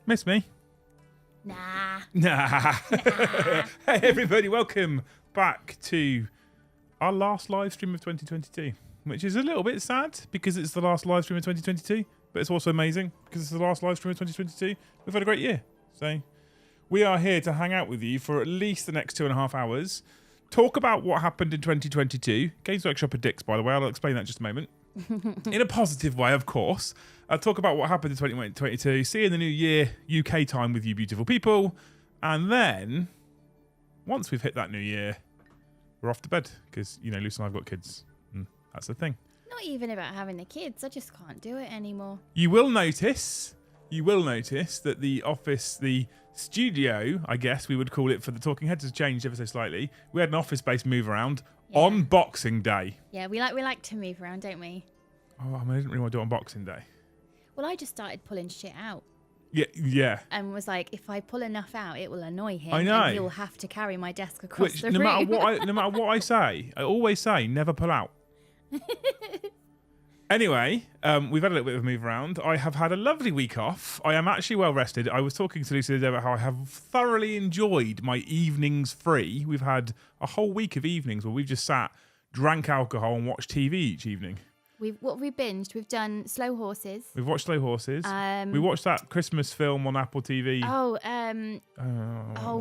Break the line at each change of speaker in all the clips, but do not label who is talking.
Miss me?
Nah.
Hey everybody, welcome back to our last live stream of 2022, which is a little bit sad because it's the last live stream of 2022, but it's also amazing because it's the last live stream of 2022. We've had a great year. So we are here to hang out with you for at least the next 2.5 hours, talk about what happened in 2022. Games Workshop are dicks, by the way. I'll explain that in just a moment. In a positive way, of course. I'll talk about what happened in 2022, see you in the new year, UK time with you beautiful people. And then, once we've hit that new year, we're off to bed. Because, you know, Lucy and I have got kids. And that's the thing.
Not even about having the kids. I just can't do it anymore.
You will notice that the office, the studio, I guess we would call it for the Talking Heads, has changed ever so slightly. We had an office-based move around on Boxing Day.
Yeah, we like to move around, don't we?
Oh, I didn't really want to do it on Boxing Day.
Well, I just started pulling shit out.
Yeah.
And was like, if I pull enough out, it will annoy him.
I know.
And he'll have to carry my desk across the room.
No matter what I say, I always say, never pull out. Anyway, we've had a little bit of a move around. I have had a lovely week off. I am actually well rested. I was talking to Lucy the other day about how I have thoroughly enjoyed my evenings free. We've had a whole week of evenings where we've just sat, drank alcohol and watched TV each evening.
What have we binged? We've done Slow Horses.
We've watched Slow Horses. We watched that Christmas film on Apple TV.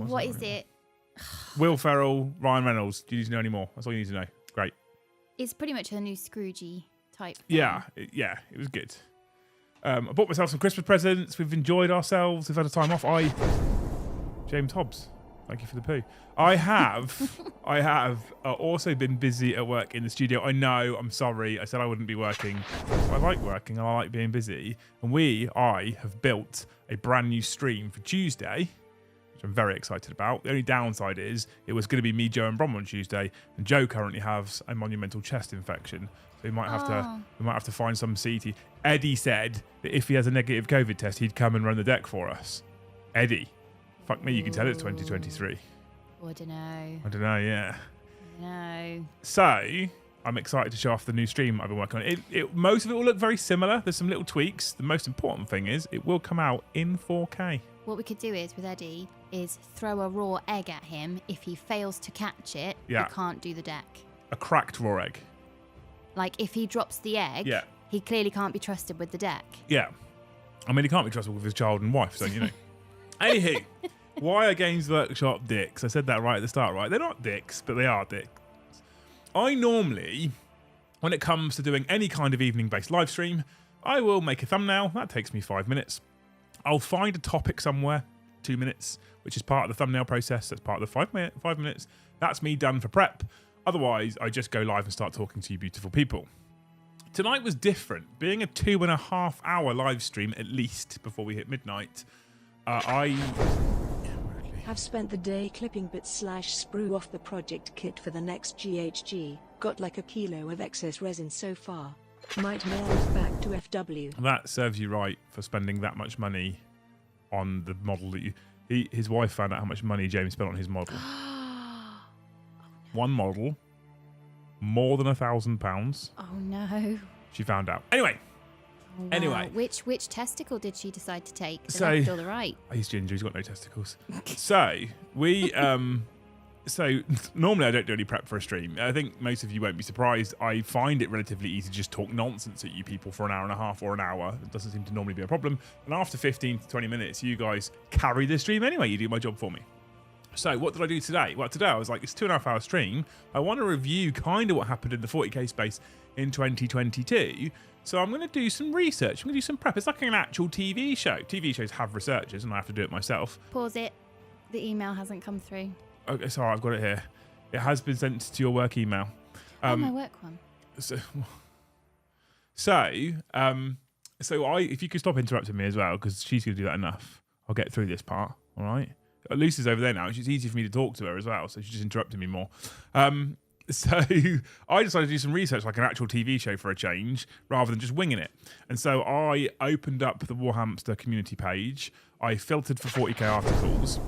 What is it?
Will Ferrell, Ryan Reynolds. Do you need to know any more? That's all you need to know. Great. It's
pretty much a new Scroogey type thing.
Yeah, it was good. I bought myself some Christmas presents. We've enjoyed ourselves. We've had a time off. James Hobbs, thank you for the poo. I have also been busy at work in the studio. I know, I'm sorry. I said I wouldn't be working. I like working and I like being busy. And I have built a brand new stream for Tuesday, which I'm very excited about. The only downside is it was going to be me, Joe, and Brom on Tuesday, and Joe currently has a monumental chest infection, so we might have to find some CT. Eddie said that if he has a negative COVID test, he'd come and run the deck for us. Eddie, fuck me, you can tell it's 2023.
I don't know.
Yeah.
No.
So I'm excited to show off the new stream I've been working on. Most of it will look very similar. There's some little tweaks. The most important thing is it will come out in 4K.
What we could do is, with Eddie, is throw a raw egg at him. If he fails to catch it, he can't do the deck.
A cracked raw egg.
Like, if he drops the egg, he clearly can't be trusted with the deck.
Yeah. I mean, he can't be trusted with his child and wife, so, you know. Anywho, why are Games Workshop dicks? I said that right at the start, right? They're not dicks, but they are dicks. I normally, when it comes to doing any kind of evening-based live stream, I will make a thumbnail. That takes me 5 minutes. I'll find a topic somewhere, 2 minutes, which is part of the thumbnail process. That's part of the 5 minutes. That's me done for prep. Otherwise, I just go live and start talking to you beautiful people. Tonight was different. Being a 2.5 hour live stream, at least, before we hit midnight, I've
spent the day clipping bits/sprue off the project kit for the next GHG. Got like a kilo of excess resin so far. Might mail it back to FW.
That serves you right for spending that much money on the model that his wife found out how much money James spent on his model. One model, more than £1,000.
Oh no.
She found out. Anyway.
Oh, wow.
Anyway.
Which testicle did she decide to take?
So,
left or the right?
He's ginger, he's got no testicles. So normally I don't do any prep for a stream. I think most of you won't be surprised. I find it relatively easy to just talk nonsense at you people for an hour and a half or an hour. It doesn't seem to normally be a problem. And after 15 to 20 minutes, you guys carry the stream anyway. You do my job for me. So what did I do today? Well, today I was like, it's a 2.5 hour stream. I want to review kind of what happened in the 40k space in 2022. So I'm going to do some research. I'm going to do some prep. It's like an actual TV show. TV shows have researchers and I have to do it myself.
Pause it. The email hasn't come through.
Okay, sorry, I've got it here. It has been sent to your work email.
My work one.
So if you could stop interrupting me as well, because she's going to do that enough. I'll get through this part, all right? Lucy's over there now. It's easy for me to talk to her as well, so she's just interrupting me more. So I decided to do some research, like an actual TV show for a change, rather than just winging it. And so I opened up the Warhamster community page. I filtered for 40k articles.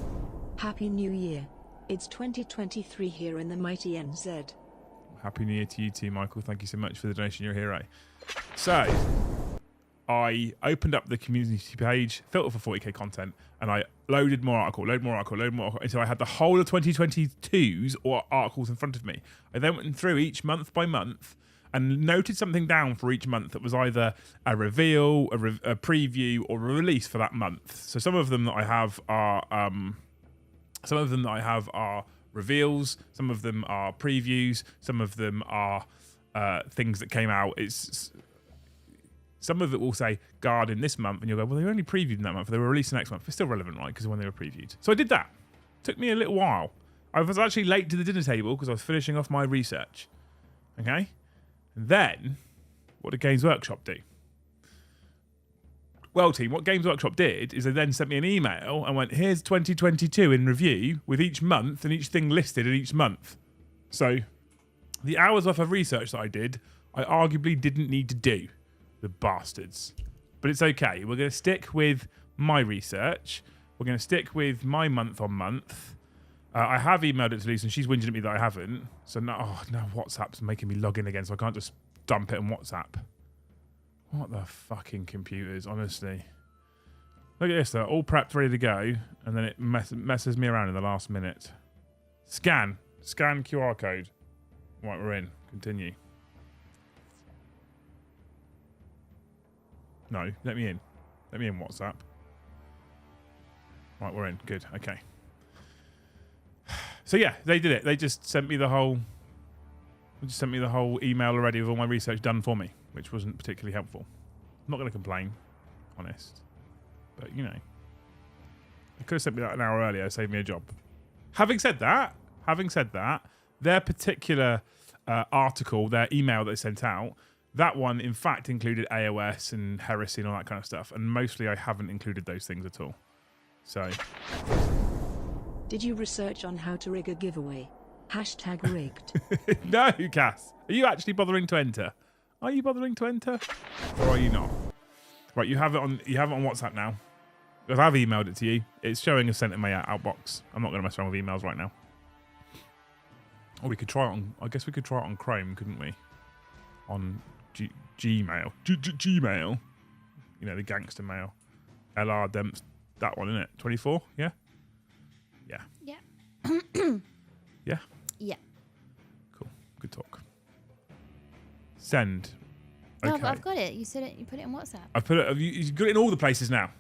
Happy New Year. It's 2023 here in the mighty NZ.
Happy New Year to you too, Michael. Thank you so much for the donation. You're a hero. So I opened up the community page, filtered for 40k content, and I loaded more article, until I had the whole of 2022's articles in front of me. I then went through each month by month and noted something down for each month that was either a reveal, a preview, or a release for that month. So some of them that I have are reveals, some of them are previews, some of them are things that came out. Some of it will say guard in this month, and you'll go, well, they were only previewed in that month. They were released next month. It's still relevant, right? Because of when they were previewed. So I did that. Took me a little while. I was actually late to the dinner table because I was finishing off my research. Okay? And then, what did Games Workshop do? Well, team, what Games Workshop did is they then sent me an email and went, here's 2022 in review with each month and each thing listed in each month. So the hours worth of research that I did, I arguably didn't need to do. The bastards. But it's okay. We're going to stick with my research. We're going to stick with my month on month. I have emailed it to Lisa and she's whinging at me that I haven't. So now WhatsApp's making me log in again, so I can't just dump it on WhatsApp. What the fucking computers, honestly. Look at this, they're all prepped, ready to go, and then it messes me around in the last minute. Scan QR code. Right, we're in. Continue. No, let me in. Let me in WhatsApp. Right, we're in. Good. Okay. So yeah, they did it. They just sent me the whole email already with all my research done for me, which wasn't particularly helpful. I'm not going to complain, honest. But, you know, they could have sent me that an hour earlier, saved me a job. Having said that, their particular article, their email they sent out, that one, in fact, included AOS and heresy and all that kind of stuff. And mostly I haven't included those things at all. So.
Did you research on how to rig a giveaway? #rigged.
No, Cass. Are you actually bothering to enter? Are you bothering to enter? Or are you not? Right, you have it on WhatsApp now. Because I've emailed it to you. It's showing a sent in my outbox. I'm not going to mess around with emails right now. Or we could try it on... I guess we could try it on Chrome, couldn't we? On Gmail. Gmail. You know, the gangster mail. Eldar, Dempsey. That one, isn't it? 24? Yeah? Yeah.
Yeah.
Yeah?
Yeah.
Cool. Good talk. Send. Okay.
No, but I've got it. You said it. You put it in WhatsApp.
I've put it. You've got it in all the places now.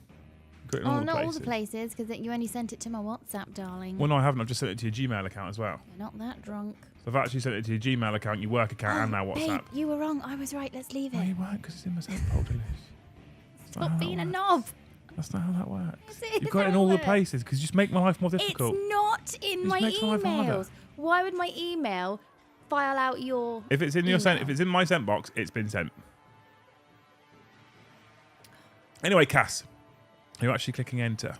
Got it in
oh, not all the places, because you only sent it to my WhatsApp, darling.
Well, no, I haven't. I've just sent it to your Gmail account as well.
You're not that drunk.
So I've actually sent it to your Gmail account, your work account, and now WhatsApp.
Babe, you were wrong. I was right. Let's leave it.
No, you weren't, because it's in my sent folder list.
Stop being a knob.
That's not how that works.
Yes,
You've got it in all the places, because you just make my life more difficult.
It's not in my emails. Why would my email file out your
If it's in your sent, if it's in my sent box, it's been sent. Anyway, Cass, you're actually clicking enter.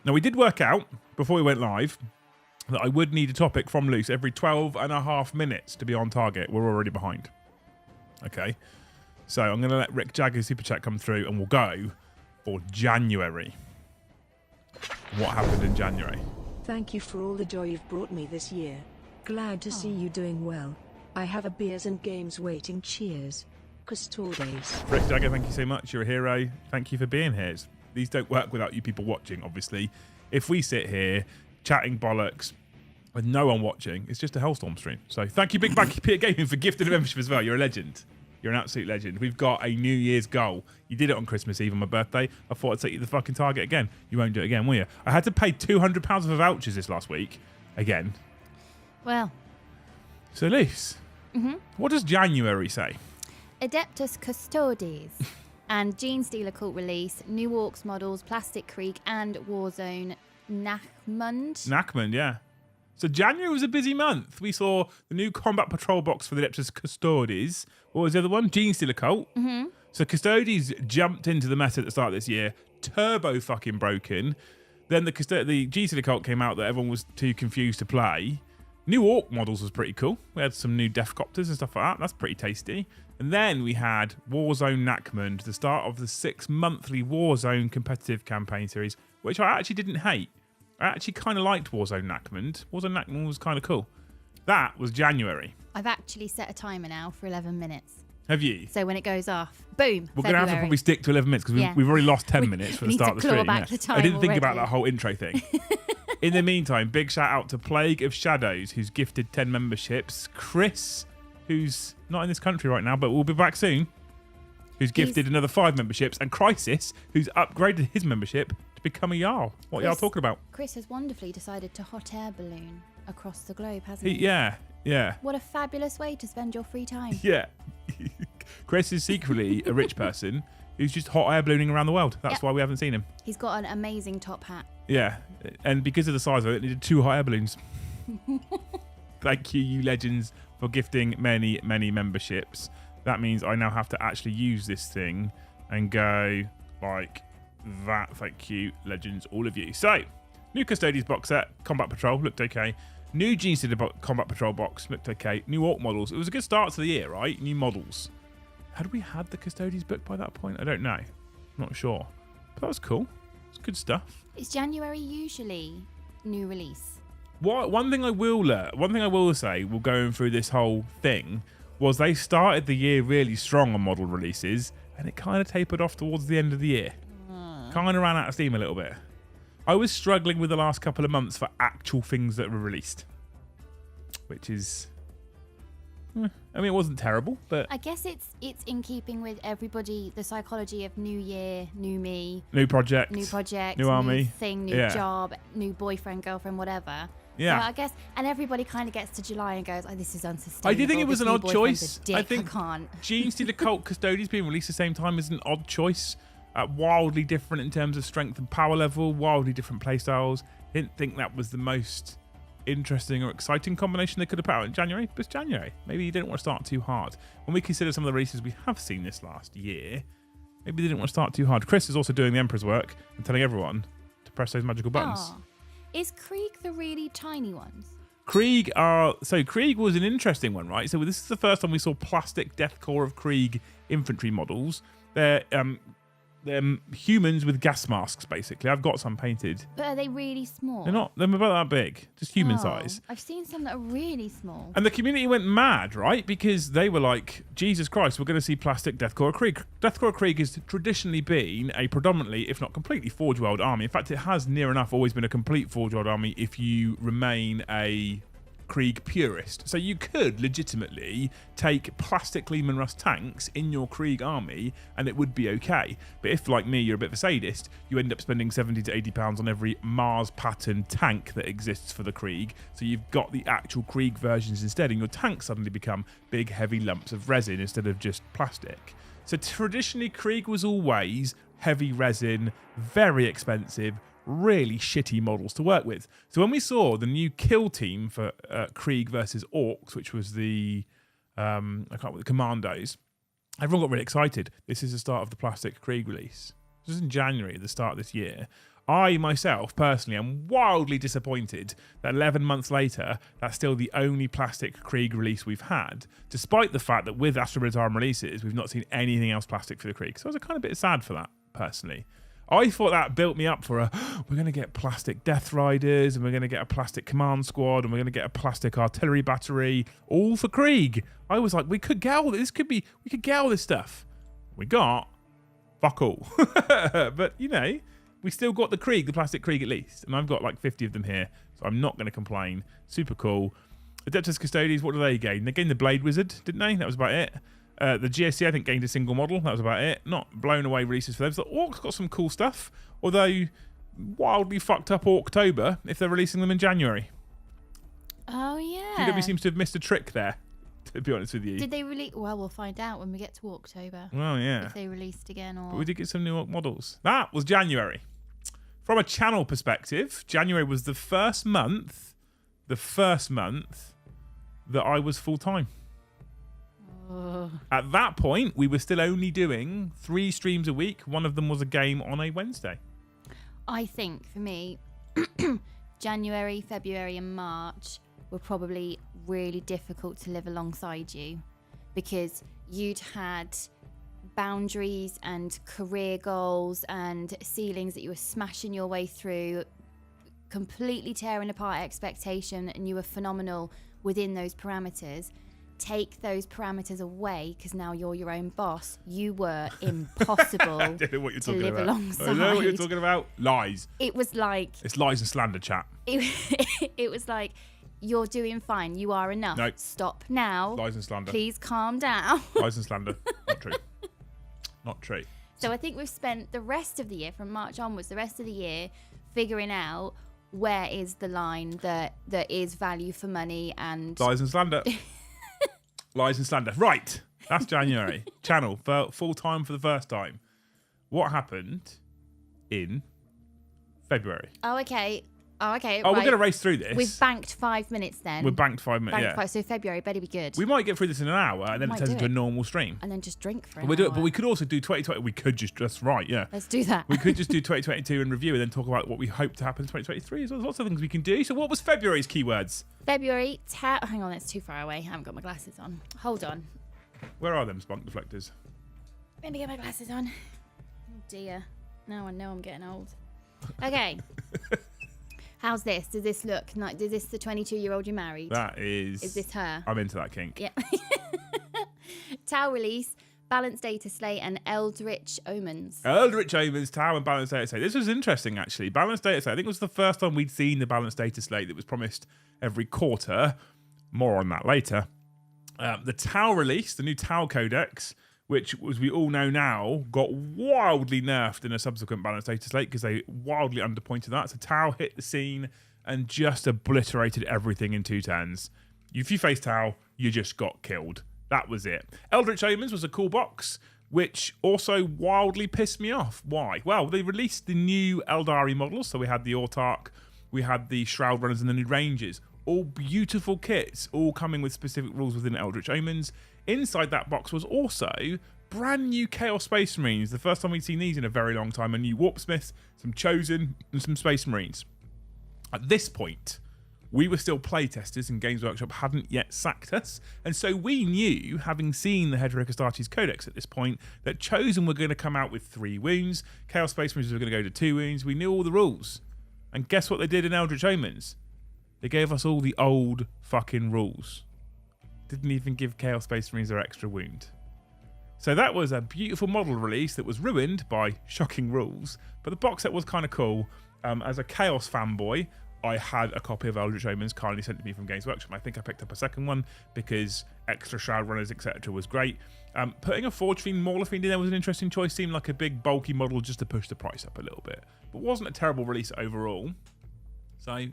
Now, we did work out before we went live that I would need a topic from Luce every 12.5 minutes to be on target. We're already behind. Okay. So I'm going to let Rick Jagger's super chat come through and we'll go for January. What happened in January?
Thank you for all the joy you've brought me this year. Glad to see you doing well. I have a beers and games waiting. Cheers. Custodes.
Rick Jagger, thank you so much. You're a hero. Thank you for being here. These don't work without you people watching, obviously. If we sit here chatting bollocks with no one watching, it's just a Hellstorm stream. So thank you, Big Bang Peter Gaming, for gifting a membership as well. You're a legend. You're an absolute legend. We've got a New Year's goal. You did it on Christmas Eve on my birthday. I thought I'd take you to the fucking target again. You won't do it again, will you? I had to pay £200 for vouchers this last week. Again.
Well.
So, Luce, what does January say?
Adeptus Custodes and Gene Stealer Cult release, new Orcs models, Plastic Krieg and Warzone Nachmund,
yeah. So January was a busy month. We saw the new Combat Patrol box for the Adeptus Custodes. What was the other one? Gene Stealer Cult. So Custodes jumped into the meta at the start of this year, turbo fucking broken. Then the Gene Stealer Cult came out that everyone was too confused to play. New Orc models was pretty cool. We had some new Deathcopters and stuff like that. That's pretty tasty. And then we had Warzone Nachmund, the start of the 6 monthly Warzone competitive campaign series, which I actually didn't hate. I actually kind of liked Warzone Nachmund. Warzone Nachmund was kind of cool. That was January.
I've actually set a timer now for 11 minutes.
Have you?
So when it goes off, boom.
We're going to have to probably stick to 11 minutes because we've already lost 10 minutes from the start of the stream. I didn't think about that whole intro thing. In the meantime, big shout out to Plague of Shadows, who's gifted 10 memberships. Chris, who's not in this country right now, but will be back soon, who's gifted another 5 memberships. And Crisis, who's upgraded his membership to become a Jarl. What are y'all talking about? Chris
has wonderfully decided to hot air balloon across the globe, hasn't he?
Yeah. What
a fabulous way to spend your free time.
Yeah. Chris is secretly a rich person who's just hot air ballooning around the world. That's why we haven't seen him.
He's got an amazing top hat.
Yeah. And because of the size of it, needed 2 hot air balloons. Thank you, you legends, for gifting many, many memberships. That means I now have to actually use this thing and go like that. Thank you, legends, all of you. So, new Custodians box set, Combat Patrol, looked okay. New Gene Combat Patrol box, looked okay. New Orc models. It was a good start to the year, right? New models. Had we had the Custodians book by that point? I don't know. Not sure. But that was cool. It's good stuff.
Is January usually new release?
One thing I will say, we're going through this whole thing, was they started the year really strong on model releases, and it kind of tapered off towards the end of the year. Kind of ran out of steam a little bit. I was struggling with the last couple of months for actual things that were released, which is... I mean, it wasn't terrible, but...
I guess it's in keeping with everybody, the psychology of new year, new me.
New project.
New
army.
New thing, new job, new boyfriend, girlfriend, whatever.
Yeah.
So I guess, and everybody kind of gets to July and goes, oh, this is unsustainable.
I did think it was an odd choice.
I think
Gene Stealer Cult Custodians being released at the same time is an odd choice. Wildly different in terms of strength and power level, wildly different playstyles. Didn't think that was the most interesting or exciting combination they could have put out in January, but it's January. Maybe you didn't want to start too hard. When we consider some of the releases we have seen this last year, maybe they didn't want to start too hard. Chris is also doing the Emperor's work and telling everyone to press those magical buttons.
Oh. Is Krieg the really tiny ones?
Krieg was an interesting one, right? So this is the first time we saw plastic deathcore of Krieg infantry models. They're humans with gas masks, basically. I've got some painted.
But are they really small?
They're not. They're about that big. Just human size.
I've seen some that are really small.
And the community went mad, right? Because they were like, Jesus Christ, we're going to see plastic Deathcore Krieg. Deathcore Krieg has traditionally been a predominantly, if not completely, Forge World army. In fact, it has near enough always been a complete Forge World army if you remain a Krieg purist. So you could legitimately take plastic Lehman Russ tanks in your Krieg army and it would be okay. But if, like me, you're a bit of a sadist, you end up spending 70 to 80 pounds on every Mars pattern tank that exists for the Krieg. So you've got the actual Krieg versions instead, and your tanks suddenly become big, heavy lumps of resin instead of just plastic. So traditionally, Krieg was always heavy resin, very expensive, really shitty models to work with. So when we saw the new kill team for Krieg versus Orcs, which was the the Commandos, everyone got really excited. This is the start of the plastic Krieg release. This is in January, the start of this year. I myself personally am wildly disappointed that 11 months later, that's still the only plastic Krieg release we've had, despite the fact that with Astro Militarum releases, we've not seen anything else plastic for the Krieg. So I was kind of a bit sad for that, personally. I thought that built me up for we're going to get plastic Death Riders, and we're going to get a plastic Command Squad, and we're going to get a plastic Artillery Battery, all for Krieg. I was like, we could get all this. We could get all this stuff. We got fuck all. But, you know, we still got the Krieg, the plastic Krieg at least. And I've got like 50 of them here, so I'm not going to complain. Super cool. Adeptus Custodes, what do they gain? They gained the Blade Wizard, didn't they? That was about it. The GSC, I think, gained a single model. That was about it. Not blown away releases for them. So Orcs got some cool stuff, although wildly fucked up October if they're releasing them in January.
Oh, yeah.
GW seems to have missed a trick there, to be honest with you.
Did they release? Well, we'll find out when we get to October.
Well, yeah.
If they released again or...
But we did get some new Orc models. That was January. From a channel perspective, January was the first month that I was full-time. At that point, we were still only doing 3 streams a week. One of them was a game on a Wednesday.
I think, for me, January, February and March were probably really difficult to live alongside you because you'd had boundaries and career goals and ceilings that you were smashing your way through, completely tearing apart expectation, and you were phenomenal within those parameters. take those parameters away because now you're your own boss, you were impossible
I don't know what you're
to
talking
live
about.
alongside.
I know what you're talking about. Lies.
It was like...
It's lies and slander, chat.
It was like, you're doing fine. You are enough.
Nope.
Stop now.
Lies and slander.
Please calm down.
Lies and slander. Not true. Not true.
So I think we've spent the rest of the year, from March onwards, the rest of the year, figuring out where is the line that is value for money and...
Lies and slander. Lies and slander. Right. That's January. Channel for full time for the first time. What happened in February?
Oh, okay.
Oh,
right.
we're going to race through this.
We've banked 5 minutes then.
We're banked 5 minutes, yeah.
So February better be good.
We might get through this in an hour and then it
Might
turns
do
into a
it.
normal stream.
And then just drink for an
We do it,
hour.
but we could also do 2020. We could that's right, yeah.
Let's do that.
We could just do 2022 and review and then talk about what we hope to happen in 2023 as well. There's lots of things we can do. So what was February's keywords?
February, hang on, that's too far away. I haven't got my glasses on. Hold on.
Where are them spunk deflectors?
Let me get my glasses on. Oh dear. Now I know I'm getting old. Okay. How's this? Does this look like, is this the 22-year-old you married?
That is...
Is this her?
I'm into that kink.
Yeah. Tau release, Balanced Data Slate, and Eldritch Omens.
Eldritch Omens, Tau, and Balanced Data Slate. This was interesting, actually. Balanced Data Slate, I think it was the first time we'd seen the Balanced Data Slate that was promised every quarter. More on that later. The Tau release, the new Tau Codex, which, as we all know now, got wildly nerfed in a subsequent Balanced Data Slate because they wildly underpointed that. So Tau hit the scene and just obliterated everything in 2 turns. If you face Tau, you just got killed. That was it. Eldritch Omens was a cool box, which also wildly pissed me off. Why? Well, they released the new Eldari models. So we had the Autarch, we had the Shroud Runners, and the new Rangers. All beautiful kits, all coming with specific rules within Eldritch Omens. Inside that box was also brand new Chaos Space Marines. The first time we'd seen these in a very long time. A new Warpsmith, some Chosen, and some Space Marines. At this point, we were still playtesters and Games Workshop hadn't yet sacked us. And so we knew, having seen the Hedrick Astartes Codex at this point, that Chosen were going to come out with 3 wounds. Chaos Space Marines were going to go to 2 wounds. We knew all the rules. And guess what they did in Eldritch Omens? They gave us all the old fucking rules. Didn't even give Chaos Space Marines their extra wound. So that was a beautiful model release that was ruined by shocking rules. But the box set was kind of cool. As a Chaos fanboy, I had a copy of Eldritch Omens kindly sent to me from Games Workshop. I think I picked up a second one because extra Shroud Runners, etc. was great. Putting a Forge Fiend, Mauler Fiend in there was an interesting choice. Seemed like a big bulky model just to push the price up a little bit. But wasn't a terrible release overall. So,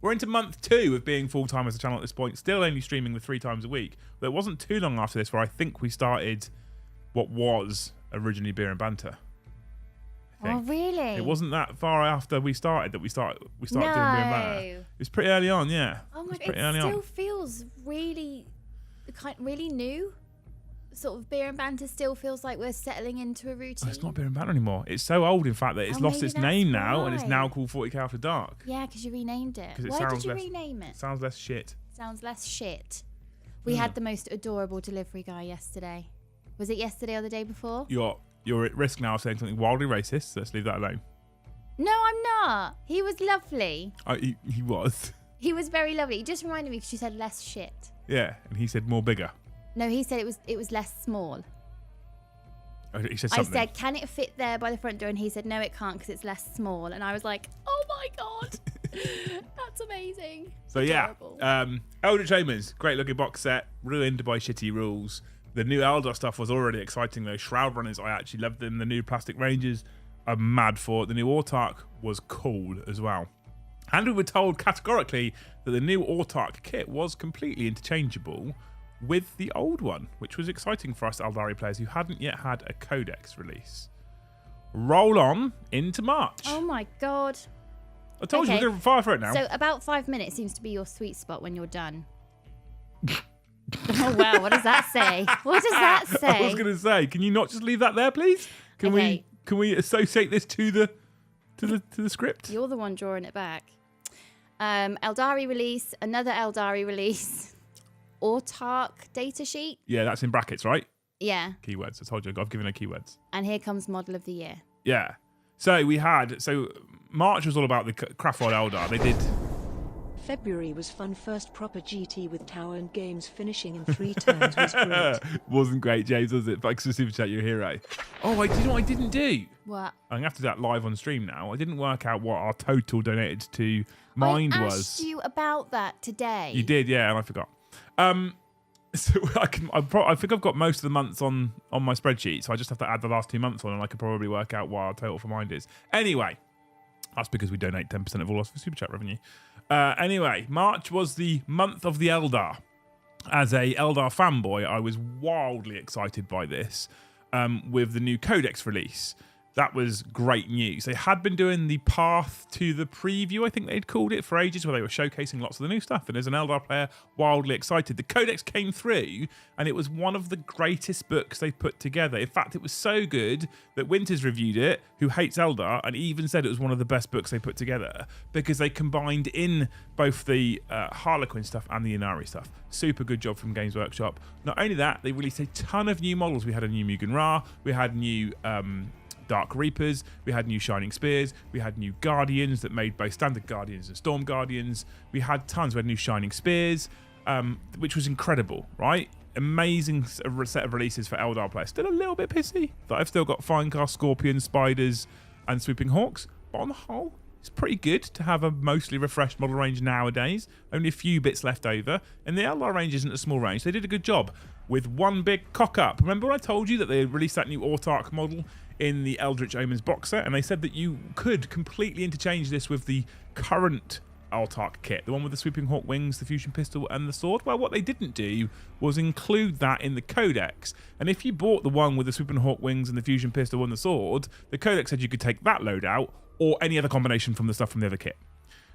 We're into month 2 of being full-time as a channel at this point. Still only streaming the 3 times a week. But it wasn't too long after this where I think we started what was originally Beer and Banter.
Oh, really?
It wasn't that far after we started that we started doing Beer and Banter. It was pretty early on, yeah.
Oh my god,
pretty
it
early
still
on.
feels really new. Sort of Beer and Banter still feels like we're settling into a routine.
Oh, it's not Beer and Banter anymore. It's so old, in fact, that it's lost
maybe
its
that's
name now, and it's
why.
now called 40k After Dark.
Yeah, because you renamed it.
'Cause it
Why
sounds
did you
less-
rename it?
Sounds less shit.
Sounds less shit. We had the most adorable delivery guy yesterday. Was it yesterday or the day before?
You're at risk now of saying something wildly racist, so let's leave that alone.
No, I'm not. He was lovely.
He was.
He was very lovely. He just reminded me because you said less shit.
Yeah, and he said more bigger.
No, he said it was less small.
Oh, he said
I
something.
said, can it fit there by the front door? And he said, no, it can't because it's less small. And I was like, oh my God, that's amazing.
So
Adorable.
yeah, Eldritch Omens, great looking box set, ruined by shitty rules. The new Eldar stuff was already exciting though. Shroud Runners, I actually loved them. The new Plastic Rangers, I'm mad for it. The new Autarch was cool as well. And we were told categorically that the new Autarch kit was completely interchangeable with the old one, which was exciting for us Eldari players who hadn't yet had a Codex release. Roll on into March.
Oh my God.
I told you, we're going to fire for it now.
So about 5 minutes seems to be your sweet spot when you're done. Oh wow, what does that say? What does that say?
I was going to say, can you not just leave that there, please? Can we associate this to the script?
You're the one drawing it back. Eldari release, another Eldari release. Autarch data sheet.
Yeah, that's in brackets, right?
Yeah.
Keywords. I told you, I've given her keywords.
And here comes model of the year.
Yeah. So March was all about the Krafod Eldar. They did
February was fun. First proper GT with Tower and Games finishing in 3 turns was great.
Wasn't great, James, was it? Thanks for super chat, you're a hero. Oh, do you know what I didn't do?
What?
I'm going to have to do that live on stream now. I didn't work out what our total donated to Mind
I
was.
asked you about that today.
You did, yeah, and I forgot. So I think I've got most of the months on my spreadsheet, so I just have to add the last 2 months on, and I could probably work out what our total for Mind is. Anyway, that's because we donate 10% of all our super chat revenue. Anyway, March was the month of the Eldar. As a Eldar fanboy, I was wildly excited by this with the new Codex release. That was great news. They had been doing the path to the preview, I think they'd called it, for ages, where they were showcasing lots of the new stuff. And as an Eldar player, wildly excited. The Codex came through, and it was one of the greatest books they put together. In fact, it was so good that Winters reviewed it, who hates Eldar, and even said it was one of the best books they put together because they combined in both the Harlequin stuff and the Inari stuff. Super good job from Games Workshop. Not only that, they released a ton of new models. We had a new Mugen Ra, we had new Dark Reapers, we had new Shining Spears, we had new Guardians that made both Standard Guardians and Storm Guardians. We had tons. We had new Shining Spears, which was incredible, right? Amazing set of releases for Eldar players. Still a little bit pissy that I've still got Finecast, Scorpions, Spiders, and Swooping Hawks, but on the whole, it's pretty good to have a mostly refreshed model range nowadays. Only a few bits left over, and the Eldar range isn't a small range. They did a good job with one big cock up. Remember when I told you that they released that new Autarch model in the Eldritch Omens box set, and they said that you could completely interchange this with the current Autarch kit, the one with the Swooping Hawk wings, the fusion pistol, and the sword? Well, what they didn't do was include that in the Codex. And if you bought the one with the Swooping Hawk wings and the fusion pistol and the sword, the Codex said you could take that loadout or any other combination from the stuff from the other kit,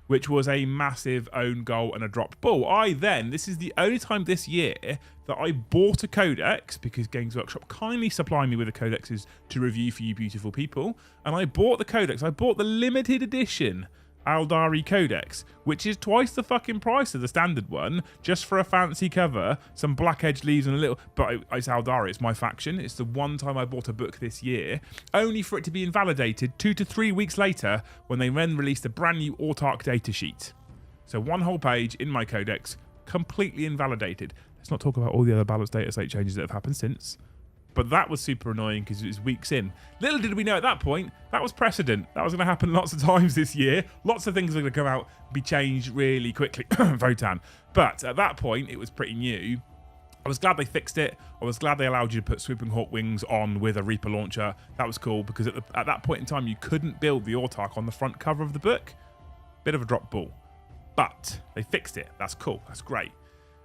which was a massive own goal and a dropped ball. This is the only time this year that I bought a Codex, because Games Workshop kindly supply me with the Codexes to review for you beautiful people, and I bought the Codex. I bought the limited edition Aldari Codex, which is twice the fucking price of the standard one, just for a fancy cover, some black edge leaves and a little... But it's Aldari, it's my faction. It's the one time I bought a book this year, only for it to be invalidated 2 to 3 weeks later when they then released a brand new Autarch datasheet. So one whole page in my Codex, completely invalidated. Let's not talk about all the other balance data state changes that have happened since. But that was super annoying because it was weeks in. Little did we know at that point, that was precedent. That was going to happen lots of times this year. Lots of things are going to come out, be changed really quickly. Votan. But at that point, it was pretty new. I was glad they fixed it. I was glad they allowed you to put Swooping Hawk wings on with a Reaper launcher. That was cool because at that point in time, you couldn't build the Autarch on the front cover of the book. Bit of a drop ball. But they fixed it. That's cool. That's great.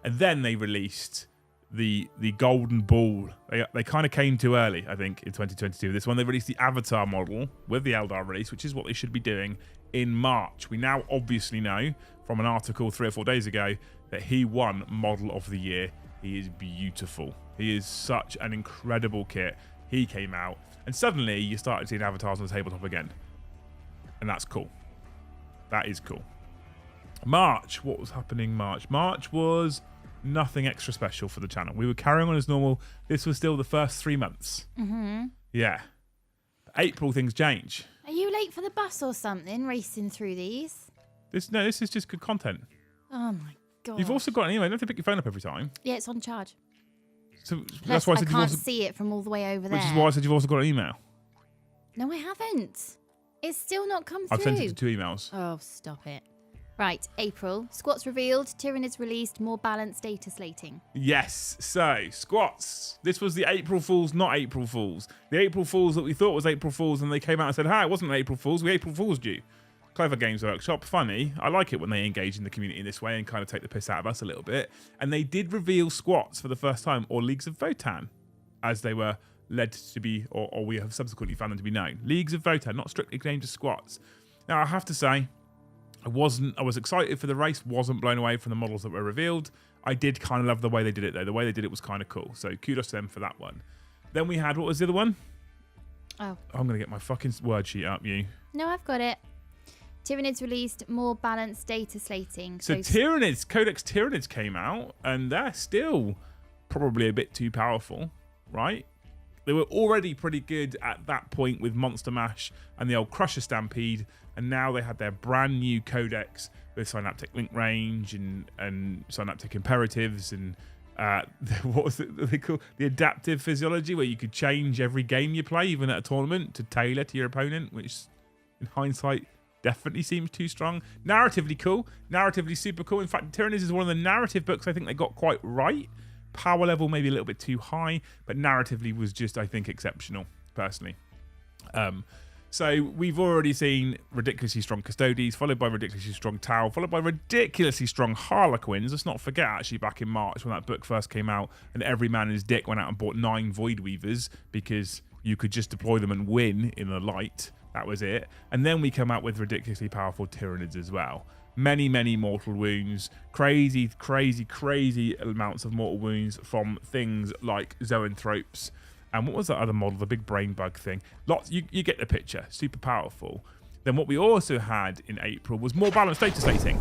And then they released the golden ball. They kind of came too early, I think, in 2022. This one, they released the Avatar model with the Eldar release, which is what they should be doing in March. We now obviously know from an article 3 or 4 days ago that he won Model of the Year. He is beautiful. He is such an incredible kit. He came out, and suddenly you started seeing avatars on the tabletop again. And that's cool. That is cool. March. What was happening March? March was nothing extra special for the channel. We were carrying on as normal. This was still the first 3 months. Mm-hmm. Yeah. April, things change.
Are you late for the bus or something, racing through these?
This is just good content.
Oh, my God.
You've also got an email. You don't have to pick your phone up every time.
Yeah, it's on charge.
So
Plus,
that's why I said
I can't see it from all the way over there.
Which is why I said you've also got an email.
No, I haven't. It's still not come
I've
through.
sent it to 2 emails.
Oh, stop it. Right, April. Squats revealed. Tyranids released. More balanced data slating.
Yes. So, Squats. This was the April Fools, not April Fools. The April Fools that we thought was April Fools, and they came out and said, hi, it wasn't April Fools. We April Fools you. Clever Games Workshop. Funny. I like it when they engage in the community in this way and kind of take the piss out of us a little bit. And they did reveal Squats for the first time, or Leagues of Votan, as they were led to be, or we have subsequently found them to be known. Leagues of Votan, not strictly named as Squats. Now, I have to say, I was excited for the race, wasn't blown away from the models that were revealed. I did kind of love the way they did it, though. The way they did it was kind of cool. So kudos to them for that one. Then we had, what was the other one?
Oh.
I'm going to get my fucking word sheet up, you.
No, I've got it. Tyranids released more balanced data slating.
So Tyranids, Codex Tyranids came out, and they're still probably a bit too powerful, right? They were already pretty good at that point with Monster Mash and the old Crusher Stampede, and now they had their brand new codex with Synaptic Link Range and Synaptic Imperatives and what was it they call the adaptive physiology, where you could change every game you play, even at a tournament, to tailor to your opponent, which in hindsight definitely seems too strong. Narratively cool, narratively super cool. In fact, Tyrannus is one of the narrative books I think they got quite right. Power level maybe a little bit too high, but narratively was just, I think, exceptional personally. So we've already seen ridiculously strong Custodes, followed by ridiculously strong Tau, followed by ridiculously strong Harlequins. Let's not forget, actually, back in March when that book first came out and every man and his dick went out and bought 9 Void Weavers because you could just deploy them and win in the light. That was it. And then we come out with ridiculously powerful Tyranids as well. Many, many mortal wounds. Crazy, crazy, crazy amounts of mortal wounds from things like Zoanthropes. And what was that other model? The big brain bug thing. Lots. You get the picture. Super powerful. Then what we also had in April was more balanced data slating.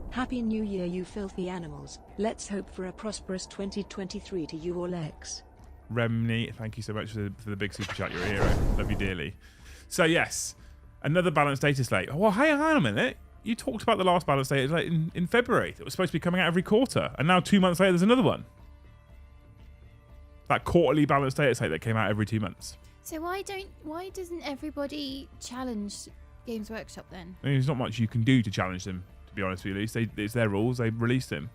Happy New Year, you filthy animals. Let's hope for a prosperous 2023 to you all, X.
Remney, thank you so much for the big super chat. You're a hero. Love you dearly. So yes, another balanced data slate. Oh, well, hang on a minute. You talked about the last balanced data slate in February. It was supposed to be coming out every quarter. And now 2 months later, there's another one. That quarterly balanced data set that came out every 2 months.
So why doesn't everybody challenge Games Workshop then?
I mean, there's not much you can do to challenge them, to be honest with you. It's their rules. They released them.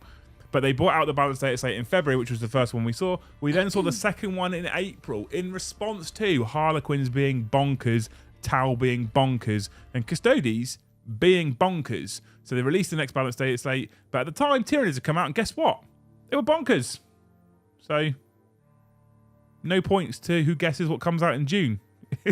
But they brought out the balanced data set in February, which was the first one we saw. We then saw the second one in April in response to Harlequins being bonkers, Tau being bonkers, and Custodes being bonkers. So they released the next balanced data slate. But at the time, Tyranids had come out, and guess what? They were bonkers. So no points to who guesses what comes out in June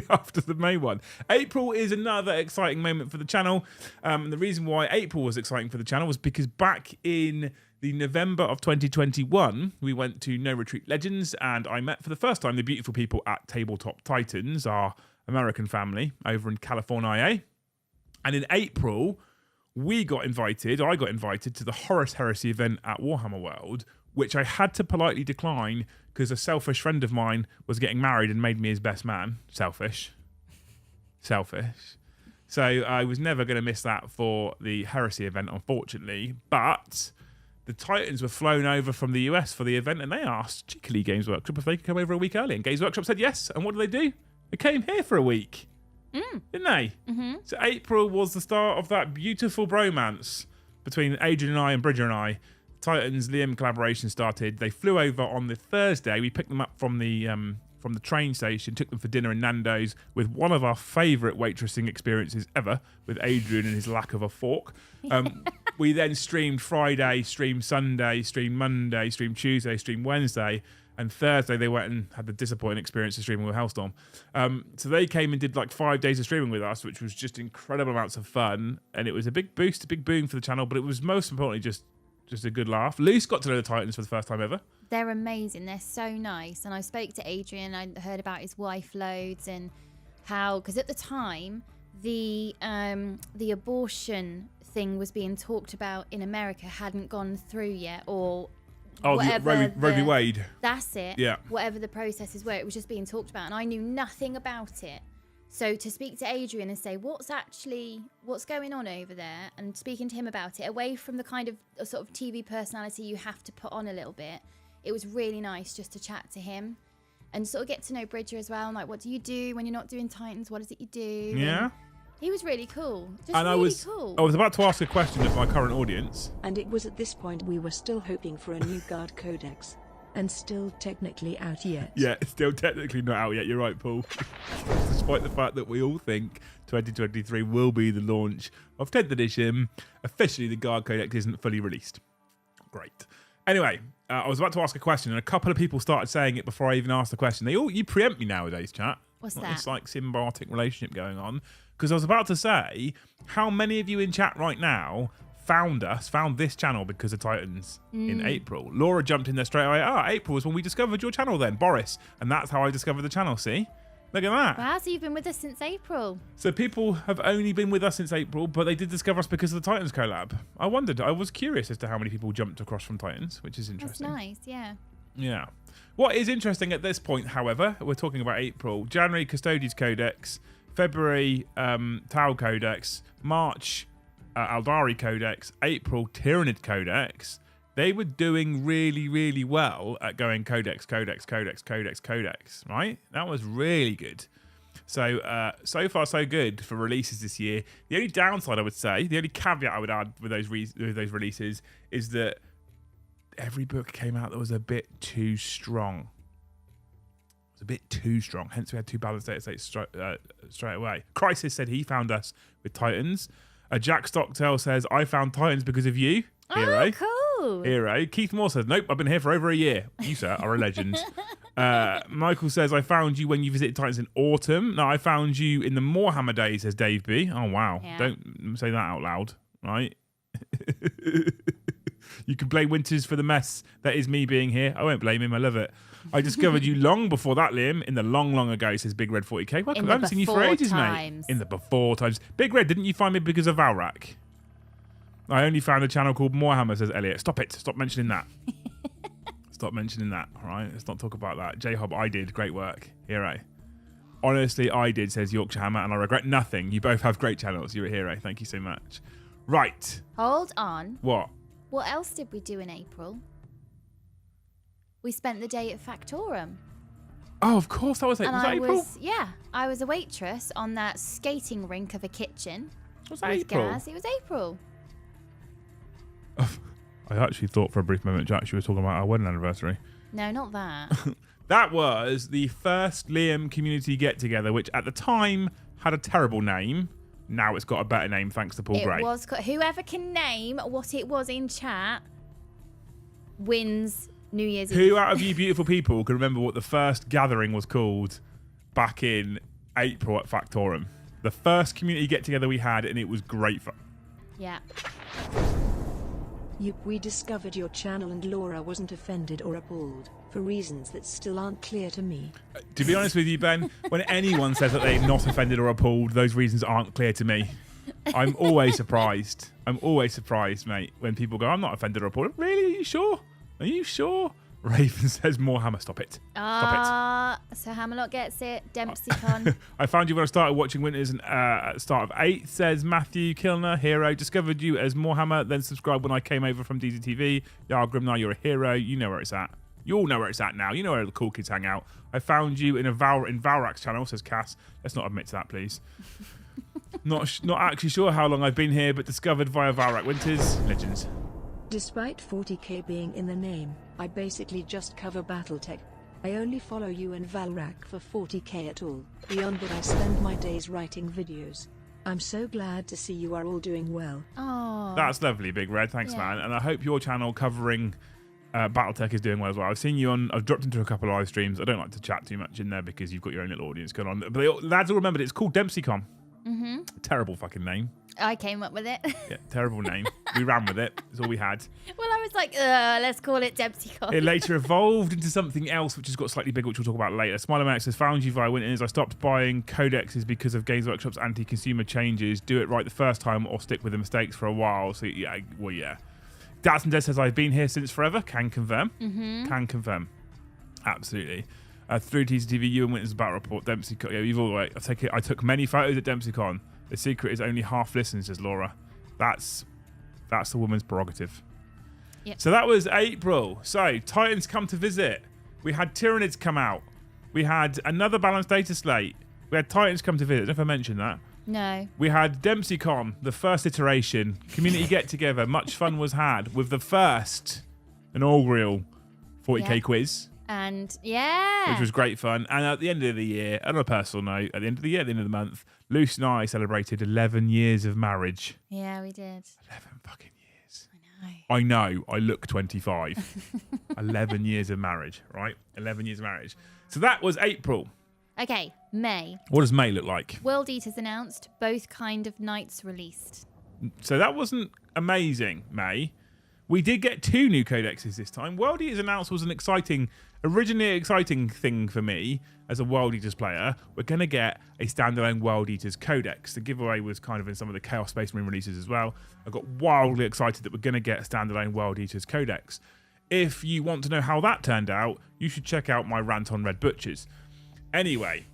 after the May one. April is another exciting moment for the channel. And the reason why April was exciting for the channel was because back in the November of 2021, we went to No Retreat Legends, and I met for the first time the beautiful people at Tabletop Titans, our American family over in California. And in April, I got invited to the Horus Heresy event at Warhammer World, which I had to politely decline because a selfish friend of mine was getting married and made me his best man. Selfish. So I was never going to miss that for the Heresy event, unfortunately. But the Titans were flown over from the US for the event, and they asked cheekily Games Workshop if they could come over a week early. And Games Workshop said yes. And what did they do? They came here for a week. Didn't they? Mm-hmm. So April was the start of that beautiful bromance between Adrian and I and Bridger and I. Titans Liam collaboration started. They flew over on the Thursday. We picked them up from the train station, took them for dinner in Nando's with one of our favourite waitressing experiences ever, with Adrian and his lack of a fork. We then streamed Friday, streamed Sunday, streamed Monday, streamed Tuesday, streamed Wednesday, and Thursday they went and had the disappointing experience of streaming with Hellstorm. So they came and did like 5 days of streaming with us, which was just incredible amounts of fun, and it was a big boost, a big boom for the channel, but it was most importantly just a good laugh. Luce got to know the Titans for the first time ever.
They're amazing. They're so nice. And I spoke to Adrian. I heard about his wife loads and how, because at the time, the abortion thing was being talked about in America hadn't gone through yet, or whatever.
Roe v. Wade.
That's it.
Yeah.
Whatever the processes were, it was just being talked about, and I knew nothing about it. So to speak to Adrian and say, what's going on over there, and speaking to him about it, away from the kind of sort of TV personality you have to put on a little bit, it was really nice just to chat to him and sort of get to know Bridger as well. And like, what do you do when you're not doing Titans? What is it you do?
Yeah.
And he was really cool.
And I was about to ask a question of my current audience.
And it was at this point we were still hoping for a new guard codex. And still technically out yet.
Yeah, it's still technically not out yet. You're right, Paul. Despite the fact that we all think 2023 will be the launch of 10th edition, officially the Guard Codex isn't fully released. Great. Anyway, I was about to ask a question, and a couple of people started saying it before I even asked the question. You preempt me nowadays, chat.
What's that?
It's like symbiotic relationship going on. Because I was about to say, how many of you in chat right now found this channel because of Titans in April? Laura jumped in there straight away. April was when we discovered your channel then, Boris. And that's how I discovered the channel, see? Look at that.
Wow, so you've been with us since April.
So people have only been with us since April, but they did discover us because of the Titans collab. I was curious as to how many people jumped across from Titans, which is interesting.
That's nice, yeah.
Yeah. What is interesting at this point, however, we're talking about April, January Custodes Codex, February Tau Codex, March Eldari Codex, April Tyrannid Codex. They were doing really, really well at going Codex, right? That was really good. So, so far so good for releases this year. The only downside I would say, the only caveat I would add with those releases is that every book came out that was a bit too strong. It was a bit too strong. Hence, we had 2 balanced data states straight away. Crisis said he found us with Titans. Jack Stocktail says, I found Titans because of you. Hero.
Oh, cool.
Hero. Keith Moore says, nope, I've been here for over a year. You, sir, are a legend. Michael says, I found you when you visited Titans in autumn. No, I found you in the Moorhammer days, says Dave B. Oh, wow.
Yeah.
Don't say that out loud, right? You can blame Winters for the mess that is me being here. I won't blame him. I love it. I discovered you long before that, Liam. In the long ago, says Big Red 40k. Welcome. I haven't seen you for ages, mate. In the before times. Big Red, didn't you find me because of Valrak? I only found a channel called Moorhammer, says Elliot. Stop it. Stop mentioning that. Stop mentioning that. All right. Let's not talk about that. J-Hob, I did. Great work. Hero. Honestly, I did, says Yorkshire Hammer, and I regret nothing. You both have great channels. You're a hero. Thank you so much. Right.
Hold on.
What?
What else did we do in April? We spent the day at Factorum.
Oh, of course. That was it. Was that April?
I was a waitress on that skating rink of a kitchen.
Was that April?
Gaz. It was April.
I actually thought for a brief moment, Jack, you were talking about our wedding anniversary.
No, not that.
That was the first Liam community get-together, which at the time had a terrible name. Now it's got a better name thanks to Paul Gray.
Whoever can name what it was in chat wins New Year's Eve.
Who out of you beautiful people can remember what the first gathering was called back in April at Factorum? The first community get-together we had, and it was great fun.
Yeah.
We discovered your channel and Laura wasn't offended or appalled, for reasons that still aren't clear to me.
To be honest with you, Ben, when anyone says that they're not offended or appalled, those reasons aren't clear to me. I'm always surprised. I'm always surprised, mate, when people go, I'm not offended or appalled. Really? Are you sure? Are you sure? Raven says, more Hammer, stop it. Stop
it. So Hammerlock gets it. Dempsey con.
I found you when I started watching Winters at the start of 8, says Matthew Kilner, hero. Discovered you as Moorhammer, then subscribed when I came over from DZTV. Yeah, Grimnar, you're a hero. You know where it's at. You all know where it's at now. You know where the cool kids hang out. I found you in Valrak's channel, says Cass. Let's not admit to that, please. Not actually sure how long I've been here, but discovered via Valrak Winters. Legends.
Despite 40k being in the name, I basically just cover BattleTech. I only follow you and Valrak for 40k at all. Beyond that, I spend my days writing videos. I'm so glad to see you are all doing well.
Oh,
that's lovely, Big Red. Thanks, man. And I hope your channel covering BattleTech is doing well as well. I've seen you on. I've dropped into a couple of live streams. I don't like to chat too much in there because you've got your own little audience going on. But lads all remembered it's called DempseyCon.
Mm-hmm.
Terrible fucking name.
I came up with it.
Yeah, terrible name. We ran with it. That's all we had.
Well, I was like, let's call it DempseyCon.
It later evolved into something else, which has got slightly bigger, which we'll talk about later. Smiler Max says, found you via Winters. I stopped buying codexes because of Games Workshop's anti-consumer changes. Do it right the first time or stick with the mistakes for a while. So, yeah, well, yeah. Datsun Dead says, I've been here since forever. Can confirm.
Mm-hmm.
Can confirm. Absolutely. Through TCTV, you and Winters Battle Report, DempseyCon. Yeah, you've all right. I took many photos at DempseyCon. The secret is only half listens, says Laura. That's the woman's prerogative.
Yep.
So that was April. So Titans come to visit. We had Tyranids come out. We had another balanced data slate. We had Titans come to visit. I don't know if I mentioned that.
No.
We had DempseyCon, the first iteration. Community get together. Much fun was had with the first inaugural 40k quiz.
And yeah,
which was great fun. And at the end of the year, on a personal note, at the end of the year, at the end of the month, Luce and I celebrated 11 years of marriage.
Yeah, we did.
11 fucking years. I know. I look 25. 11 years of marriage, right? 11 years of marriage. So that was April.
Okay, May.
What does May look like?
World Eaters announced both kind of nights released.
So that wasn't amazing, May. We did get 2 new codexes this time. World Eaters announced was an originally exciting thing for me as a World Eaters player. We're going to get a standalone World Eaters codex. The giveaway was kind of in some of the Chaos Space Marine releases as well. I got wildly excited that we're going to get a standalone World Eaters codex. if you want to know how that turned out, you should check out my rant on Red Butchers. Anyway,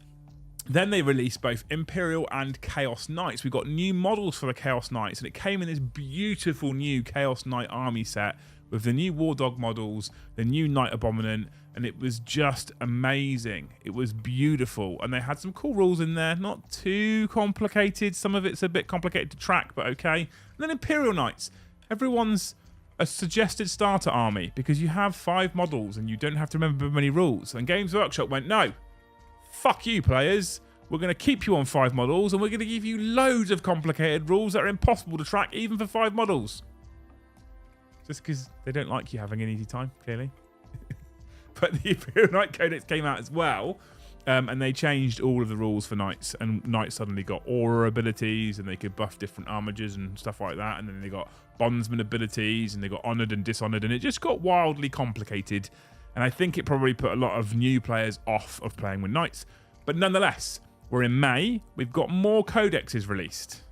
then they released both Imperial and Chaos Knights. We got new models for the Chaos Knights, and it came in this beautiful new Chaos Knight army set with the new War Dog models, the new Knight Abominant, and it was just amazing. It was beautiful, and they had some cool rules in there, not too complicated. Some of it's a bit complicated to track, but okay. And then Imperial Knights. Everyone's a suggested starter army because you have 5 models and you don't have to remember many rules. And Games Workshop went, no, fuck you, players. We're going to keep you on 5 models, and we're going to give you loads of complicated rules that are impossible to track even for 5 models. Just because they don't like you having an easy time, clearly. But the Imperial Knight Codex came out as well, and they changed all of the rules for Knights, and Knights suddenly got aura abilities, and they could buff different armigers and stuff like that, and then they got bondsman abilities, and they got honoured and dishonoured, and it just got wildly complicated, and I think it probably put a lot of new players off of playing with Knights. But nonetheless, we're in May, we've got more codexes released.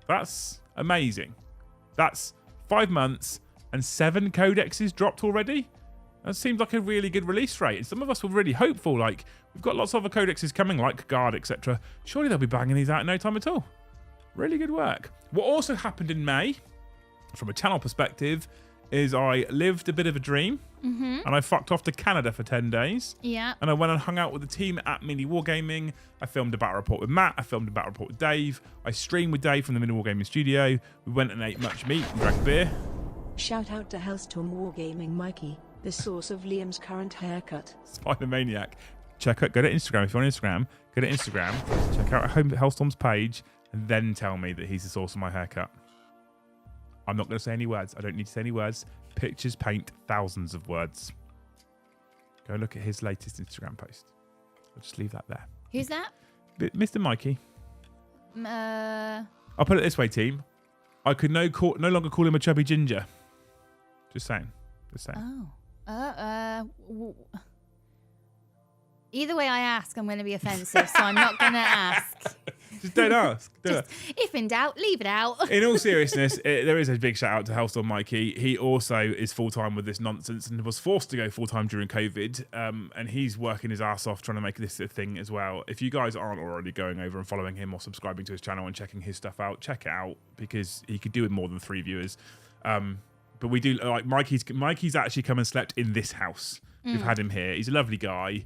That's amazing. That's 5 months, and 7 codexes dropped already. That seems like a really good release rate. And some of us were really hopeful. Like, we've got lots of other codexes coming, like Guard, etc. Surely they'll be banging these out in no time at all. Really good work. What also happened in May, from a channel perspective, is I lived a bit of a dream. And I fucked off to Canada for 10 days.
Yeah.
And I went and hung out with the team at Mini Wargaming. I filmed a battle report with Matt. I filmed a battle report with Dave. I streamed with Dave from the Mini Wargaming studio. We went and ate much meat and drank beer.
Shout out to Hellstorm Wargaming Mikey, the source of Liam's current haircut.
Spider Maniac. Go to Instagram. If you're on Instagram, go to Instagram, check out Hellstorm's page, and then tell me that he's the source of my haircut. I'm not going to say any words. I don't need to say any words. Pictures paint thousands of words. Go look at his latest Instagram post. I'll just leave that there.
Who's that?
Mr. Mikey. I'll put it this way, team. I could no longer call him a chubby ginger. Just saying.
Oh. Either way I ask, I'm going to be offensive, so I'm not going to ask.
Just don't ask.
If in doubt, leave it out.
In all seriousness, there is a big shout out to Hellstorm Mikey. He also is full-time with this nonsense and was forced to go full-time during COVID. And he's working his ass off trying to make this a thing as well. If you guys aren't already going over and following him or subscribing to his channel and checking his stuff out, check it out because he could do with more than 3 viewers. But we do, like, Mikey's actually come and slept in this house. We've had him here. He's a lovely guy.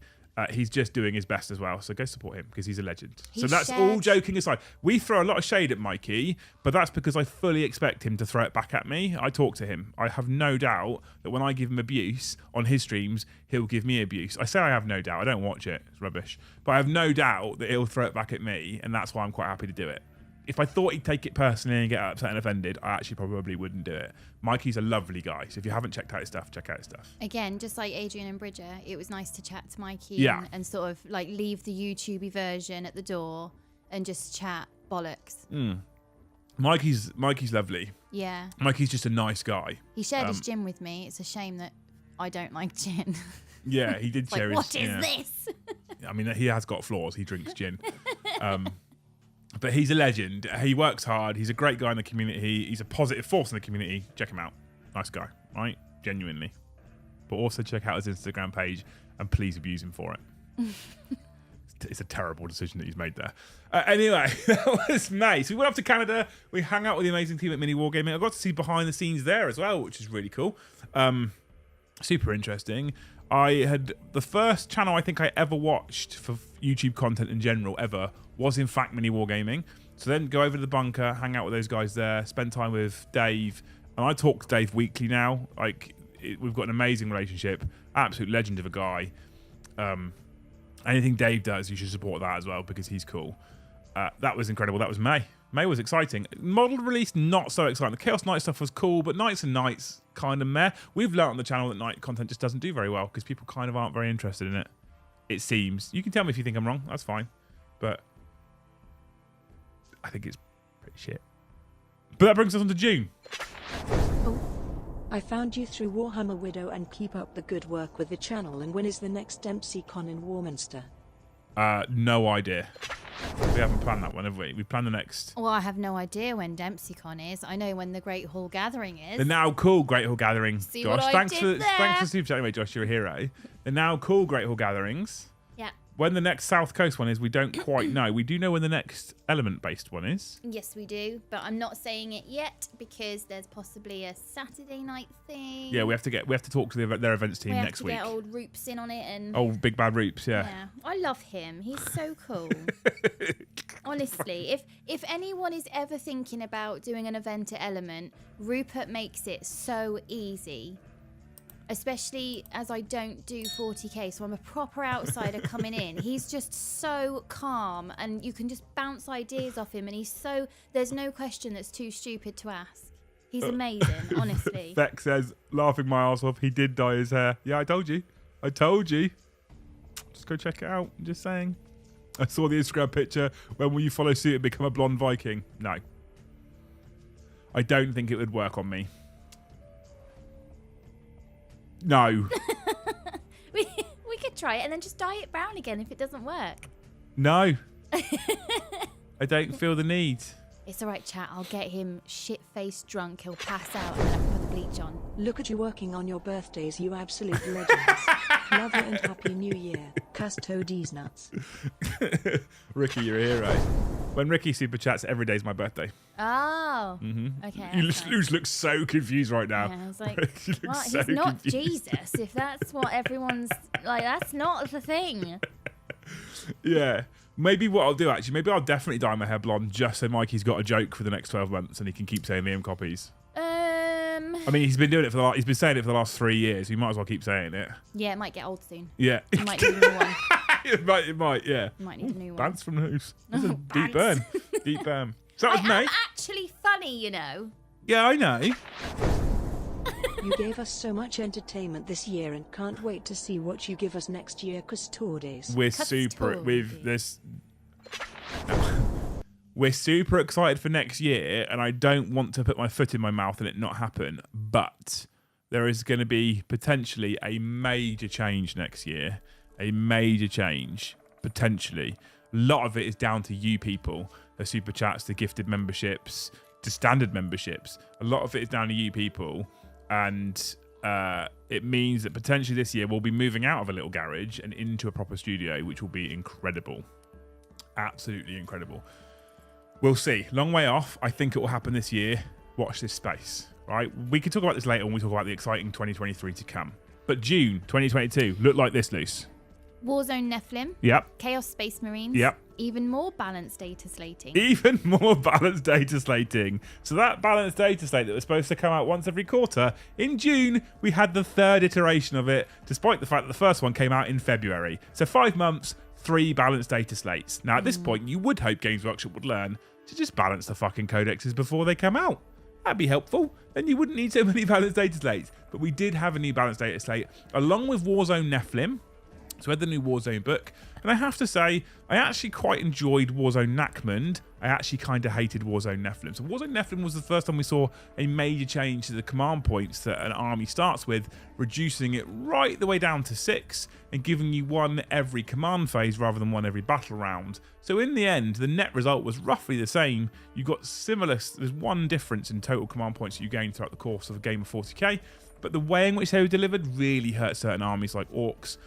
He's just doing his best as well. So go support him because he's a legend. So that's all joking aside. We throw a lot of shade at Mikey, but that's because I fully expect him to throw it back at me. I talk to him. I have no doubt that when I give him abuse on his streams, he'll give me abuse. I say I have no doubt. I don't watch it. It's rubbish. But I have no doubt that he'll throw it back at me, and that's why I'm quite happy to do it. If I thought he'd take it personally and get upset and offended, I actually probably wouldn't do it. Mikey's a lovely guy, so if you haven't checked out his stuff, check out his stuff.
Again, just like Adrian and Bridger, it was nice to chat to Mikey and sort of like leave the YouTubey version at the door and just chat bollocks.
Mikey's lovely.
Yeah.
Mikey's just a nice guy.
He shared his gin with me. It's a shame that I don't like gin.
Yeah, he did share his.
What is this?
I mean, he has got flaws. He drinks gin. But he's a legend. He works hard. He's a great guy in the community. He's a positive force in the community. Check him out. Nice guy, right? Genuinely. But also check out his Instagram page and please abuse him for it. It's a terrible decision that he's made there. Anyway, that was May. So we went up to Canada. We hung out with the amazing team at Mini Wargaming. I got to see behind the scenes there as well, which is really cool. Super interesting. The first channel I think I ever watched for YouTube content in general ever was in fact Mini Wargaming. So then go over to the bunker, hang out with those guys there, spend time with Dave. And I talk to Dave weekly now. We've got an amazing relationship. Absolute legend of a guy. Anything Dave does, you should support that as well because he's cool. That was incredible. That was May. May was exciting. Model release, not so exciting. The Chaos Knight stuff was cool, but Knights and Knights, kind of meh. We've learnt on the channel that Knight content just doesn't do very well because people kind of aren't very interested in it. It seems. You can tell me if you think I'm wrong. That's fine. But I think it's pretty shit. But that brings us on to June.
I found you through Warhammer Widow and keep up the good work with the channel. And when is the next Dempsey con in Warminster?
No idea. We haven't planned that one, have we? We planned the next.
Well, I have no idea when DempseyCon is. I know when the Great Hall Gathering is.
The now cool Great Hall Gathering.
See
Josh,
what I
thanks
did
for
there?
thanks for super chat. Anyway, Josh, you're a hero. The now cool Great Hall Gatherings.
Yeah.
When the next South Coast one is, we don't quite know. We do know when the next element-based one is.
Yes, we do, but I'm not saying it yet because there's possibly a Saturday night thing.
Yeah, we have to talk to their events team next week.
We have to get old Roops in on it and.
Oh, Big Bad Roops, yeah.
Yeah, I love him. He's so cool. Honestly, if anyone is ever thinking about doing an event at Element, Rupert makes it so easy. Especially as I don't do 40k, so I'm a proper outsider coming in. He's just so calm, and you can just bounce ideas off him, and there's no question that's too stupid to ask. He's amazing, honestly.
Beck says, laughing my ass off, he did dye his hair. Yeah, I told you. Just go check it out. I'm just saying. I saw the Instagram picture. When will you follow suit and become a blonde Viking? No. I don't think it would work on me. No.
we could try it and then just dye it brown again if it doesn't work.
No. I don't feel the need.
It's all right, chat. I'll get him shit-faced drunk. He'll pass out and then I can put the bleach on.
Look at you working on your birthdays, you absolute legends. Love you and happy new year. Custodes nuts.
Ricky, you're a hero. When Ricky super chats, every day's my birthday.
Oh.
Mm-hmm.
Okay.
You look so confused right now.
Yeah, I was like,
what?
well, he's not Jesus. If that's what everyone's like, that's not the thing.
Yeah. Maybe what I'll do, actually, maybe I'll definitely dye my hair blonde just so Mikey's got a joke for the next 12 months and he can keep saying Liam copies.
I
mean, he's been saying it for the last 3 years. You might as well keep saying it.
Yeah, it might get old soon.
Yeah.
You might need a new one.
it might, yeah.
You might need a new one.
Bants from the hoose. That's a
Bants.
deep burn. Deep burn. So that was
I
me.
am actually funny, you know.
Yeah, I know.
You gave us so much entertainment this year and can't wait to see what you give us next year, Custodes.
We're super excited for next year, and I don't want to put my foot in my mouth and it not happen, but there is going to be potentially a major change next year. A major change, potentially. A lot of it is down to you people, the super chats, the gifted memberships, the standard memberships. A lot of it is down to you people, and it means that potentially this year we'll be moving out of a little garage and into a proper studio, which will be incredible. Absolutely incredible. We'll see. Long way off. I think it will happen this year. Watch this space, right? We can talk about this later when we talk about the exciting 2023 to come. But June 2022 looked like this, Luce.
Warzone Nephilim.
Yep.
Chaos Space Marines.
Yep.
Even more balanced data slating.
Even more balanced data slating. So that balanced data slate that was supposed to come out once every quarter, in June, we had the third iteration of it, despite the fact that the first one came out in February. So 5 months, 3 balanced data slates. Now, at this point, you would hope Games Workshop would learn to just balance the fucking codexes before they come out. That'd be helpful. Then you wouldn't need so many balanced data slates. But we did have a new balanced data slate, along with Warzone Nephilim. So we had the new Warzone book. And I have to say, I actually quite enjoyed Warzone Nachmund. I actually kind of hated Warzone Nephilim. So Warzone Nephilim was the first time we saw a major change to the command points that an army starts with, reducing it right the way down to 6 and giving you 1 every command phase rather than 1 every battle round. So in the end, the net result was roughly the same. You got similar, there's 1 difference in total command points that you gain throughout the course of a game of 40k, but the way in which they were delivered really hurt certain armies like Orcs.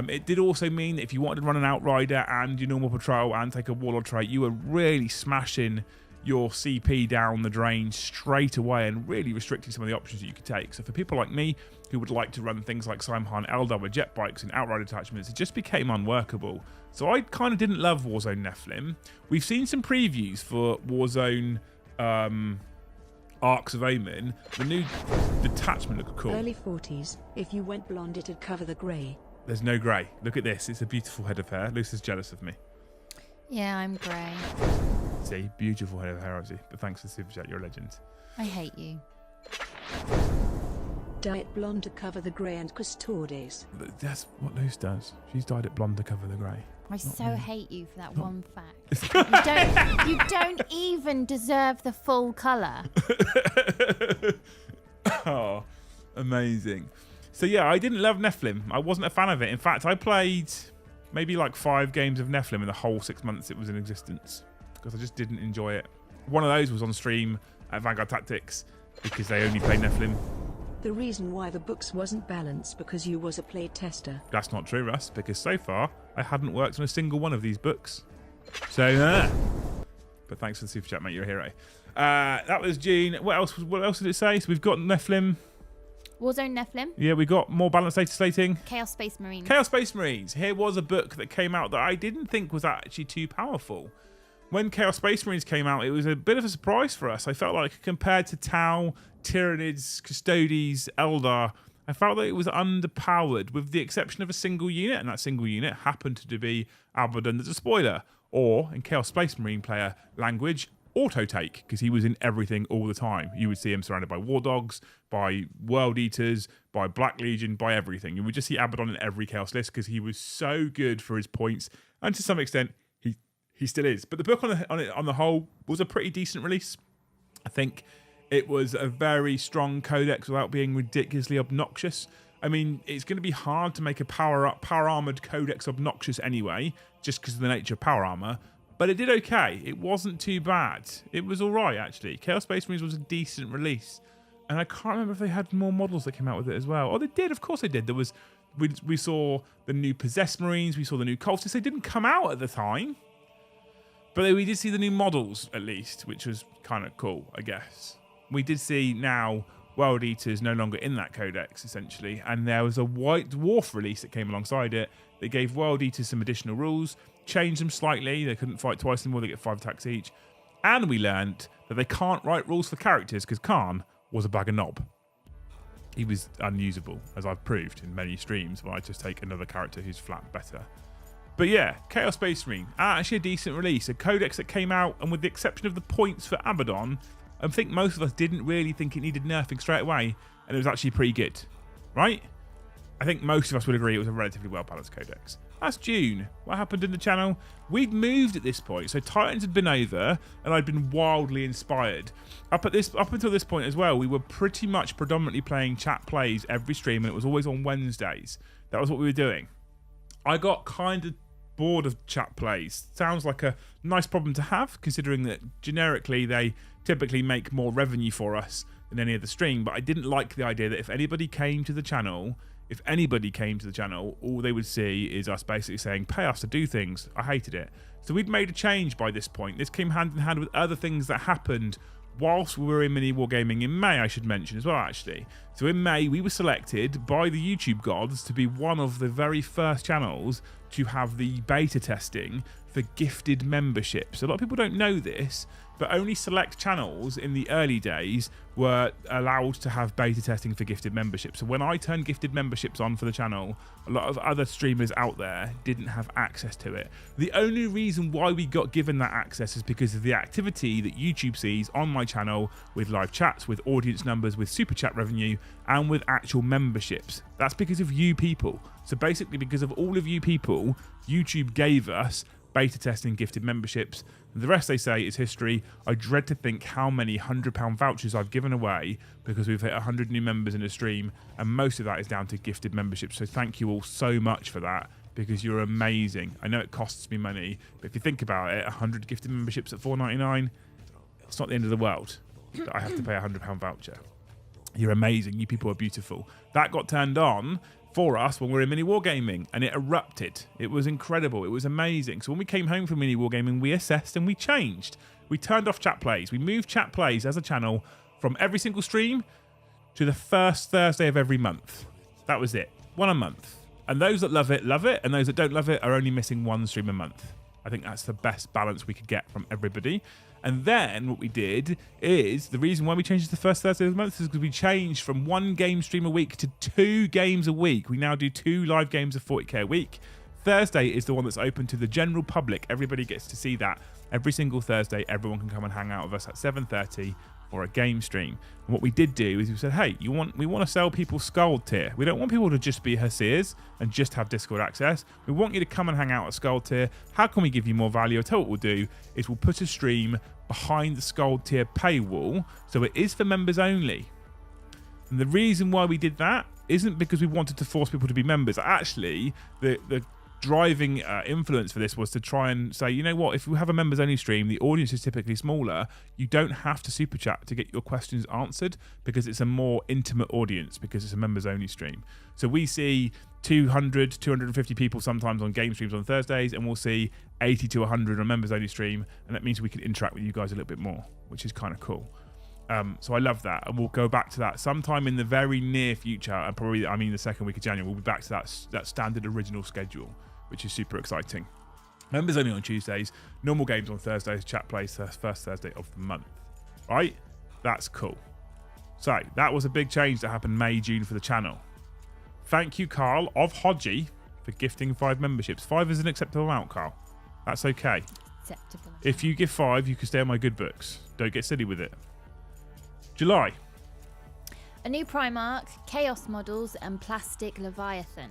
It did also mean that if you wanted to run an Outrider and your normal patrol and take a Warlord trait, you were really smashing your CP down the drain straight away and really restricting some of the options that you could take. So for people like me who would like to run things like Southampton, Eldar with jet bikes and Outrider attachments, it just became unworkable. So I kind of didn't love Warzone Nephilim. We've seen some previews for Warzone Arcs of Omen. The new detachment looked cool.
Early 40s. If you went blonde, it'd cover the grey.
There's no grey. Look at this. It's a beautiful head of hair. Lucy's jealous of me.
Yeah, I'm grey.
See, beautiful head of hair, Rosie. But thanks for the super chat. You're a legend.
I hate you.
Dye it blonde to cover the grey and Custodes.
That's what Luce does. She's dyed it blonde to cover the grey.
I so hate you for that one fact. You don't even deserve the full colour.
Oh, amazing. So yeah, I didn't love Nephilim. I wasn't a fan of it. In fact, I played Maybe like 5 games of Nephilim in the whole 6 months it was in existence, because I just didn't enjoy it. One of those was on stream at Vanguard Tactics because they only played Nephilim.
The reason why the books wasn't balanced because you was a play tester.
That's not true, Russ, because so far I hadn't worked on a single one of these books. So, but thanks for the super chat, mate. You're a hero. That was June. What else did it say? So we've got Nephilim.
Warzone Nephilim.
Yeah, we got more balanced data slating.
Chaos Space Marines.
Chaos Space Marines. Here was a book that came out that I didn't think was actually too powerful. When Chaos Space Marines came out, it was a bit of a surprise for us. I felt like compared to Tau, Tyranids, Custodes, Eldar, I felt that it was underpowered with the exception of a single unit, and that single unit happened to be Abaddon as a spoiler, or in Chaos Space Marine player language, auto take, because he was in everything all the time. You would see him surrounded by War Dogs, by World Eaters, by Black Legion, by everything. You would just see Abaddon in every Chaos list because he was so good for his points, and to some extent, he still is. But the book on the whole was a pretty decent release. I think it was a very strong codex without being ridiculously obnoxious. I mean, it's going to be hard to make a power armored codex obnoxious anyway, just because of the nature of power armor. But it did okay. It wasn't too bad. It was all right, actually. Chaos Space Marines was a decent release. And I can't remember if they had more models that came out with it as well. Oh, they did. Of course they did. There was, we saw the new Possessed Marines. We saw the new Cultists. They didn't come out at the time. But we did see the new models, at least, which was kind of cool, I guess. We did see now World Eaters no longer in that codex, essentially. And there was a White Dwarf release that came alongside it. They gave World Eaters some additional rules, changed them slightly. They couldn't fight twice anymore. They get 5 attacks each. And we learnt that they can't write rules for characters because Khan was a bag of knob. He was unusable, as I've proved in many streams, where I just take another character who's flat better. But yeah, Chaos Space Marine, actually a decent release. A codex that came out, and with the exception of the points for Abaddon, I think most of us didn't really think it needed nerfing straight away, and it was actually pretty good, right? I think most of us would agree it was a relatively well-balanced codex. That's June. What happened in the channel? We'd moved at this point, so Titans had been over, and I'd been wildly inspired. Up until this point as well, we were pretty much predominantly playing chat plays every stream, and it was always on Wednesdays. That was what we were doing. I got kind of bored of chat plays. Sounds like a nice problem to have, considering that generically they typically make more revenue for us than any other stream, but I didn't like the idea that if anybody came to the channel, all they would see is us basically saying, pay us to do things. I hated it. So we'd made a change by this point. This came hand in hand with other things that happened whilst we were in Mini Wargaming in May, I should mention as well, actually. So in May, we were selected by the YouTube gods to be one of the very first channels to have the beta testing for gifted memberships. A lot of people don't know this, but only select channels in the early days were allowed to have beta testing for gifted memberships. So when I turned gifted memberships on for the channel, a lot of other streamers out there didn't have access to it. The only reason why we got given that access is because of the activity that YouTube sees on my channel with live chats, with audience numbers, with super chat revenue, and with actual memberships. That's because of you people. So basically, because of all of you people, YouTube gave us beta testing gifted memberships. The rest, they say, is history. I dread to think how many £100 vouchers I've given away because we've hit 100 new members in a stream, and most of that is down to gifted memberships. So thank you all so much for that, because you're amazing. I know it costs me money, but if you think about it, 100 gifted memberships at $4.99, it's not the end of the world that I have to pay a £100 voucher. You're amazing. You people are beautiful. That got turned on for us when we were in Mini Wargaming, and it erupted. It was incredible. It was amazing. So when we came home from Mini Wargaming, we assessed and we changed. We turned off chat plays. We moved chat plays as a channel from every single stream to the first Thursday of every month. That was it. One a month. And those that love it, and those that don't love it are only missing one stream a month. I think that's the best balance we could get from everybody. And then what we did is, the reason why we changed it to the first Thursday of the month is because we changed from 1 game stream a week to 2 games a week. We now do 2 live games of 40k a week. Thursday is the one that's open to the general public. Everybody gets to see that. Every single Thursday, everyone can come and hang out with us at 7:30 for a game stream. And what we did do is we said, hey, we want to sell people Skull tier. We don't want people to just be Hasirs and just have Discord access. We want you to come and hang out at Skull tier. How can we give you more value? I'll tell you what we'll do is we'll put a stream behind the Skull tier paywall, so it is for members only. And the reason why we did that isn't because we wanted to force people to be members. Actually, the driving influence for this was to try and say, you know what, if we have a members only stream, the audience is typically smaller. You don't have to super chat to get your questions answered because it's a more intimate audience because it's a members only stream. So we see 200, 250 people sometimes on game streams on Thursdays, and we'll see 80 to 100 on members only stream, and that means we can interact with you guys a little bit more, which is kind of cool. So I love that, and we'll go back to that sometime in the very near future, and probably, I mean, the second week of January, we'll be back to that standard original schedule, which is super exciting. Members only on Tuesdays, normal games on Thursdays, chat plays the first Thursday of the month. Right? That's cool. So that was a big change that happened May, June for the channel. Thank you, Carl of Hodgie, for gifting 5 memberships. 5 is an acceptable amount, Carl. That's okay.
Acceptable.
If you give 5, you can stay on my good books. Don't get silly with it. July.
A new Primarch, Chaos models, and Plastic Leviathan.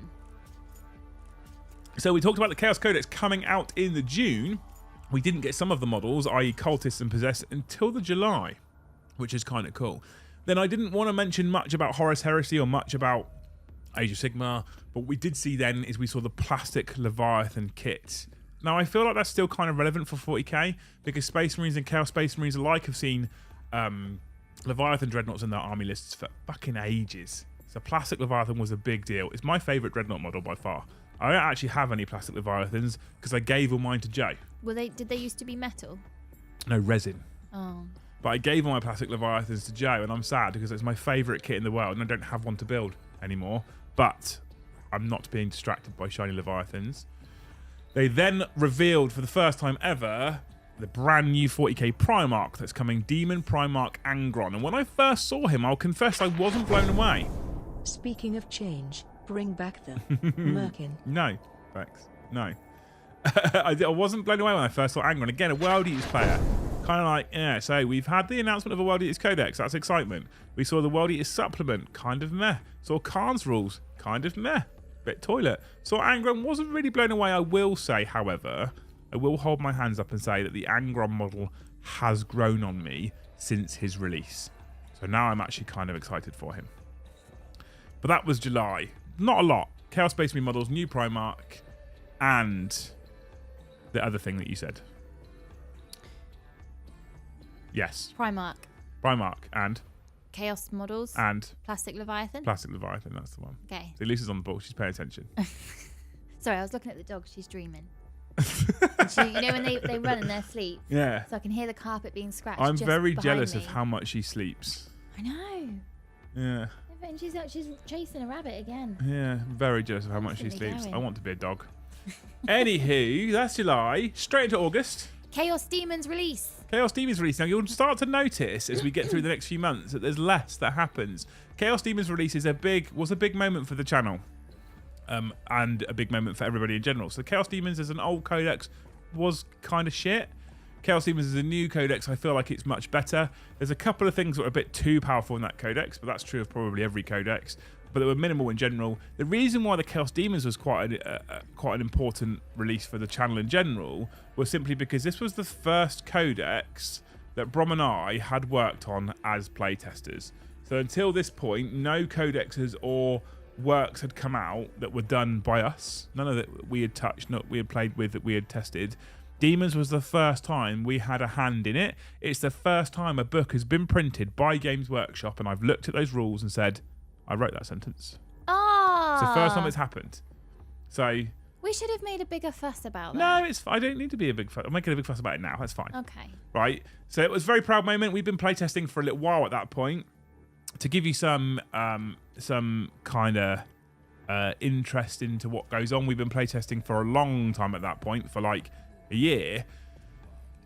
So we talked about the Chaos Codex coming out in the June. We didn't get some of the models, i.e. Cultists and Possessed, until the July, which is kind of cool. Then I didn't want to mention much about Horus Heresy or much about Age of Sigmar, but what we did see then is we saw the Plastic Leviathan kit. Now I feel like that's still kind of relevant for 40k because Space Marines and Chaos Space Marines alike have seen Leviathan Dreadnoughts in their army lists for fucking ages. So Plastic Leviathan was a big deal. It's my favourite Dreadnought model by far. I don't actually have any Plastic Leviathans because I gave all mine to Joe.
Did they used to be metal?
No, resin.
Oh.
But I gave all my Plastic Leviathans to Joe, and I'm sad because it's my favourite kit in the world, and I don't have one to build anymore. But I'm not being distracted by shiny Leviathans. They then revealed for the first time ever the brand new 40k Primarch that's coming, Demon Primarch Angron. And when I first saw him, I'll confess I wasn't blown away.
Speaking of change, bring back the Merkin.
No, thanks. No. I wasn't blown away when I first saw Angron. Again, a World Eaters player. Kind of like, yeah, so we've had the announcement of a World Eaters Codex. That's excitement. We saw the World Eaters Supplement. Kind of meh. Saw Khan's Rules. Kind of meh. Bit toilet. Saw Angron. Wasn't really blown away. I will say, however, I will hold my hands up and say that the Angron model has grown on me since his release. So now I'm actually kind of excited for him. But that was July. Not a lot. Chaos Space Marine models, new Primarch, and the other thing that you said. Yes.
Primarch.
Primarch and
Chaos models.
and
Plastic Leviathan.
Plastic Leviathan. That's the one.
Okay.
So Lisa's on the ball. She's paying attention.
Sorry, I was looking at the dog. She's dreaming. And she, you know when they run in their sleep?
Yeah.
So I can hear the carpet being scratched.
I'm
just
very
behind
jealous
me.
of how much she sleeps.
I know.
Yeah.
And she's chasing a rabbit again.
Yeah. Very jealous of how much she
Constantly
sleeps.
going.
I want to be a dog. Anywho, that's July. Straight into August.
Chaos Demons release.
Chaos Demons release. Now, you'll start to notice as we get through the next few months that there's less that happens. Chaos Demons release was a big moment for the channel. And a big moment for everybody in general. So Chaos Demons as an old codex was kind of shit. Chaos Demons is a new codex. I feel like it's much better. There's a couple of things that are a bit too powerful in that codex, but that's true of probably every codex. But they were minimal in general. The reason why the Chaos Demons was quite an important release for the channel in general was simply because this was the first codex that Brom and I had worked on as playtesters. So until this point, no codexes or works had come out that were done by us. None of it we had touched, not we had played with, that we had tested. Demons was the first time we had a hand in it. It's the first time a book has been printed by Games Workshop, and I've looked at those rules and said, I wrote that sentence.
Oh.
It's the first time it's happened. So
We should have made a bigger fuss about that.
no, I don't need to be a big fuss. I'm making a big fuss about it now. That's fine.
Okay.
Right. So it was a very proud moment. We've been playtesting for a little while at that point. To give you some kind of interest into what goes on, we've been playtesting for a long time at that point, for like a year.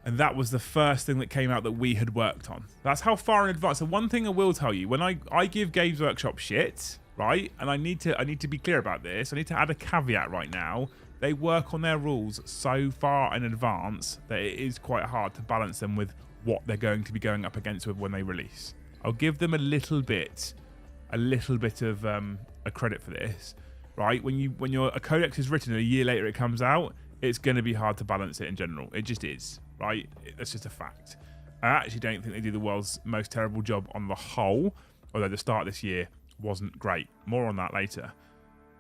And that was the first thing that came out that we had worked on. That's how far in advance. And one thing I will tell you, when I give Games Workshop shit, right? And I need to be clear about this. I need to add a caveat right now. They work on their rules so far in advance that it is quite hard to balance them with what they're going to be going up against with when they release. I'll give them a little bit of a credit for this, right? When a codex is written and a year later it comes out, it's going to be hard to balance it in general. It just is, right? That's just a fact. I actually don't think they do the world's most terrible job on the whole, although the start of this year wasn't great. More on that later.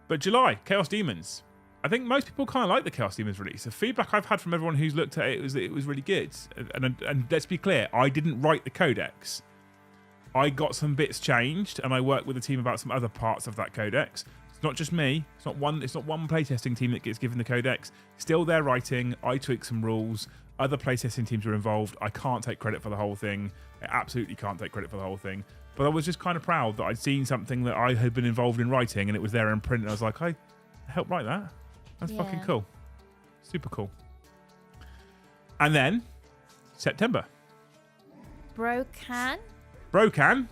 But July, Chaos Demons. I think most people kind of like the Chaos Demons release. The feedback I've had from everyone who's looked at it was that it was really good. And let's be clear, I didn't write the codex. I got some bits changed, and I worked with the team about some other parts of that codex. It's not just me. It's not one playtesting team that gets given the codex. Still their writing. I tweaked some rules. Other playtesting teams were involved. I can't take credit for the whole thing. I absolutely can't take credit for the whole thing. But I was just kind of proud that I'd seen something that I had been involved in writing, and it was there in print, and I was like, I helped write that. That's fucking cool. Super cool. And then, September.
Broken
Votan.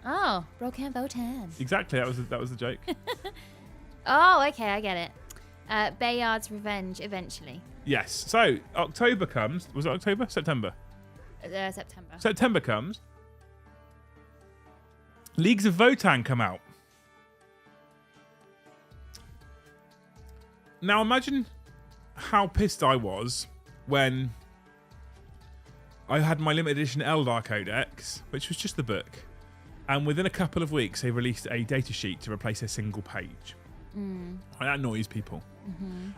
Oh, Broken Votan.
Exactly, that was the joke.
Oh, okay, I get it. Bayard's Revenge, eventually.
Yes. So, October comes. Was it October? September?
September.
September comes. Leagues of Votan come out. Now imagine how pissed I was when I had my limited edition Eldar Codex, which was just the book, and within a couple of weeks they released a datasheet to replace a single page. That annoys people.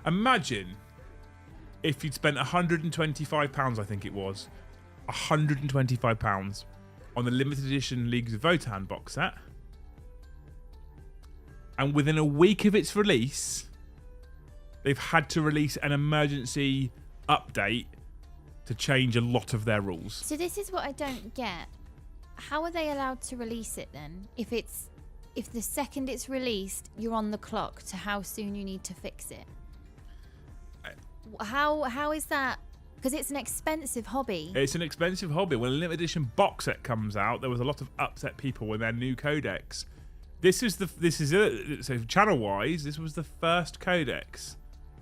Imagine if you'd spent £125, I think it was, £125 on the limited edition Leagues of Votan box set, and within a week of its release they've had to release an emergency update to change a lot of their rules.
So this is what I don't get. How are they allowed to release it then? If the second it's released, you're on the clock to how soon you need to fix it. How is that? Because it's an expensive hobby.
It's an expensive hobby. When a limited edition box set comes out, there was a lot of upset people with their new codex. This is it. So channel wise, this was the first codex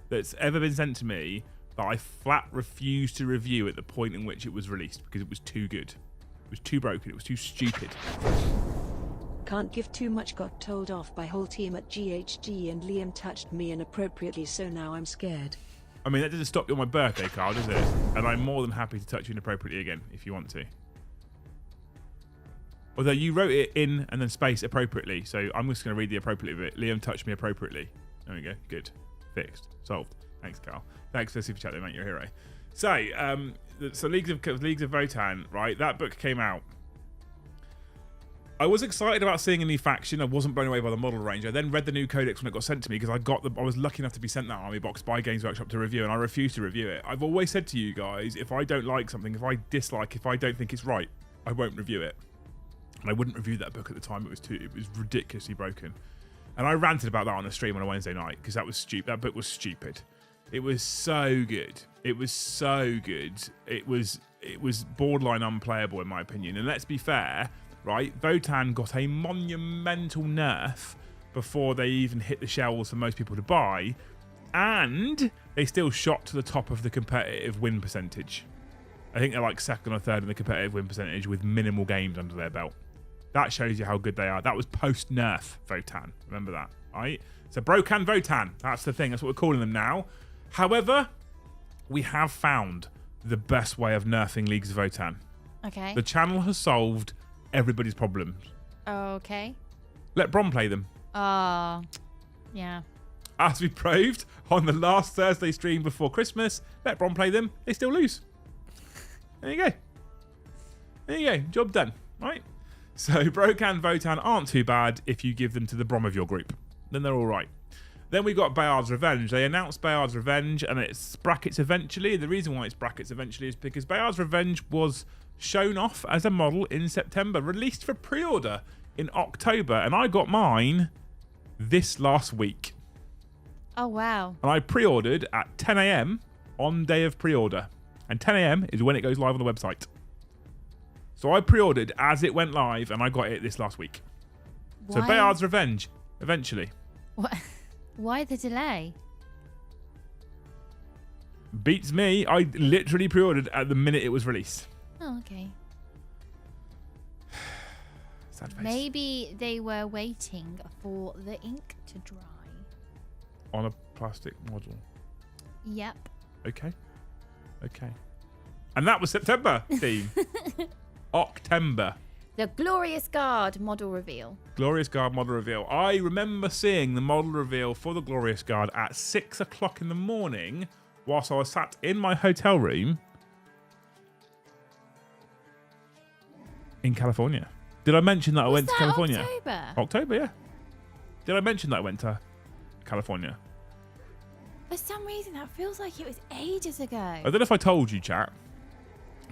that's ever been sent to me that I flat refused to review at the point in which it was released because it was too good. It was too broken. It was too stupid.
Can't give too much. Got told off by whole team at GHG and Liam touched me inappropriately, so now I'm scared.
I mean, that doesn't stop you on my birthday, Carl, does it? And I'm more than happy to touch you inappropriately again if you want to. Although you wrote it in and then space appropriately, so I'm just going to read the appropriately bit. Liam touched me appropriately. There we go. Good. Fixed. Solved. Thanks, Carl. Thanks for the super chat, mate. You're a hero. So Leagues of Votan, right? That book came out. I was excited about seeing a new faction. I wasn't blown away by the model range. I then read the new codex when it got sent to me because I was lucky enough to be sent that army box by Games Workshop to review, and I refused to review it. I've always said to you guys, if I don't like something, if I dislike, if I don't think it's right, I won't review it. And I wouldn't review that book at the time. It was ridiculously broken. And I ranted about that on a stream on a Wednesday night because that was stupid. That book was stupid. It was so good. It was so good. It was borderline unplayable in my opinion. And let's be fair, right? Votan got a monumental nerf before they even hit the shelves for most people to buy, and they still shot to the top of the competitive win percentage. I think they're like second or third in the competitive win percentage with minimal games under their belt. That shows you how good they are. That was post-nerf Votan. Remember that, right? So Broken Votan. That's the thing. That's what we're calling them now. However, we have found the best way of nerfing Leagues of Votan.
Okay.
The channel has solved everybody's problems.
Okay.
Let Bron play them.
Yeah.
As we proved on the last Thursday stream before Christmas, let Bron play them. They still lose. There you go. There you go. Job done. Right? So Broken Votan aren't too bad if you give them to the Brom of your group. Then they're all right. Then we got Bayard's Revenge. They announced Bayard's Revenge, and it's brackets eventually. The reason why it's brackets eventually is because Bayard's Revenge was shown off as a model in September, released for pre-order in October, and I got mine this last week.
Oh, wow.
And I pre-ordered at 10 a.m. on day of pre-order. And 10 a.m. is when it goes live on the website. So I pre-ordered as it went live, and I got it this last week.
Why?
So Bayard's Revenge, eventually.
What? Why the delay?
Beats me. I literally pre-ordered at the minute it was released.
Oh, okay.
Sad face.
Maybe they were waiting for the ink to dry.
On a plastic model.
Yep.
Okay. And that was September theme. October.
The Glorious Guard model reveal.
Glorious Guard model reveal. I remember seeing the model reveal for the Glorious Guard at 6 o'clock in the morning whilst I was sat in my hotel room in California. Did I mention that I went to California?
October?
October, yeah. Did I mention that I went to California?
For some reason, that feels like it was ages ago.
I don't know if I told you, chat,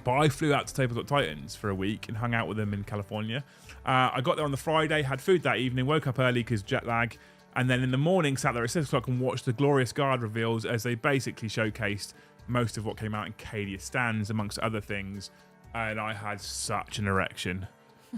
but I flew out to Tabletop Titans for a week and hung out with them in California. I got there on the Friday, had food that evening, woke up early because jet lag, and then in the morning sat there at 6 o'clock and watched the Glorious Guard reveals as they basically showcased most of what came out in Cadia Stands, amongst other things, and I had such an erection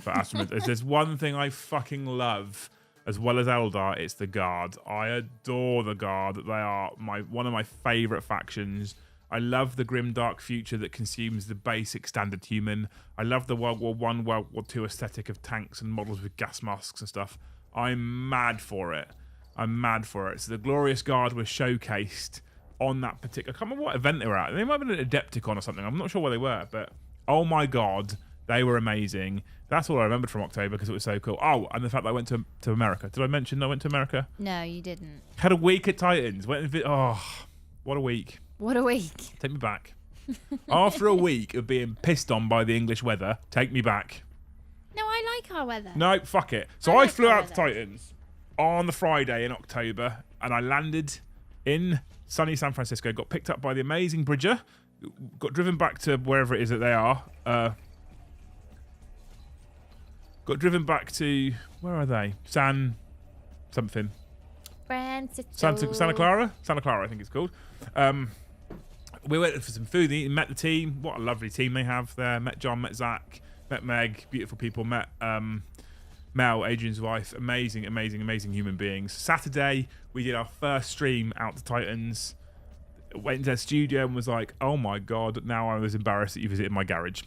for Astronaut. If there's one thing I fucking love, as well as Eldar, it's the Guard. I adore the Guard. They are one of my favourite factions. I love the grim dark future that consumes the basic standard human. I love the World War I, World War II aesthetic of tanks and models with gas masks and stuff. I'm mad for it. I'm mad for it. So the Glorious Guard was showcased on that particular... I can't remember what event they were at. They might have been at Adepticon or something. I'm not sure where they were, but oh my God, they were amazing. That's all I remembered from October because it was so cool. Oh, and the fact that I went to America. Did I mention I went to America?
No, you didn't.
Had a week at Titans. Oh, what a week.
What a week.
Take me back. After a week of being pissed on by the English weather, take me back.
No, I like our weather.
No, fuck it. So I flew out to Titans on the Friday in October, and I landed in sunny San Francisco, got picked up by the amazing Bridger, got driven back to wherever it is that they are. Got driven back to, where are they? San something.
Francisco.
Santa Clara? Santa Clara, I think it's called. We went for some food, met the team. What a lovely team they have there. Met John, met Zach, met Meg. Beautiful people. Met Mel, Adrian's wife. Amazing, amazing, amazing human beings. Saturday, we did our first stream out to Titans. Went into their studio and was like, oh my God, now I was embarrassed that you visited my garage.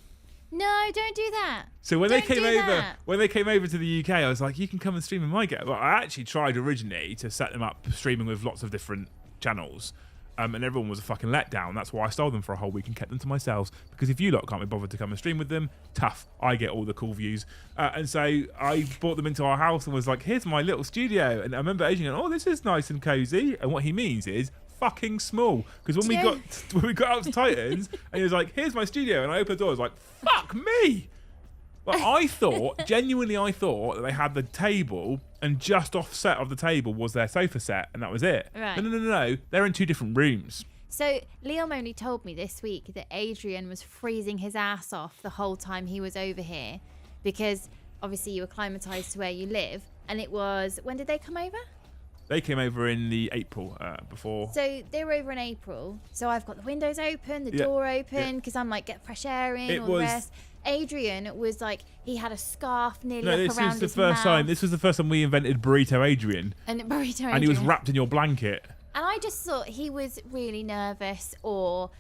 No, don't do that.
So when they came over to the UK, I was like, you can come and stream in my garage. Well, I actually tried originally to set them up streaming with lots of different channels. And everyone was a fucking letdown. That's why I stole them for a whole week and kept them to myself. Because if you lot can't be bothered to come and stream with them, tough. I get all the cool views. And so I brought them into our house and was like, here's my little studio. And I remember Adrian going, oh, this is nice and cozy. And what he means is fucking small. Because when we got out to Titans, and he was like, here's my studio. And I opened the door, I was like, fuck me. Well, genuinely I thought that they had the table and just offset of the table was their sofa set and that was it.
Right.
No. They're in two different rooms.
So Liam only told me this week that Adrian was freezing his ass off the whole time he was over here because obviously you acclimatised to where you live and it was... When did they come over?
They came over in the April before.
So they were over in April. So I've got the windows open, the door open because I'm like, get fresh air in, all the rest. Adrian was like, he had a scarf nearly up around his mouth.
This was the first time we invented Burrito Adrian.
And
And he was wrapped in your blanket.
And I just thought he was really nervous or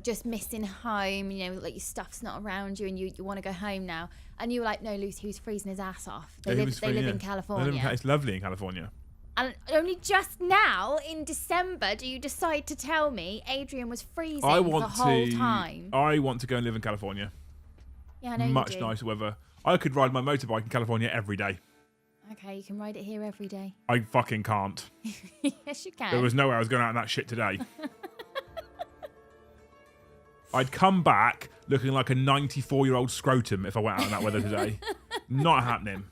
just missing home, you know, like your stuff's not around you and you want to go home now. And you were like, no, Lucy, he was freezing his ass off. They live in California.
It's lovely in California.
And only just now, in December, do you decide to tell me Adrian was freezing the whole time?
I want to go and live in California.
Yeah, I know
Much
you do.
nicer weather. I could ride my motorbike in California every day.
Okay, you can ride it here every day.
I fucking can't.
Yes, you can.
There was no way I was going out in that shit today. I'd come back looking like a 94-year-old scrotum if I went out in that weather today. Not happening.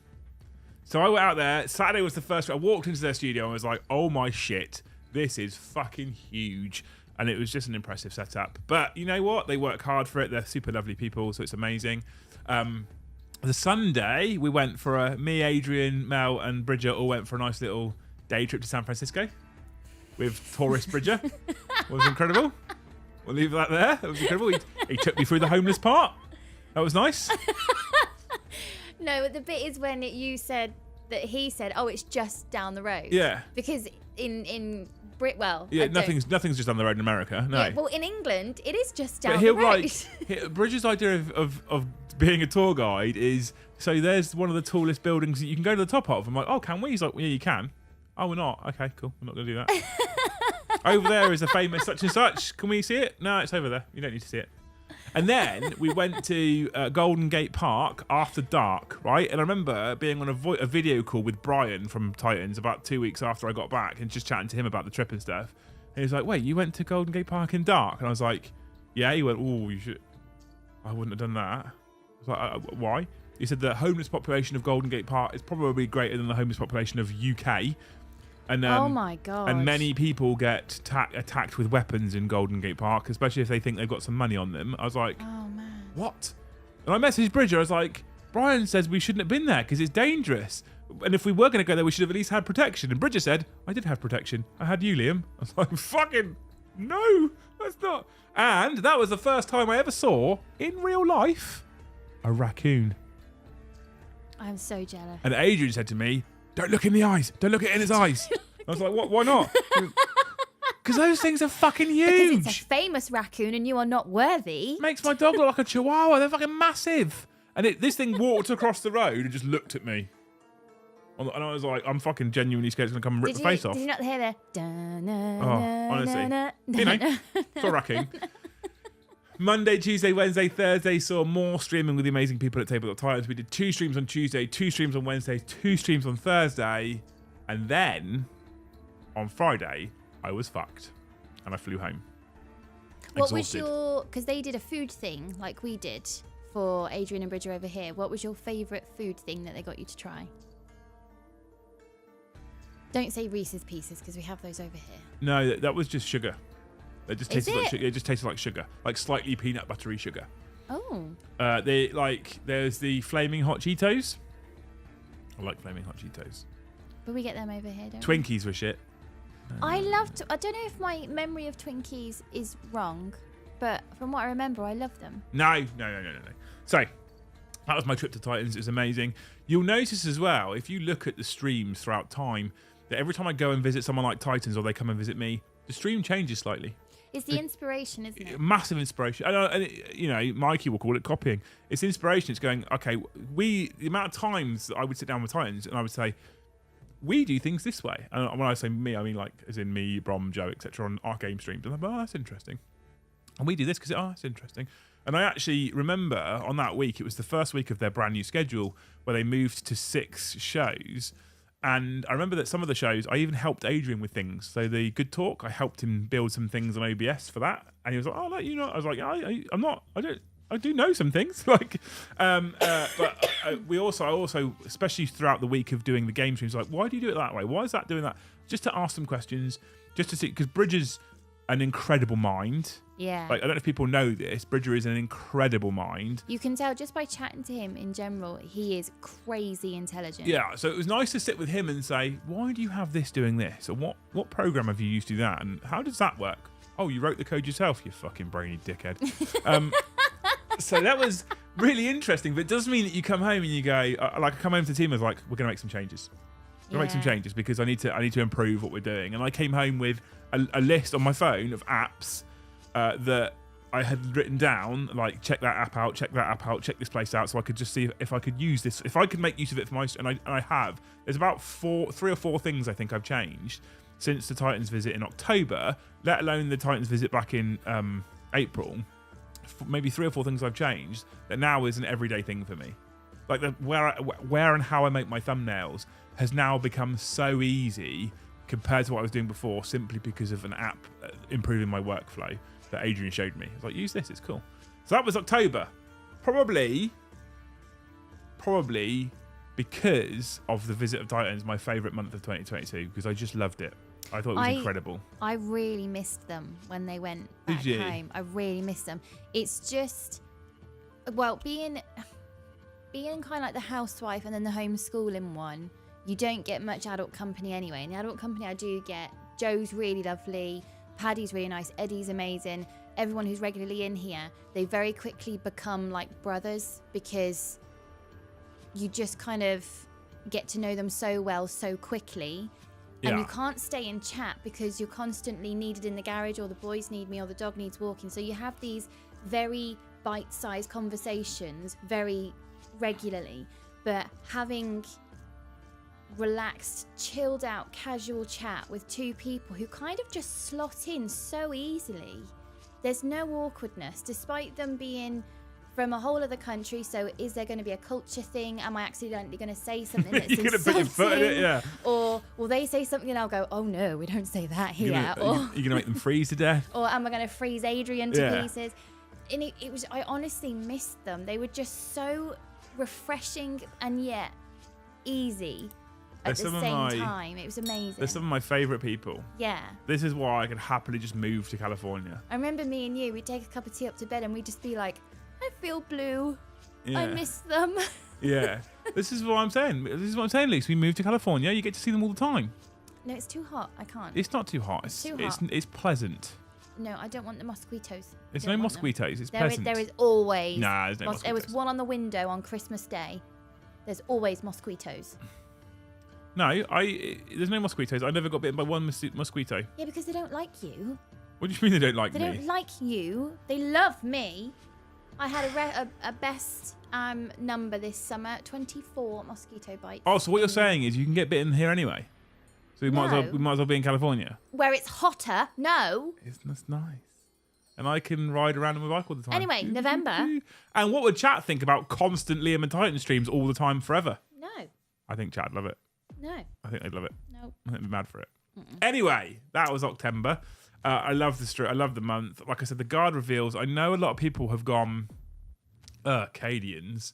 So I went out there. Saturday was the first. I walked into their studio and was like, oh my shit, this is fucking huge. And it was just an impressive setup. But you know what? They work hard for it. They're super lovely people, so it's amazing. The Sunday, we went for me, Adrian, Mel, and Bridger all went for a nice little day trip to San Francisco with tourist Bridger. It was incredible. We'll leave that there. It was incredible. He took me through the homeless part. That was nice.
No, the bit is when he said, oh, it's just down the road.
Yeah.
Because in
nothing's just down the road in America. No.
Yeah, well, in England, it is just down the road.
Bridger's idea of being a tour guide is, so there's one of the tallest buildings that you can go to the top of. I'm like, oh, can we? He's like, yeah, you can. Oh, we're not. Okay, cool. We're not going to do that. Over there is a famous such and such. Can we see it? No, it's over there. You don't need to see it. And then we went to Golden Gate Park after dark, right? And I remember being on a video call with Brian from Titans about 2 weeks after I got back and just chatting to him about the trip and stuff. And he was like, wait, you went to Golden Gate Park in dark? And I was like, yeah. He went, oh, you should. I wouldn't have done that. I was like, why? He said the homeless population of Golden Gate Park is probably greater than the homeless population of UK. And,
oh my God.
And many people get attacked with weapons in Golden Gate Park, especially if they think they've got some money on them. I was like,
oh man.
What? And I messaged Bridger. I was like, Brian says we shouldn't have been there because it's dangerous. And if we were going to go there, we should have at least had protection. And Bridger said, I did have protection. I had you, Liam. I was like, fucking no, that's not. And that was the first time I ever saw, in real life, a raccoon.
I'm so jealous.
And Adrian said to me, don't look in the eyes. Don't look it in his eyes. I was like, what? Why not? Because those things are fucking huge.
Because it's a famous raccoon and you are not worthy.
Makes my dog look like a chihuahua. They're fucking massive. And this thing walked across the road and just looked at me. And I was like, I'm fucking genuinely scared it's going to come and rip the face off.
Did you not hear the...
Honestly. You know, saw a raccoon. Monday, Tuesday, Wednesday, Thursday, saw more streaming with the amazing people at Tabletop Titans. We did 2 streams on Tuesday, 2 streams on Wednesday, 2 streams on Thursday. And then, on Friday, I was fucked. And I flew home.
What was your... Because they did a food thing, like we did, for Adrian and Bridger over here. What was your favourite food thing that they got you to try? Don't say Reese's Pieces, because we have those over here.
No, that was just sugar. It just tasted like sugar. It just tasted like sugar, like slightly peanut buttery sugar.
Oh.
There's the flaming hot Cheetos. I like flaming hot Cheetos.
But we get them over here, don't
Twinkies were shit.
I loved. I don't know if my memory of Twinkies is wrong, but from what I remember, I love them.
No. So that was my trip to Titans. It was amazing. You'll notice as well, if you look at the streams throughout time, that every time I go and visit someone like Titans or they come and visit me, the stream changes slightly.
It's the inspiration, isn't it?
Massive inspiration. And Mikey will call it copying. It's inspiration. It's going, okay, the amount of times that I would sit down with Titans and I would say, we do things this way. And when I say me, I mean like as in me, Brom, Joe, etc. on our game streams. And I'm like, oh, that's interesting. And we do this because, that's interesting. And I actually remember on that week, it was the first week of their brand new schedule where they moved to 6 shows. And I remember that some of the shows, I even helped Adrian with things. So the Good Talk, I helped him build some things on OBS for that. And he was like, oh, no, you know. I was like, I do know some things. But I also, especially throughout the week of doing the game streams, like, why do you do it that way? Why is that doing that? Just to ask them questions, just to see, because Bridger's an incredible mind.
Yeah.
Like, I don't know if people know this. Bridger is an incredible mind.
You can tell just by chatting to him in general, he is crazy intelligent.
Yeah, so it was nice to sit with him and say, why do you have this doing this? Or what program have you used to do that? And how does that work? Oh, you wrote the code yourself, you fucking brainy dickhead. So that was really interesting, but it does mean that you come home and you go, I come home to the team and like, we're going to make some changes. We're going to make some changes because I need to improve what we're doing. And I came home with a list on my phone of apps that I had written down, like check that app out, check this place out, so I could just see if I could use this, if I could make use of it for my. And I have. There's about 3 or 4 things I think I've changed since the Titans visit in October, let alone the Titans visit back in April. Maybe 3 or 4 things I've changed that now is an everyday thing for me. Like where and how I make my thumbnails has now become so easy compared to what I was doing before, simply because of an app improving my workflow that Adrian showed me. I was like, use this, it's cool. So that was October. Probably because of the visit of Titans, my favourite month of 2022, because I just loved it. I thought it was incredible. I
really missed them when they went back home. I really missed them. It's just, well, being kind of like the housewife and then the homeschooling one, you don't get much adult company anyway. In the adult company I do get, Joe's really lovely, Paddy's really nice, Eddie's amazing. Everyone who's regularly in here, they very quickly become like brothers because you just kind of get to know them so well so quickly. And you can't stay in chat because you're constantly needed in the garage, or the boys need me, or the dog needs walking. So you have these very bite-sized conversations very regularly. But having relaxed, chilled out, casual chat with 2 people who kind of just slot in so easily there's no awkwardness, despite them being from a whole other country. So is there going to be a culture thing? Am I accidentally going to say something that's
You're going to put your foot in it, yeah.
Or will they say something and I'll go, oh no, we don't say that here.
You're going to make them freeze to death?
Or am I going to freeze Adrian to pieces? And it was, I honestly missed them. They were just so refreshing and yet easy at the same time. It was amazing.
They're some of my favourite people.
Yeah.
This is why I could happily just move to California.
I remember me and you, we'd take a cup of tea up to bed and we'd just be like, I feel blue. Yeah. I miss them.
Yeah. This is what I'm saying. This is what I'm saying, Lisa. We move to California, you get to see them all the time.
No, it's too hot. I can't.
It's not too hot.
It's too hot.
It's pleasant.
No, I don't want the mosquitoes.
It's no mosquitoes. It's pleasant.
There is always.
Nah, there's no mosquitoes.
There was one on the window on Christmas Day. There's always mosquitoes.
No, there's no mosquitoes. I never got bitten by one mosquito.
Yeah, because they don't like you.
What do you mean they don't like me?
They don't like you. They love me. I had a best number this summer, 24 mosquito bites.
Oh, so what you're saying is you can get bitten here anyway? So we might as well be in California?
Where it's hotter? No.
That's nice. And I can ride around on my bike all the time.
Anyway, November.
And what would chat think about constant Liam and Titan streams all the time forever?
No.
I think chat would love it.
No.
I think they'd love it.
No.
I think they'd be mad for it. Anyway, that was October. I love the I love the month. Like I said, the guard reveals. I know a lot of people have gone, Cadians.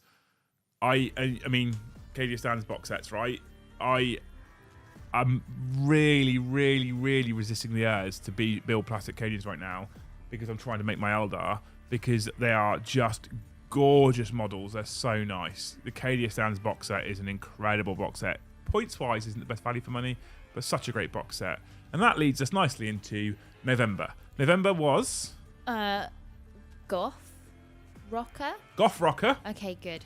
I mean, Cadia Stands box sets, right? I'm really, really, really resisting the urge to build plastic Cadians right now because I'm trying to make my Eldar because they are just gorgeous models. They're so nice. The Cadia Stands box set is an incredible box set. Points-wise, isn't the best value for money, but such a great box set. And that leads us nicely into November. November was...
Goth Rocker?
Goth Rocker.
Okay, good.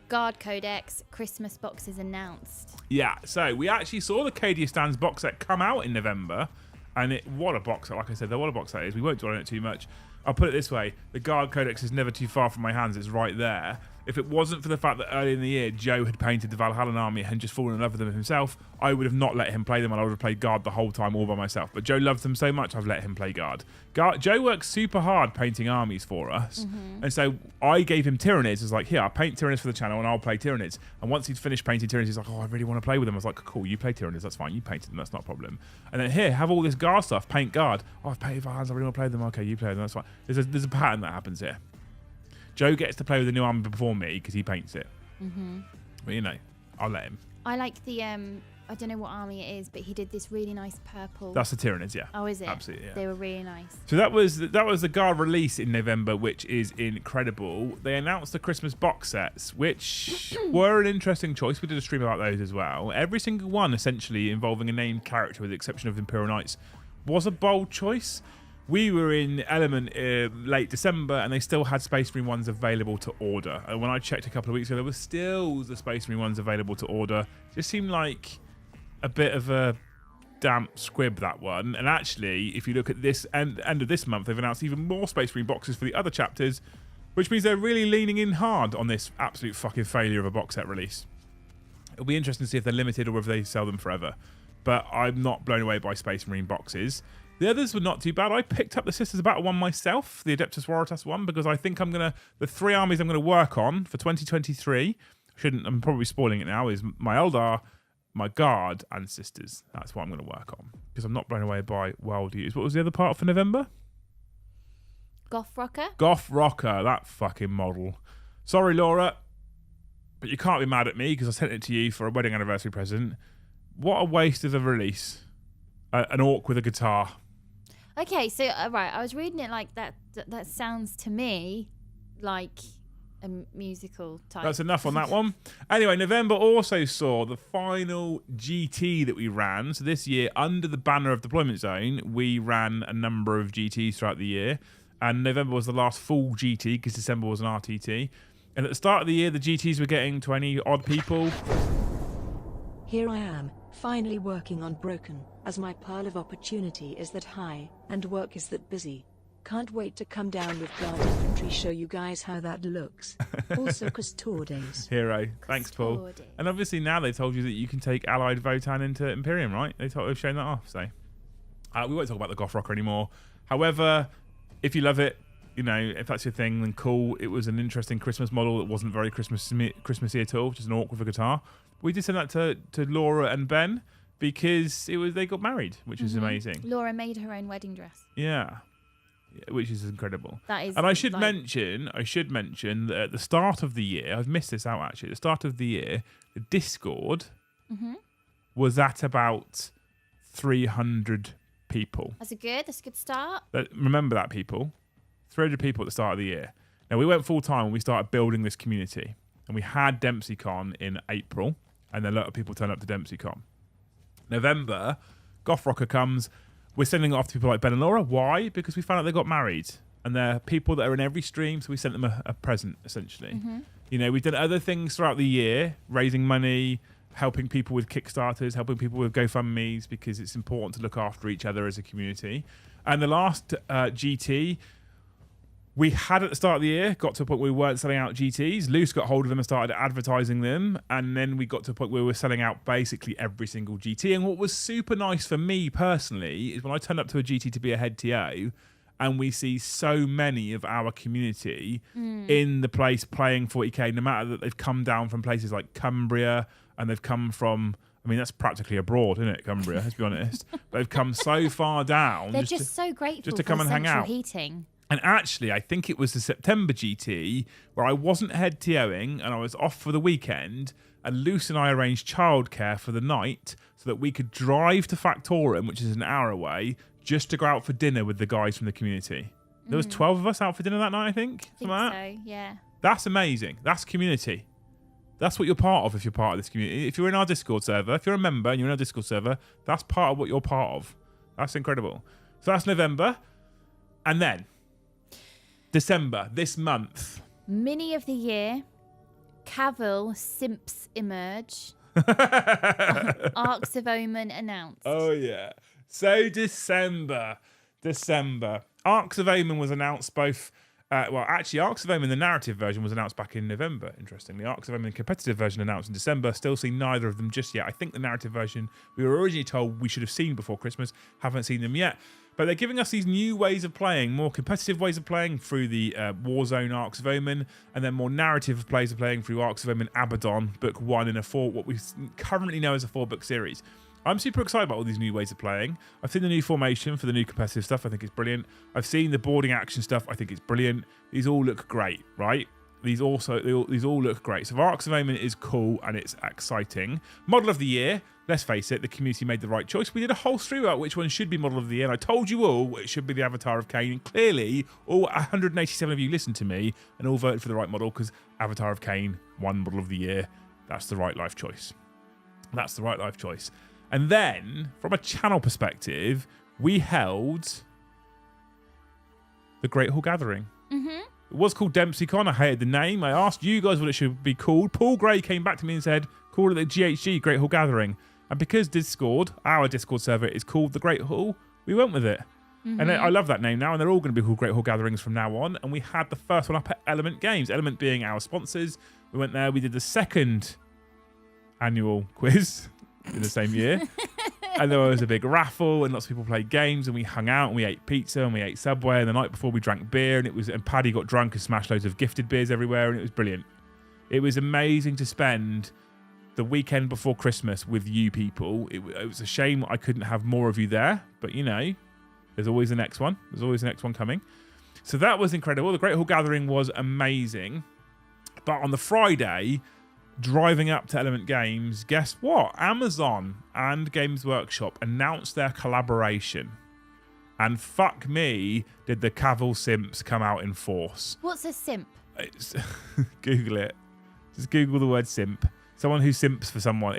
Guard Codex, Christmas boxes announced.
Yeah, so we actually saw the Cadia Stands box set come out in November. And what a box set. Like I said, what a box set is. We won't dwell on it too much. I'll put it this way. The Guard Codex is never too far from my hands. It's right there. If it wasn't for the fact that early in the year, Joe had painted the Valhallan army and just fallen in love with them himself, I would have not let him play them and I would have played Guard the whole time all by myself. But Joe loves them so much, I've let him play Guard. Joe works super hard painting armies for us. And so I gave him Tyranids. I was like, here, I'll paint Tyranids for the channel and I'll play Tyranids. And once he'd finished painting Tyranids, he's like, oh, I really want to play with them. I was like, cool, you play Tyranids, that's fine. You painted them, that's not a problem. And then here, have all this Guard stuff, paint Guard. Oh, I've painted Valhalla, I really want to play them. Okay, you play them, that's fine. There's a pattern that happens here. Joe gets to play with the new army before me because he paints it. But you know, I'll let him.
I like the I don't know what army it is, but he did this really nice purple.
That's the Tyranids, yeah.
Oh, is it?
Absolutely, yeah.
They were really nice.
So that was the Guard release in November, which is incredible. They announced the Christmas box sets, which were an interesting choice. We did a stream about those as well. Every single one, essentially involving a named character, with the exception of Imperial Knights, was a bold choice. We were in Element late December, and they still had Space Marine ones available to order. And when I checked a couple of weeks ago, there were still the Space Marine ones available to order. It just seemed like a bit of a damp squib, that one. And actually, if you look at this end of this month, they've announced even more Space Marine boxes for the other chapters, which means they're really leaning in hard on this absolute fucking failure of a box set release. It'll be interesting to see if they're limited or if they sell them forever. But I'm not blown away by Space Marine boxes. The others were not too bad. I picked up the Sisters of Battle one myself, the Adeptus Warritas one, because I think the three armies I'm going to work on for 2023, I'm probably spoiling it now, is my Eldar, my Guard, and Sisters. That's what I'm going to work on, because I'm not blown away by Wild Use. What was the other part for November?
Goth Rocker?
Goth Rocker, that fucking model. Sorry, Laura, but you can't be mad at me, because I sent it to you for a wedding anniversary present. What a waste of a release. An orc with a guitar.
Okay, so right, I was reading it like that. That sounds to me like a musical type.
That's enough on that one. Anyway, November also saw the final GT that we ran. So this year, under the banner of Deployment Zone, we ran a number of GTs throughout the year. And November was the last full GT because December was an RTT. And at the start of the year, the GTs were getting 20 odd people.
Here I am, finally working on Broken, as my pile of opportunity is that high, and work is that busy. Can't wait to come down with Guard Infantry, show you guys how that looks. Also Custodes.
Hero. Thanks, Paul. And obviously now they told you that you can take Allied Votan into Imperium, right? They've shown that off, so. We won't talk about the Goth Rocker anymore. However, if you love it, you know, if that's your thing, then cool. It was an interesting Christmas model that wasn't very Christmassy at all, just an orc with a guitar. We did send that to Laura and Ben because they got married, which is amazing.
Laura made her own wedding dress.
Yeah, which is incredible.
That is.
And I should mention that at the start of the year, I've missed this out actually. At the start of the year, the Discord was at about 300 people.
That's a good start.
Remember that, people. 300 people at the start of the year. Now, we went full time when we started building this community. And we had DempseyCon in April. And then a lot of people turned up to DempseyCon. November, Goth Rocker comes. We're sending it off to people like Ben and Laura. Why? Because we found out they got married. And they're people that are in every stream. So we sent them a present, essentially. You know, we've done other things throughout the year. Raising money, helping people with Kickstarters, helping people with GoFundMes. Because it's important to look after each other as a community. And the last GT... we had at the start of the year got to a point where we weren't selling out GTs. Luce got hold of them and started advertising them. And then we got to a point where we were selling out basically every single GT. And what was super nice for me personally is when I turned up to a GT to be a head TO and we see so many of our community in the place playing 40k, no matter that they've come down from places like Cumbria and they've come from... I mean, that's practically abroad, isn't it, Cumbria? Let's be honest. They've come so far down.
They're just so grateful
just to come and hang out.
Heating.
And actually, I think it was the September GT where I wasn't head TOing and I was off for the weekend. And Luce and I arranged childcare for the night so that we could drive to Factorum, which is an hour away, just to go out for dinner with the guys from the community. There was 12 of us out for dinner that night, I think.
I think so, yeah.
That's amazing. That's community. That's what you're part of if you're part of this community. If you're in our Discord server, if you're a member and you're in our Discord server, that's part of what you're part of. That's incredible. So that's November. And then... December, this month.
Mini of the year. Cavill Simps emerge. Arcs of Omen announced.
Oh, yeah. So December. Arcs of Omen was announced both... actually, Arcs of Omen, the narrative version, was announced back in November, interestingly. Arcs of Omen, the competitive version, announced in December. Still seen neither of them just yet. I think the narrative version we were originally told we should have seen before Christmas. Haven't seen them yet. But they're giving us these new ways of playing, more competitive ways of playing through the Warzone Arcs of Omen, and then more narrative ways of playing through Arcs of Omen Abaddon, Book 1 in what we currently know as a 4-book series. I'm super excited about all these new ways of playing. I've seen the new formation for the new competitive stuff. I think it's brilliant. I've seen the boarding action stuff. I think it's brilliant. These all look great, right? These all look great. So Arcs of Omen is cool and it's exciting. Model of the year. Let's face it, the community made the right choice. We did a whole stream about which one should be Model of the Year, and I told you all it should be the Avatar of Cain. And clearly, all 187 of you listened to me and all voted for the right model because Avatar of Cain won Model of the Year. That's the right life choice. That's the right life choice. And then, from a channel perspective, we held the Great Hall Gathering. It was called DempseyCon. I hated the name. I asked you guys what it should be called. Paul Gray came back to me and said, call it the GHG, Great Hall Gathering. And because Discord, our Discord server, is called the Great Hall, we went with it. And I love that name now, and they're all going to be called Great Hall Gatherings from now on. And we had the first one up at Element Games, Element being our sponsors. We went there, we did the second annual quiz in the same year. And there was a big raffle, and lots of people played games, and we hung out, and we ate pizza, and we ate Subway. And the night before, we drank beer, and Paddy got drunk and smashed loads of gifted beers everywhere, and it was brilliant. It was amazing to spend the weekend before Christmas with you people. It was a shame I couldn't have more of you there, but you know, there's always the next one. There's always the next one coming. So that was incredible. The Great Hall Gathering was amazing. But on the Friday, driving up to Element Games, guess what? Amazon and Games Workshop announced their collaboration. And fuck me, did the Cavill Simps come out in force.
What's a simp?
Google it. Just Google the word simp. Someone who simps for someone.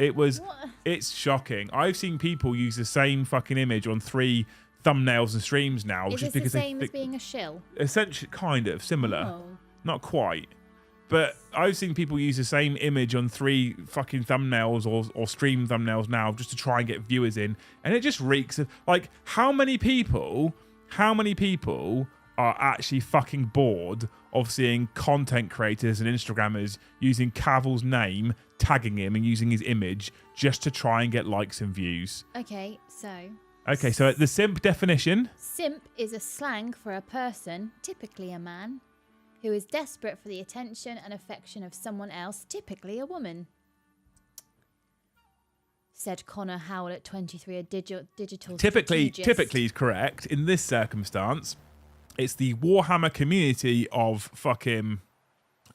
It's shocking. I've seen people use the same fucking image on 3 thumbnails and streams now.
Is this the same as being a shill?
Essentially, kind of, similar.
Oh.
Not quite. But I've seen people use the same image on 3 fucking thumbnails or stream thumbnails now just to try and get viewers in. And it just reeks of, like, how many people are actually fucking bored of seeing content creators and Instagrammers using Cavill's name, tagging him and using his image just to try and get likes and views?
Okay, so
Okay, so the simp definition.
Simp is a slang for a person, typically a man, who is desperate for the attention and affection of someone else, typically a woman. Said Connor Howell at 23, a digital
Typically
strategist.
is correct. In this circumstance, it's the Warhammer community of fucking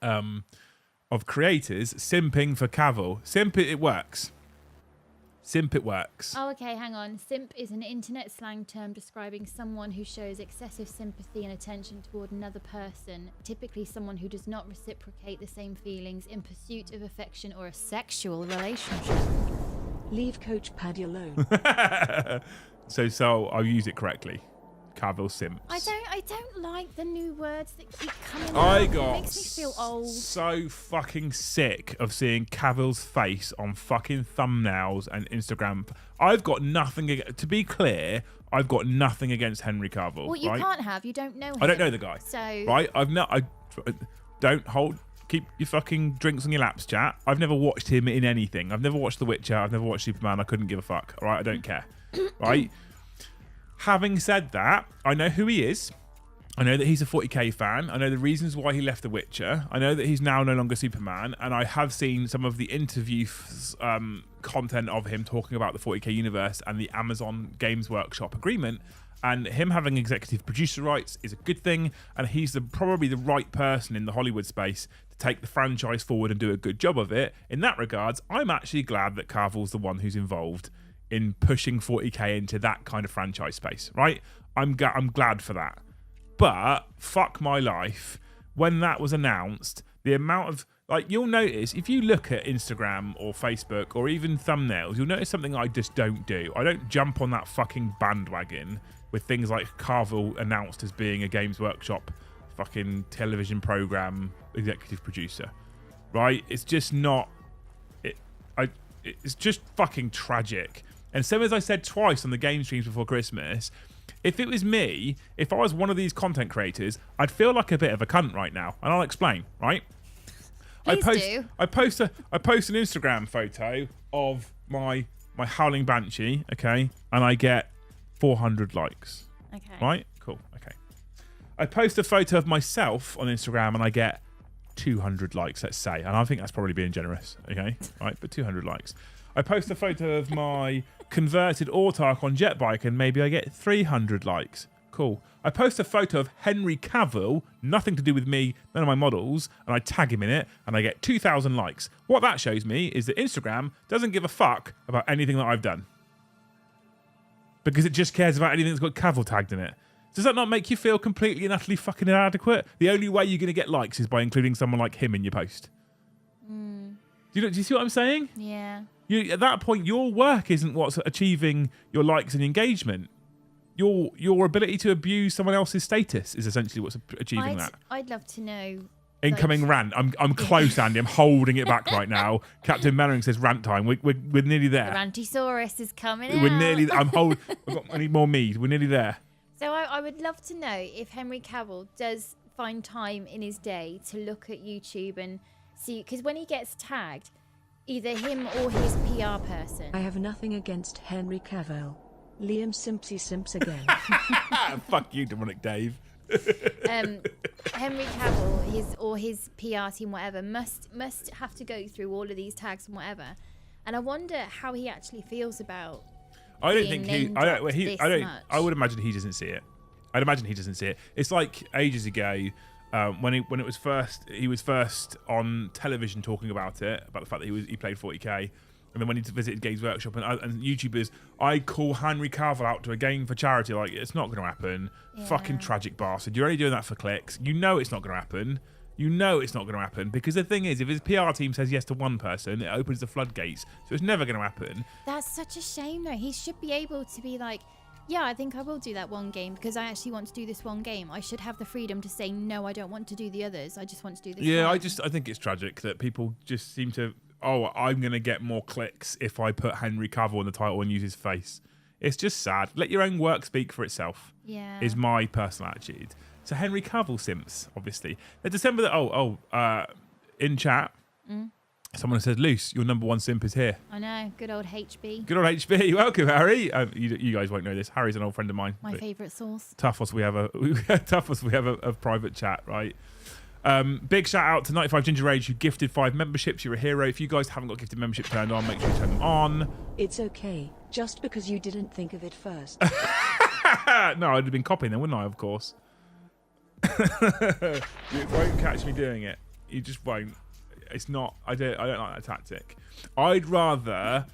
of creators simping for Cavill. Simp it works. Simp it works.
Oh, okay, hang on. Simp is an internet slang term describing someone who shows excessive sympathy and attention toward another person, typically someone who does not reciprocate the same feelings in pursuit of affection or a sexual relationship.
Leave Coach Paddy alone.
So I'll use it correctly. Cavill simps.
I don't like the new words that keep coming
I
out. It
got
makes me feel old.
so fucking sick of seeing Cavill's face on fucking thumbnails and Instagram. I've got nothing. To be clear, I've got nothing against Henry Cavill.
Well, you
right?
can't have. You don't know him.
I don't know the guy.
So
Right? Keep your fucking drinks on your laps, chat. I've never watched him in anything. I've never watched The Witcher. I've never watched Superman. I couldn't give a fuck. All right? I don't care. Right? Having said that, I know who he is. I know that he's a 40k fan. I know the reasons why he left The Witcher. I know that he's now no longer Superman. And I have seen some of the interview content of him talking about the 40k universe and the Amazon Games Workshop agreement. And him having executive producer rights is a good thing. And he's probably the right person in the Hollywood space to take the franchise forward and do a good job of it. In that regards, I'm actually glad that Cavill's the one who's involved in pushing 40k into that kind of franchise space, right? I'm glad for that. But fuck my life, when that was announced, the amount of, like, you'll notice if you look at Instagram or Facebook or even thumbnails, you'll notice something I just don't do. I don't jump on that fucking bandwagon with things like Cavill announced as being a Games Workshop fucking television program executive producer, right? It's just not. It's just fucking tragic. And so, as I said twice on the game streams before Christmas, if it was me, if I was one of these content creators, I'd feel like a bit of a cunt right now, and I'll explain. Right? I post an Instagram photo of my Howling Banshee, okay, and I get 400 likes.
okay.
Right? Cool. Okay. I post a photo of myself on Instagram and I get 200 likes, let's say, and I think that's probably being generous. Okay, right, but 200 likes. I post a photo of my converted Autark on Jetbike and maybe I get 300 likes. Cool. I post a photo of Henry Cavill, nothing to do with me, none of my models, and I tag him in it and I get 2,000 likes. What that shows me is that Instagram doesn't give a fuck about anything that I've done. Because it just cares about anything that's got Cavill tagged in it. Does that not make you feel completely and utterly fucking inadequate? The only way you're going to get likes is by including someone like him in your post. Do you see what I'm saying?
Yeah.
At that point, your work isn't what's achieving your likes and engagement. Your ability to abuse someone else's status is essentially what's achieving that.
I'd love to know.
Incoming rant. I'm close, Andy. I'm holding it back right now. Captain Mannering says rant time. We're nearly there.
The Rantosaurus is coming
We're
out.
nearly. I need more mead. We're nearly there.
So I would love to know if Henry Cavill does find time in his day to look at YouTube and see, because when he gets tagged, either him or his PR person.
I have nothing against Henry Cavill. Liam Simpsy Simps again.
Fuck you, Demonic Dave.
Henry Cavill, his PR team, whatever, must have to go through all of these tags and whatever. And I wonder how he actually feels about.
I don't think he. I don't.
Much.
I would imagine he doesn't see it. I'd imagine he doesn't see it. It's like ages ago when he was first on television talking about it, about the fact that he played 40k, and then when he visited Games Workshop and YouTubers, I call Henry Cavill out to a game for charity. Like, it's not going to happen.
Yeah.
Fucking tragic bastard. You're only doing that for clicks. You know it's not going to happen. You know it's not going to happen, because the thing is, if his PR team says yes to one person, it opens the floodgates. So it's never going to happen.
That's such a shame, though. He should be able to be like, yeah, I think I will do that one game because I actually want to do this one game. I should have the freedom to say, no, I don't want to do the others. I just want to do this
Yeah,
one.
I think it's tragic that people just seem to, I'm going to get more clicks if I put Henry Cavill in the title and use his face. It's just sad. Let your own work speak for itself.
Yeah.
Is my personal attitude. So Henry Cavill simps, obviously. The December, in chat, Someone said, Luce, your number one simp is here.
I know. Good old HB.
Good old HB. Welcome, Harry. You guys won't know this. Harry's an old friend of mine.
My favourite sauce.
Tough as we have a private chat, right? Big shout out to 95 Ginger Rage who gifted 5 memberships. You're a hero. If you guys haven't got gifted membership turned on, make sure you turn them on.
It's okay, just because you didn't think of it first.
No, I'd have been copying them, wouldn't I? Of course. You won't catch me doing it. You just won't. It's not. I don't like that tactic. I'd rather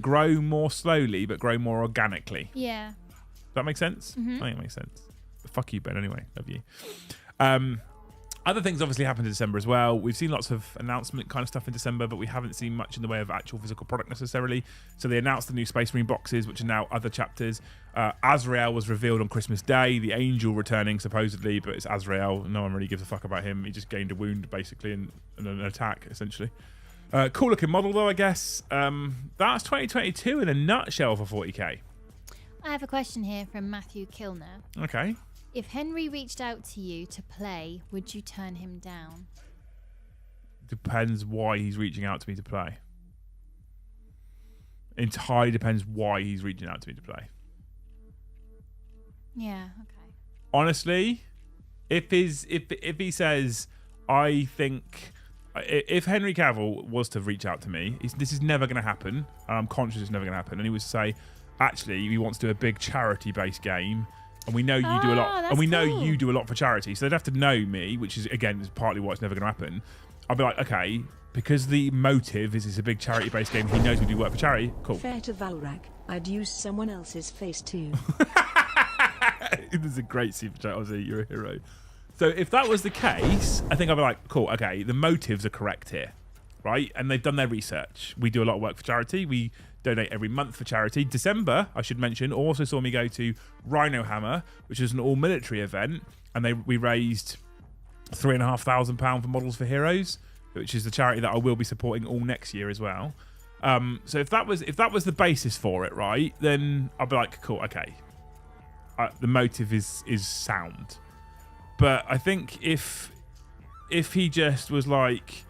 grow more slowly, but grow more organically.
Yeah.
Does that make sense? I think it makes sense. Fuck you, Ben. Anyway, love you. Other things obviously happened in December as well. We've seen lots of announcement kind of stuff in December, but we haven't seen much in the way of actual physical product necessarily. So they announced the new Space Marine boxes, which are now other chapters. Azrael was revealed on Christmas Day, the angel returning supposedly, but it's Azrael. No one really gives a fuck about him. He just gained a wound basically and an attack essentially. Cool looking model though, I guess. That's 2022 in a nutshell for 40k.
I have a question here from Matthew Kilner.
Okay.
If Henry reached out to you to play, would you turn him down?
Depends why he's reaching out to me to play. Entirely depends why he's reaching out to me to play.
Yeah, okay.
Honestly, if he says, I think, if Henry Cavill was to reach out to me, this is never going to happen. I'm conscious it's never going to happen. And he was to say, actually, he wants to do a big charity-based game. And we know you do a lot. And we know you do a lot for charity. So they'd have to know me, which is, again, is partly why it's never going to happen. I'll be like, okay, because the motive is it's a big charity-based game. He knows we do work for charity. Cool.
Fair to Valrak, I'd use someone else's face too.
This is a great super chat. Obviously, you're a hero. So if that was the case, I think I'd be like, cool, okay, the motives are correct here, right? And they've done their research. We do a lot of work for charity. We donate every month for charity. December, I should mention, also saw me go to Rhino Hammer, which is an all-military event, and we raised £3,500 for Models for Heroes, which is the charity that I will be supporting all next year as well. So if that was the basis for it, right, then I'd be like, cool, okay, the motive is sound. But I think if he just was like,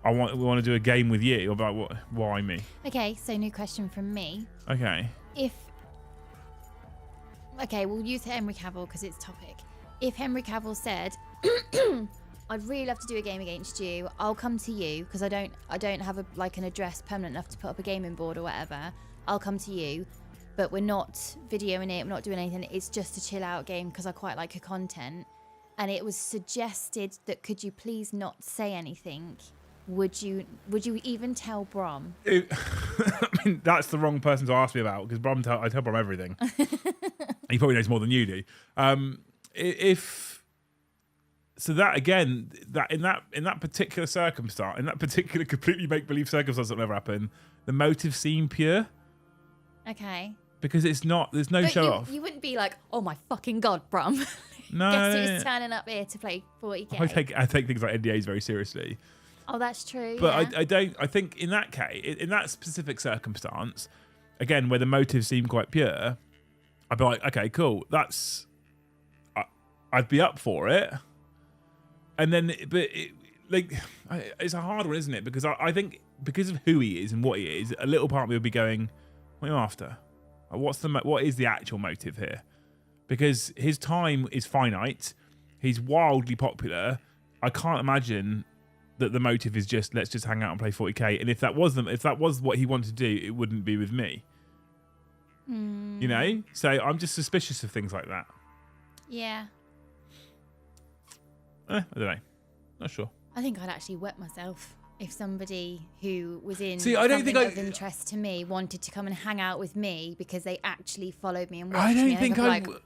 we want to do a game with you, I'll be like, what? Why me?
Okay, so new question from me.
Okay.
Okay, we'll use Henry Cavill because it's topic. If Henry Cavill said, I'd really love to do a game against you, I'll come to you because I don't have an address permanent enough to put up a gaming board or whatever. I'll come to you, but we're not videoing it, we're not doing anything. It's just a chill out game because I quite like your content. And it was suggested that could you please not say anything? Would you even tell Brom?
I mean, that's the wrong person to ask me about because I tell Brom everything. He probably knows more than you do. That again, that in that particular circumstance, in that particular completely make believe circumstance that never happened, the motive seemed pure.
Okay.
Because it's not. There's no show off.
You wouldn't be like, oh my fucking god, Brom.
No.
Guess who's turning up here to play 40k?
I take things like NDAs very seriously.
Oh, that's true.
But
yeah.
I think in that case, in that specific circumstance, again, where the motive seemed quite pure, I'd be like, okay, cool. I'd be up for it. And then, it's a hard one, isn't it? Because I think because of who he is and what he is, a little part of me would be going, what are you after? What is the actual motive here? Because his time is finite. He's wildly popular. I can't imagine that the motive is just let's just hang out and play 40k. And if that was what he wanted to do, it wouldn't be with me. You know? So I'm just suspicious of things like that.
Yeah.
I don't know. Not sure.
I think I'd actually wet myself if somebody who was in of interest to me wanted to come and hang out with me because they actually followed me and watched me.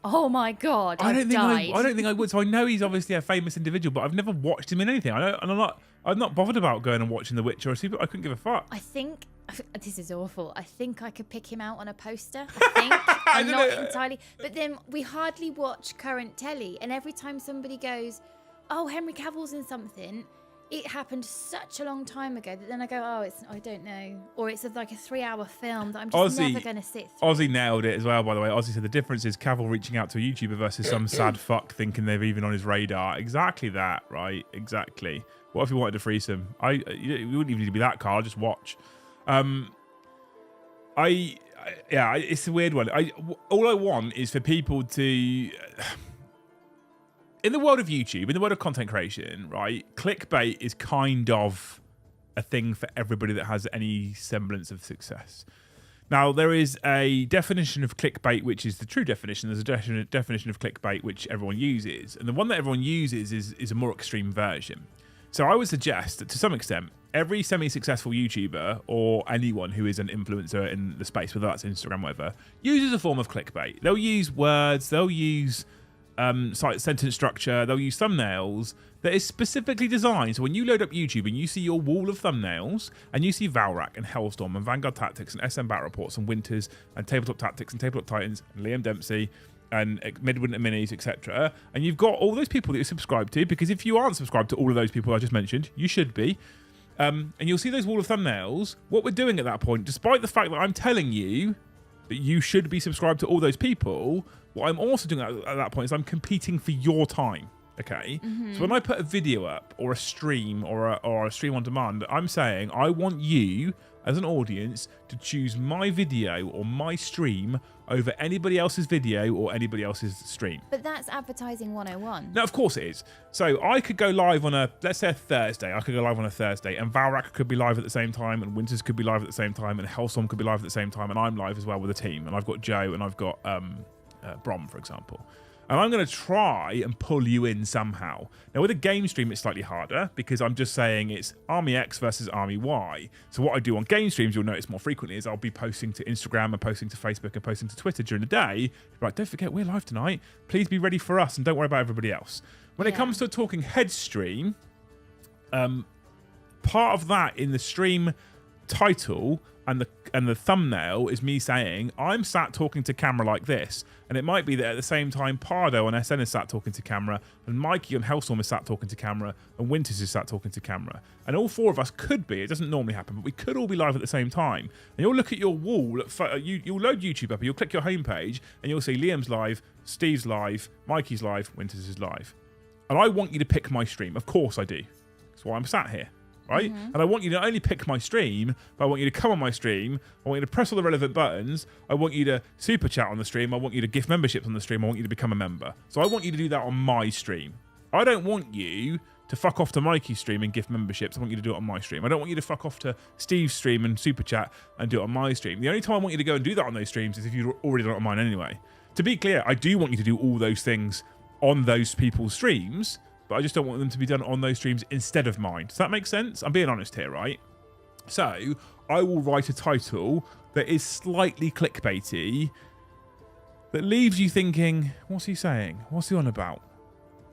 Oh my god! I don't
think I would. So I know he's obviously a famous individual, but I've never watched him in anything. I'm not bothered about going and watching The Witcher or I couldn't give a fuck.
I think this is awful. I think I could pick him out on a poster. I think I'm not entirely. But then we hardly watch current telly, and every time somebody goes, "Oh, Henry Cavill's in something," it happened such a long time ago that then I go, oh, I don't know. Or it's like a 3-hour film that I'm just never going to sit through.
Ozzy nailed it as well, by the way. Ozzy said the difference is Cavill reaching out to a YouTuber versus some sad fuck thinking they're even on his radar. Exactly that, right? Exactly. What if you wanted to threesome? You wouldn't even need to be that car. Just watch. It's a weird one. All I want is for people to... In the world of YouTube, in the world of content creation, right, clickbait is kind of a thing for everybody that has any semblance of success. Now, there is a definition of clickbait, which is the true definition. There's a definition of clickbait, which everyone uses. And the one that everyone uses is a more extreme version. So I would suggest that to some extent, every semi-successful YouTuber or anyone who is an influencer in the space, whether that's Instagram, whatever, uses a form of clickbait. They'll use words, they'll use sentence structure, they'll use thumbnails that is specifically designed. So when you load up YouTube and you see your wall of thumbnails and you see Valrak and Hellstorm and Vanguard Tactics and SM Battle Reports and Winters and Tabletop Tactics and Tabletop Titans and Liam Dempsey and Midwinter Minis, etc. And you've got all those people that you're subscribed to, because if you aren't subscribed to all of those people I just mentioned, you should be. And you'll see those wall of thumbnails. What we're doing at that point, despite the fact that I'm telling you that you should be subscribed to all those people, what I'm also doing at that point is I'm competing for your time. Okay, so when I put a video up or a stream or a stream on demand, I'm saying I want you as an audience to choose my video or my stream over anybody else's video or anybody else's stream.
But that's advertising 101.
No, of course it is. So I could go live on let's say a Thursday. I could go live on a Thursday, and Valrak could be live at the same time, and Winters could be live at the same time, and Hellstorm could be live at the same time, and I'm live as well with a team, and I've got Joe and I've got Brom, for example. And I'm going to try and pull you in somehow. Now, with a game stream, it's slightly harder because I'm just saying it's Army X versus Army Y. So what I do on game streams, you'll notice more frequently, is I'll be posting to Instagram and posting to Facebook and posting to Twitter during the day. Like, don't forget, we're live tonight. Please be ready for us and don't worry about everybody else. When it comes to a Talking Head stream, part of that in the stream title and the thumbnail is me saying I'm sat talking to camera like this, and it might be that at the same time Pardo on SN is sat talking to camera, and Mikey on Hellstorm is sat talking to camera, and Winters is sat talking to camera, and all four of us could be. It doesn't normally happen, but we could all be live at the same time. And you'll look at your wall, you'll load YouTube up, and you'll click your homepage, and you'll see Liam's live, Steve's live, Mikey's live, Winters is live, and I want you to pick my stream. Of course I do. That's why I'm sat here. Right? And I want you to not only pick my stream, but I want you to come on my stream. I want you to press all the relevant buttons. I want you to super chat on the stream. I want you to gift memberships on the stream. I want you to become a member. So I want you to do that on my stream. I don't want you to fuck off to Mikey's stream and gift memberships. I want you to do it on my stream. I don't want you to fuck off to Steve's stream and super chat and do it on my stream. The only time I want you to go and do that on those streams is if you've already done it on mine anyway. To be clear, I do want you to do all those things on those people's streams, but I just don't want them to be done on those streams instead of mine. Does that make sense? I'm being honest here, right? So I will write a title that is slightly clickbaity, that leaves you thinking, what's he saying? What's he on about?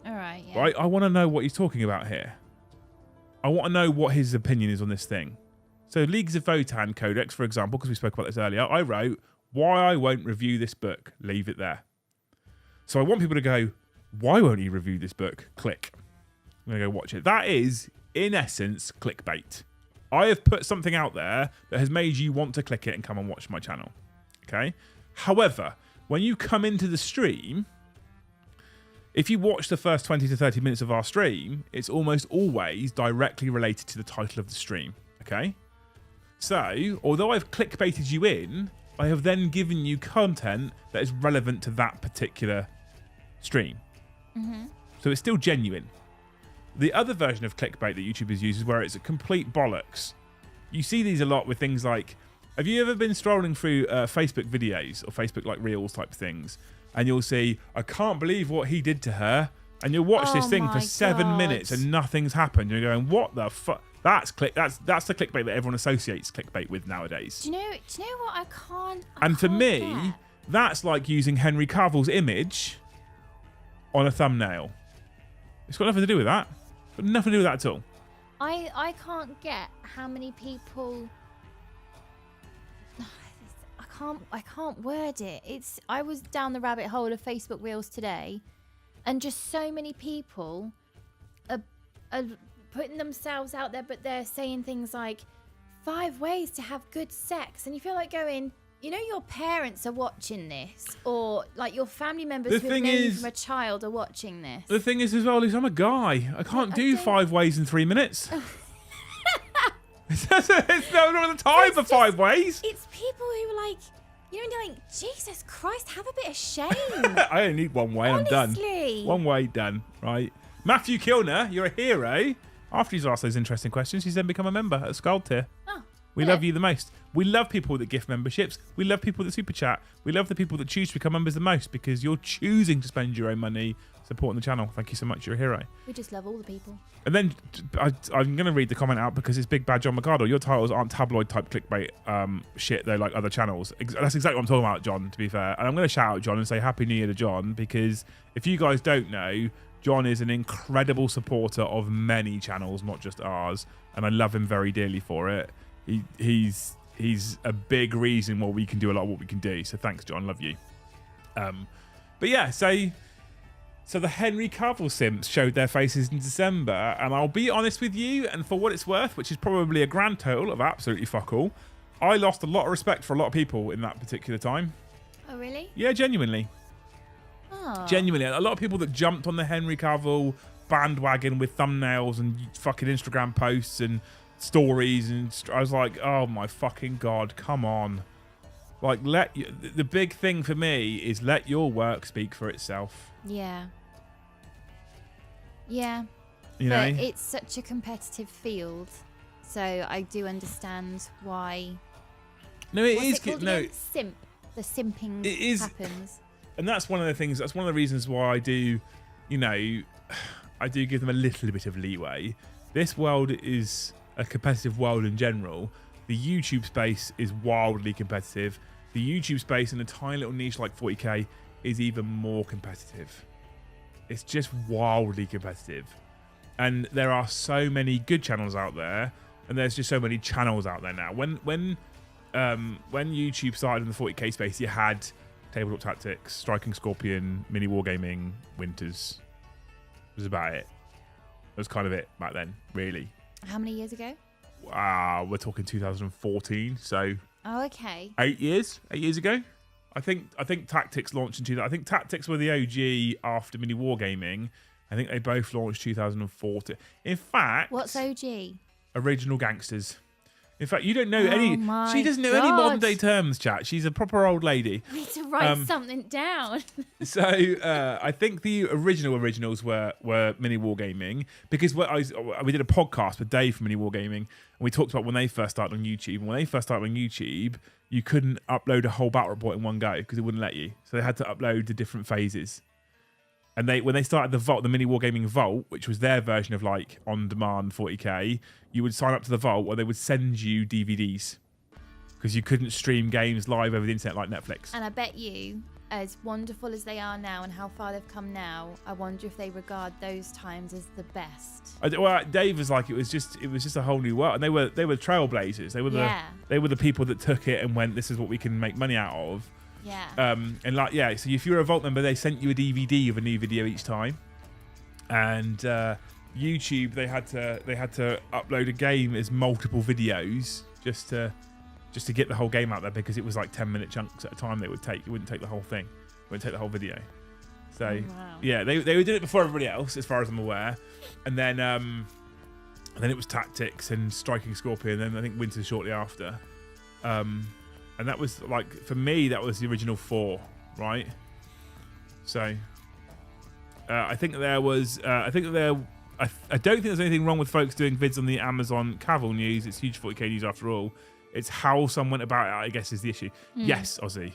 All right, yeah.
Right? I want to know what he's talking about here. I want to know what his opinion is on this thing. So Leagues of Votan Codex, for example, because we spoke about this earlier, I wrote, why I won't review this book. Leave it there. So I want people to go, why won't he review this book? Click. I'm going to go watch it. That is, in essence, clickbait. I have put something out there that has made you want to click it and come and watch my channel. Okay? However, when you come into the stream, if you watch the first 20 to 30 minutes of our stream, it's almost always directly related to the title of the stream. Okay? So, although I've clickbaited you in, I have then given you content that is relevant to that particular stream. So it's still genuine. The other version of clickbait that YouTubers use is where it's a complete bollocks. You see these a lot with things like, have you ever been scrolling through Facebook videos or Facebook like Reels type things, and you'll see, I can't believe what he did to her, and you'll watch this thing for 7 minutes and nothing's happened. You're going, what the fuck? That's the clickbait that everyone associates clickbait with nowadays.
Do you know what I can't?
And for me, that's like using Henry Cavill's image on a thumbnail. It's got nothing to do with that. It's got nothing to do with that at all.
I can't get how many people. I can't word it. I was down the rabbit hole of Facebook Reels today, and just so many people are putting themselves out there, but they're saying things like 5 ways to have good sex, and you feel like going, you know, your parents are watching this, or like your family members who have known you from a child are watching this.
The thing is as well, is I'm a guy. I can't do 5 ways in 3 minutes. It's not the time for 5 ways.
It's people who are like, you know, they're like, Jesus Christ, have a bit of shame.
I only need 1 way and I'm done. 1 way, done, right? Matthew Kilner, you're a hero. After he's asked those interesting questions, he's then become a member at Skull Tier.
Oh,
we love you the most. We love people that gift memberships. We love people that super chat. We love the people that choose to become members the most because you're choosing to spend your own money supporting the channel. Thank you so much. You're a hero.
We just love all the people.
And then I'm going to read the comment out because it's Big Bad John McArdle. Your titles aren't tabloid type clickbait shit. They're like other channels. That's exactly what I'm talking about, John, to be fair. And I'm going to shout out John and say Happy New Year to John because if you guys don't know, John is an incredible supporter of many channels, not just ours. And I love him very dearly for it. He's a big reason why we can do a lot of what we can do. So thanks, John. Love you. But yeah, so the Henry Cavill simps showed their faces in December, and I'll be honest with you, and for what it's worth, which is probably a grand total of absolutely fuck all, I lost a lot of respect for a lot of people in that particular time.
Oh, really?
Yeah, genuinely.
Oh.
Genuinely. A lot of people that jumped on the Henry Cavill bandwagon with thumbnails and fucking Instagram posts and stories, and I was like, oh my fucking God, come on. Like, the big thing for me is let your work speak for itself.
Yeah. Yeah.
You know?
But it's such a competitive field, so I do understand why.
No, it
What's
is.
it called
No,
again? Simp. The simping
it is,
happens.
And that's one of the things. That's one of the reasons why I do, you know, I do give them a little bit of leeway. This world is a competitive world in general. The YouTube space is wildly competitive. The YouTube space in a tiny little niche like 40k is even more competitive. It's just wildly competitive. And there are so many good channels out there, and there's just so many channels out there now. When YouTube started in the 40k space, you had Tabletop Tactics, Striking Scorpion, Mini Wargaming, Winters. It was about it. That was kind of it back then, really.
How many years ago?
Wow, we're talking 2014, so
Oh, okay.
8 years ago. I think Tactics launched in 2000. I think Tactics were the OG after Mini Wargaming. I think they both launched 2014. In fact,
What's OG?
Original Gangsters. In fact, you don't know any.
My
She doesn't know any modern day terms, chat. She's a proper old lady.
I need to write something down.
So I think the originals were Mini Wargaming because we did a podcast with Dave from Mini Wargaming and we talked about when they first started on YouTube. And when they first started on YouTube, you couldn't upload a whole battle report in one go because it wouldn't let you. So they had to upload the different phases. And when they started the Vault, the Mini Wargaming Vault, which was their version of like on-demand 40k, you would sign up to the Vault or they would send you DVDs because you couldn't stream games live over the internet like Netflix.
And I bet you, as wonderful as they are now and how far they've come now, I wonder if they regard those times as the best.
Well, Dave was like, it was just a whole new world, and they were trailblazers. They were the people that took it and went, this is what we can make money out of.
Yeah.
And like, yeah, so if you're a Vault member, they sent you a DVD of a new video each time. And YouTube, they had to upload a game as multiple videos just to get the whole game out there because it was like 10-minute chunks at a time. It wouldn't take the whole thing. It wouldn't take the whole video. So
wow.
yeah, they did it before everybody else, as far as I'm aware. And then it was Tactics and Striking Scorpion, and then I think Winter shortly after. And that was like, for me, that was the original 4, right? So I think there was, I don't think there's anything wrong with folks doing vids on the Amazon Cavill news. It's huge 40k news after all. It's how someone went about it, I guess, is the issue. Yes, Ozzy.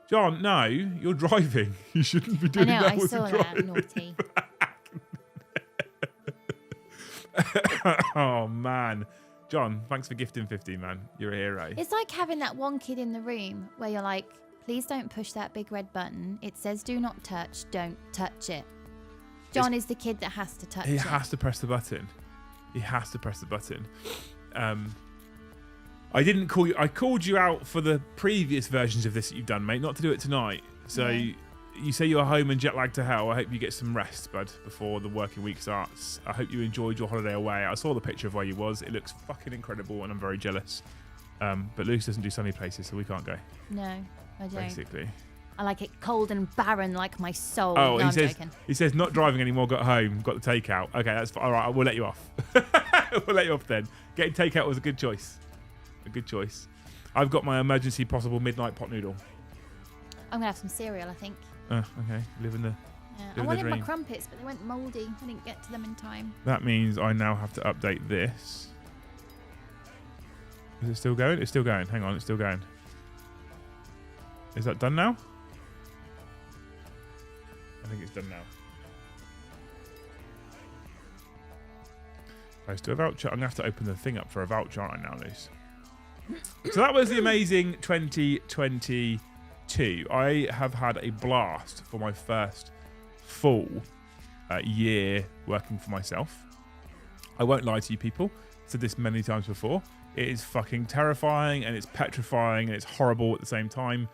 John, no, you're driving. You shouldn't be doing that.
I know, I saw that, naughty.
Oh, man. John, thanks for gifting 50, man. You're a hero.
It's like having that one kid in the room where you're like, please don't push that big red button. It says do not touch. Don't touch it. John is the kid that has to touch it.
He has to press the button. He has to press the button. I didn't call you. I called you out for the previous versions of this that you've done, mate, not to do it tonight. So you say you're home and jet lagged to hell. I hope you get some rest, bud, before the working week starts. I hope you enjoyed your holiday away. I saw the picture of where you was. It looks fucking incredible, and I'm very jealous. But Luke doesn't do sunny places, so we can't go.
No, I don't.
Basically.
I like it cold and barren like my soul.
Oh,
no, I'm joking.
He says not driving anymore, got home, got the takeout. Okay, that's fine. All right, we'll let you off. We'll let you off then. Getting takeout was a good choice. A good choice. I've got my emergency possible midnight pot noodle.
I'm going to have some cereal, I think.
Okay. Living the
I wanted my crumpets, but they went mouldy. I didn't get to them in time.
That means I now have to update this. Is it still going? It's still going. Hang on, it's still going. Is that done now? I think it's done now. Let's do a voucher. I'm going to have to open the thing up for a voucher, aren't I now, Luce? So that was the amazing 2022. I have had a blast for my first full year working for myself. I won't lie to you people. I've said this many times before. It is fucking terrifying and it's petrifying and it's horrible at the same time.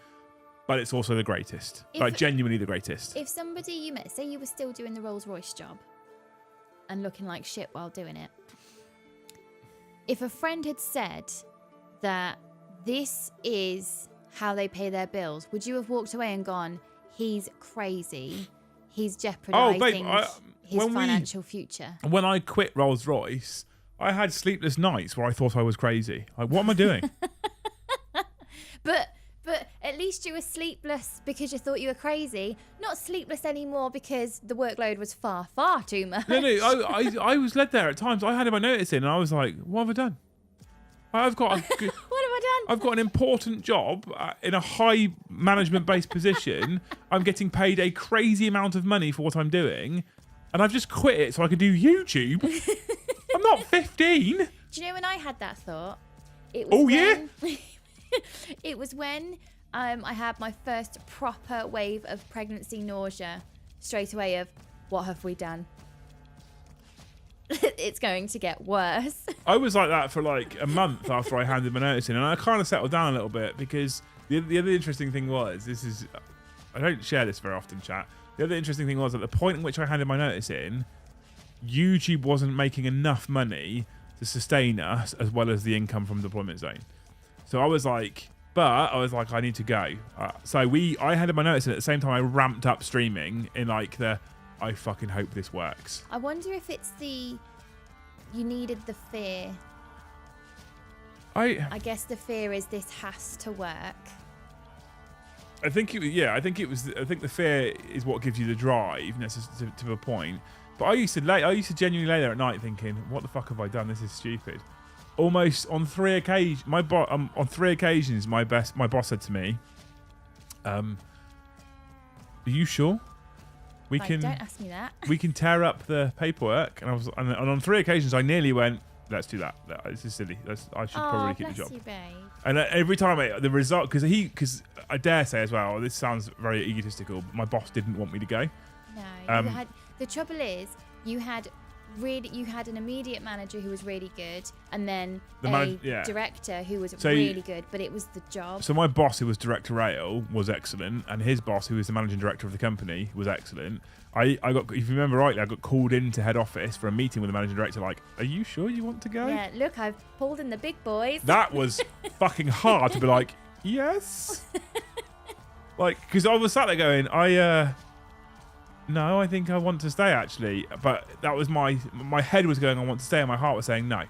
But it's also the greatest. Like, genuinely the greatest.
If somebody you met, say you were still doing the Rolls-Royce job and looking like shit while doing it. If a friend had said that this is how they pay their bills, would you have walked away and gone, he's crazy, he's jeopardising his financial future?
When I quit Rolls-Royce, I had sleepless nights where I thought I was crazy. Like, what am I doing?
But at least you were sleepless because you thought you were crazy. Not sleepless anymore because the workload was far, far too much.
No, I was led there at times. I had my notice in and I was like, what have I done? I've got
what have I done?
I've got an important job in a high management-based position. I'm getting paid a crazy amount of money for what I'm doing. And I've just quit it so I can do YouTube. I'm not 15.
Do you know when I had that thought? It was It was when I had my first proper wave of pregnancy nausea. Straight away of, what have we done? It's going to get worse.
I was like that for like a month after I handed my notice in, and I kind of settled down a little bit because the other interesting thing was, I don't share this very often, chat. The other interesting thing was at the point in which I handed my notice in, YouTube wasn't making enough money to sustain us as well as the income from deployment zone. So I was like, I need to go. So I handed my notice in at the same time I ramped up streaming in like I fucking hope this works.
I wonder if it's you needed the fear. I guess the fear is this has to work.
I think the fear is what gives you the drive to a point. But I used to genuinely lay there at night thinking, what the fuck have I done? This is stupid. Almost on 3 occasions, on 3 occasions, my boss said to me, "Are you sure?
Don't ask me that.
We can tear up the paperwork." And and on 3 occasions, I nearly went, "Let's do that. This is silly. I should probably keep the job."
You, babe.
And every time the result, because I dare say as well, this sounds very egotistical, but my boss didn't want me to go.
No, the trouble is you had an immediate manager who was really good, and then director who was really good, but it was the job.
So my boss, who was director rail, was excellent, and his boss, who was the managing director of the company, was excellent. I got, if you remember rightly, I got called into head office for a meeting with the managing director. Like, are you sure you want to go?
Yeah, look, I've pulled in the big boys.
That was fucking hard to be like, yes. Like, because I was sat there going, no, I think I want to stay actually. But that was my head was going, I want to stay, and my heart was saying, no,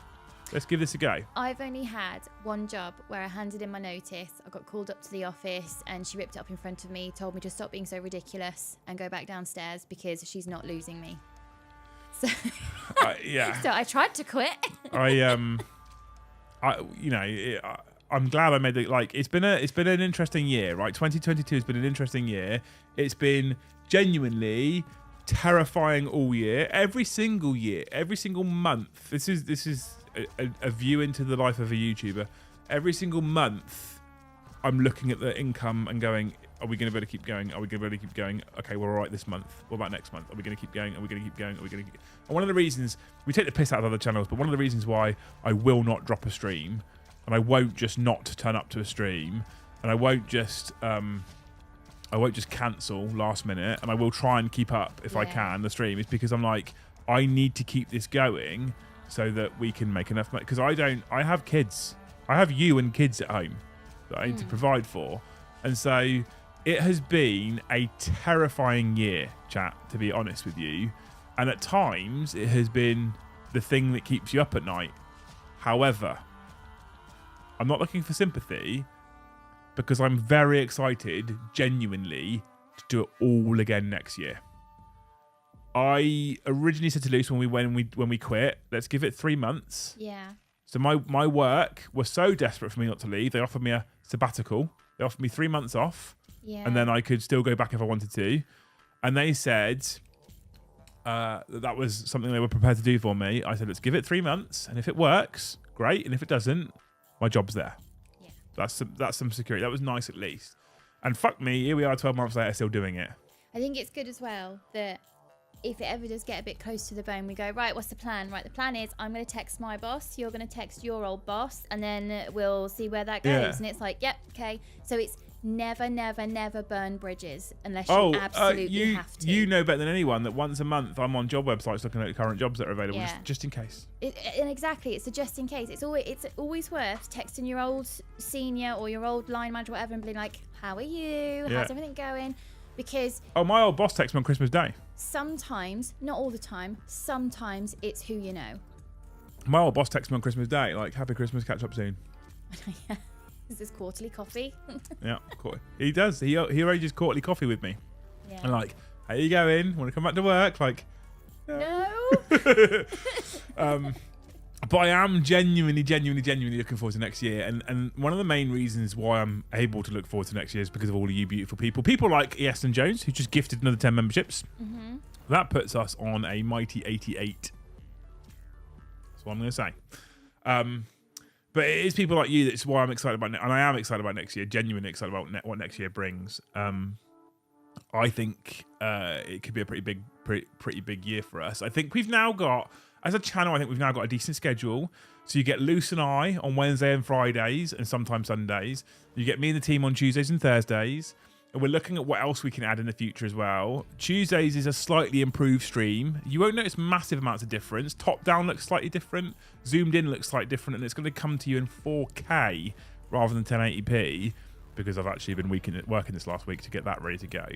let's give this a go.
I've only had one job where I handed in my notice. I got called up to the office and she ripped it up in front of me, told me to stop being so ridiculous and go back downstairs because she's not losing me. So, so I tried to quit. I'm glad I made it. Like, it's been an interesting year, right? 2022 has been an interesting year. It's been genuinely terrifying all year, every single month. This is a view into the life of a YouTuber. Every single month, I'm looking at the income and going, are we going to be able to keep going? Are we going to be able to keep going? Okay, we're all right this month. What about next month? Are we going to keep going? Are we going to keep going? Are we going to? And one of the reasons, we take the piss out of other channels, but one of the reasons why I will not drop a stream, and I won't just not turn up to a stream, and I won't just
I won't just cancel last minute, and I will try and keep up if I can the stream, is because I'm like, I need to keep this going so that we can make enough money. Because I have kids. I have you and kids at home that I need to provide for. And so it has been a terrifying year, chat, to be honest with you. And at times it has been the thing that keeps you up at night. However, I'm not looking for sympathy, because I'm very excited, genuinely, to do it all again next year. I originally said to Luce when we quit, let's give it 3 months.
Yeah.
So my work was so desperate for me not to leave, they offered me a sabbatical. They offered me 3 months off, and then I could still go back if I wanted to. And they said that was something they were prepared to do for me. I said, let's give it 3 months, and if it works, great. And if it doesn't, my job's there. Yeah. That's some security. That was nice at least. And fuck me, here we are 12 months later still doing it.
I think it's good as well that if it ever does get a bit close to the bone, we go, right, what's the plan? Right, the plan is I'm going to text my boss, you're going to text your old boss, and then we'll see where that goes. Yeah. And it's like, yep, okay. So it's never, never, never burn bridges unless you absolutely have to. You know better than anyone that once a month I'm on job websites looking at current jobs that are available, just in case. And exactly, it's a just in case. It's always worth texting your old senior or your old line manager, whatever, and being like, how are you? How's everything going? Because
my old boss texts me on Christmas Day.
Sometimes, not all the time, sometimes it's who you know.
My old boss texts me on Christmas Day, like, happy Christmas, catch up soon.
Is this quarterly coffee?
Yeah, he does. He arranges quarterly coffee with me. Yeah. And like, how you going? Want to come back to work? Like,
no.
But I am genuinely looking forward to next year. And one of the main reasons why I'm able to look forward to next year is because of all of you beautiful people. People like Easton Jones, who just gifted another 10 memberships. Mm-hmm. That puts us on a mighty 88. That's what I'm going to say. But it is people like you that's why I'm excited about, and I am excited about next year, genuinely excited about what next year brings. I think it could be a pretty big year for us. I think we've now got, as a channel, I think we've now got a decent schedule. So you get Luce and I on Wednesday and Fridays, and sometimes Sundays. You get me and the team on Tuesdays and Thursdays. And we're looking at what else we can add in the future as well. Tuesdays is a slightly improved stream. You won't notice massive amounts of difference. Top down looks slightly different. Zoomed in looks slightly different. And it's going to come to you in 4K rather than 1080p, because I've actually been working this last week to get that ready to go.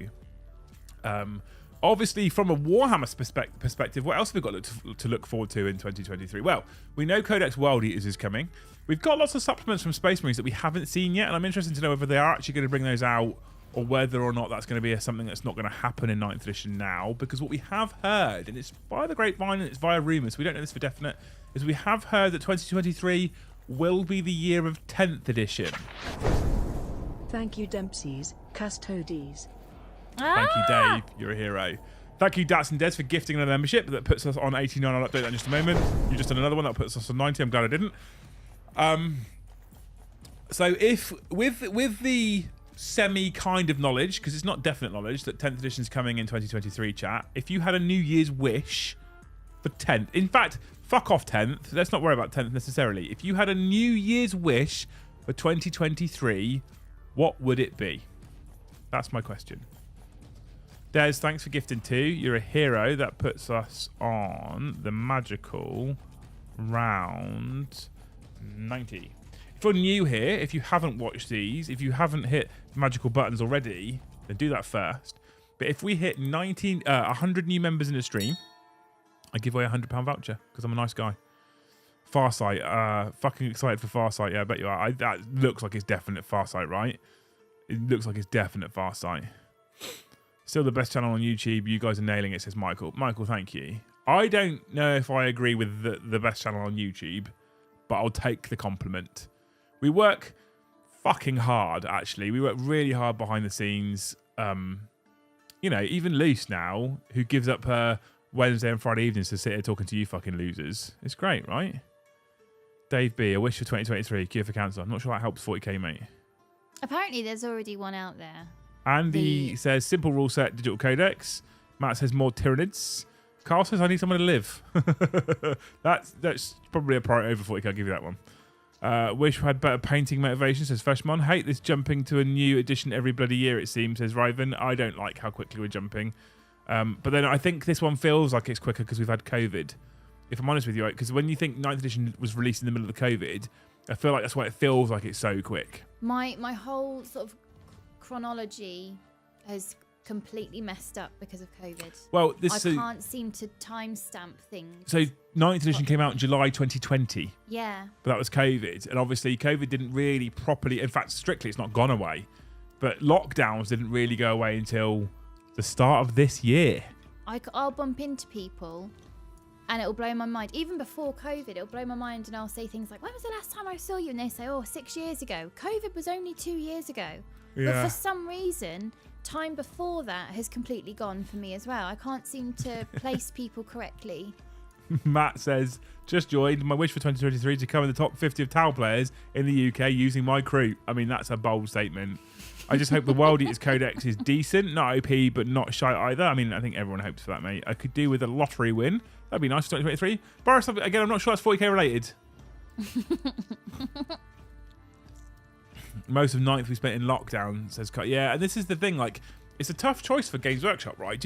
Obviously, from a Warhammer perspective, what else have we got to look forward to in 2023? Well, we know Codex World Eaters is coming. We've got lots of supplements from Space Marines that we haven't seen yet, and I'm interested to know whether they are actually going to bring those out, or whether or not that's going to be something that's not going to happen in 9th edition now. Because what we have heard, and it's by the grapevine and it's via rumours, we don't know this for definite, is we have heard that 2023 will be the year of 10th edition.
Thank you, Dempsey's Custodes.
Thank you, Dave. You're a hero. Thank you, Dats and Des, for gifting another membership that puts us on 89. I'll update that in just a moment. You just done another one that puts us on 90. I'm glad I didn't. So if with the semi kind of knowledge, because it's not definite knowledge, that 10th edition is coming in 2023, chat, if you had a New Year's wish for 10th, in fact, fuck off 10th, let's not worry about 10th necessarily. If you had a New Year's wish for 2023, what would it be? That's my question. Des, thanks for gifting 2. You're a hero. That puts us on the magical round 90. If you're new here, if you haven't watched these, if you haven't hit magical buttons already, then do that first. But if we hit 100 new members in the stream, I give away a £100 voucher because I'm a nice guy. Farsight, fucking excited for Farsight. Yeah, I bet you are. That looks like it's definite Farsight, right? It looks like it's definite Farsight. Still the best channel on YouTube. You guys are nailing it, says Michael. Michael, thank you. I don't know if I agree with the best channel on YouTube, but I'll take the compliment. We work fucking hard, actually. We work really hard behind the scenes. You know, even Luce now, who gives up her Wednesday and Friday evenings to sit here talking to you fucking losers. It's great, right? Dave B, a wish for 2023, cure for cancer. I'm not sure that helps 40k, mate. Apparently there's already one out there. Andy says, simple rule set, digital codex. Matt says, more Tyranids. Carl says, I need someone to live. That's probably a priority over 40k, I'll give you that one. Wish we had better painting motivation, says Feshmon. Hate this jumping to a new edition every bloody year, it seems, says Riven. I don't like how quickly we're jumping. But then I think this one feels like it's quicker because we've had COVID. If I'm honest with you, because when you think 9th edition was released in the middle of the COVID, I feel like that's why it feels like it's so quick.
My whole sort of chronology has completely messed up because of COVID.
Well,
I can't seem to timestamp things.
So 9th edition came out in July 2020.
Yeah.
But that was COVID. And obviously COVID didn't really properly, in fact, strictly, it's not gone away. But lockdowns didn't really go away until the start of this year.
I'll bump into people and it'll blow my mind. Even before COVID, it'll blow my mind and I'll say things like, when was the last time I saw you? And they say, 6 years ago. COVID was only 2 years ago.
Yeah.
But for some reason, time before that has completely gone for me as well. I can't seem to place people correctly.
Matt says, just joined. My wish for 2023 to come in the top 50 of Tau players in the UK using my crew. I mean, that's a bold statement. I just hope the World Eaters Codex is decent, not OP, but not shite either. I mean, I think everyone hopes for that, mate. I could do with a lottery win. That'd be nice for 2023. Boris, again, I'm not sure that's 40k related. Most of 9th we spent in lockdown, says Cut. Yeah, and this is the thing, like, it's a tough choice for Games Workshop, right?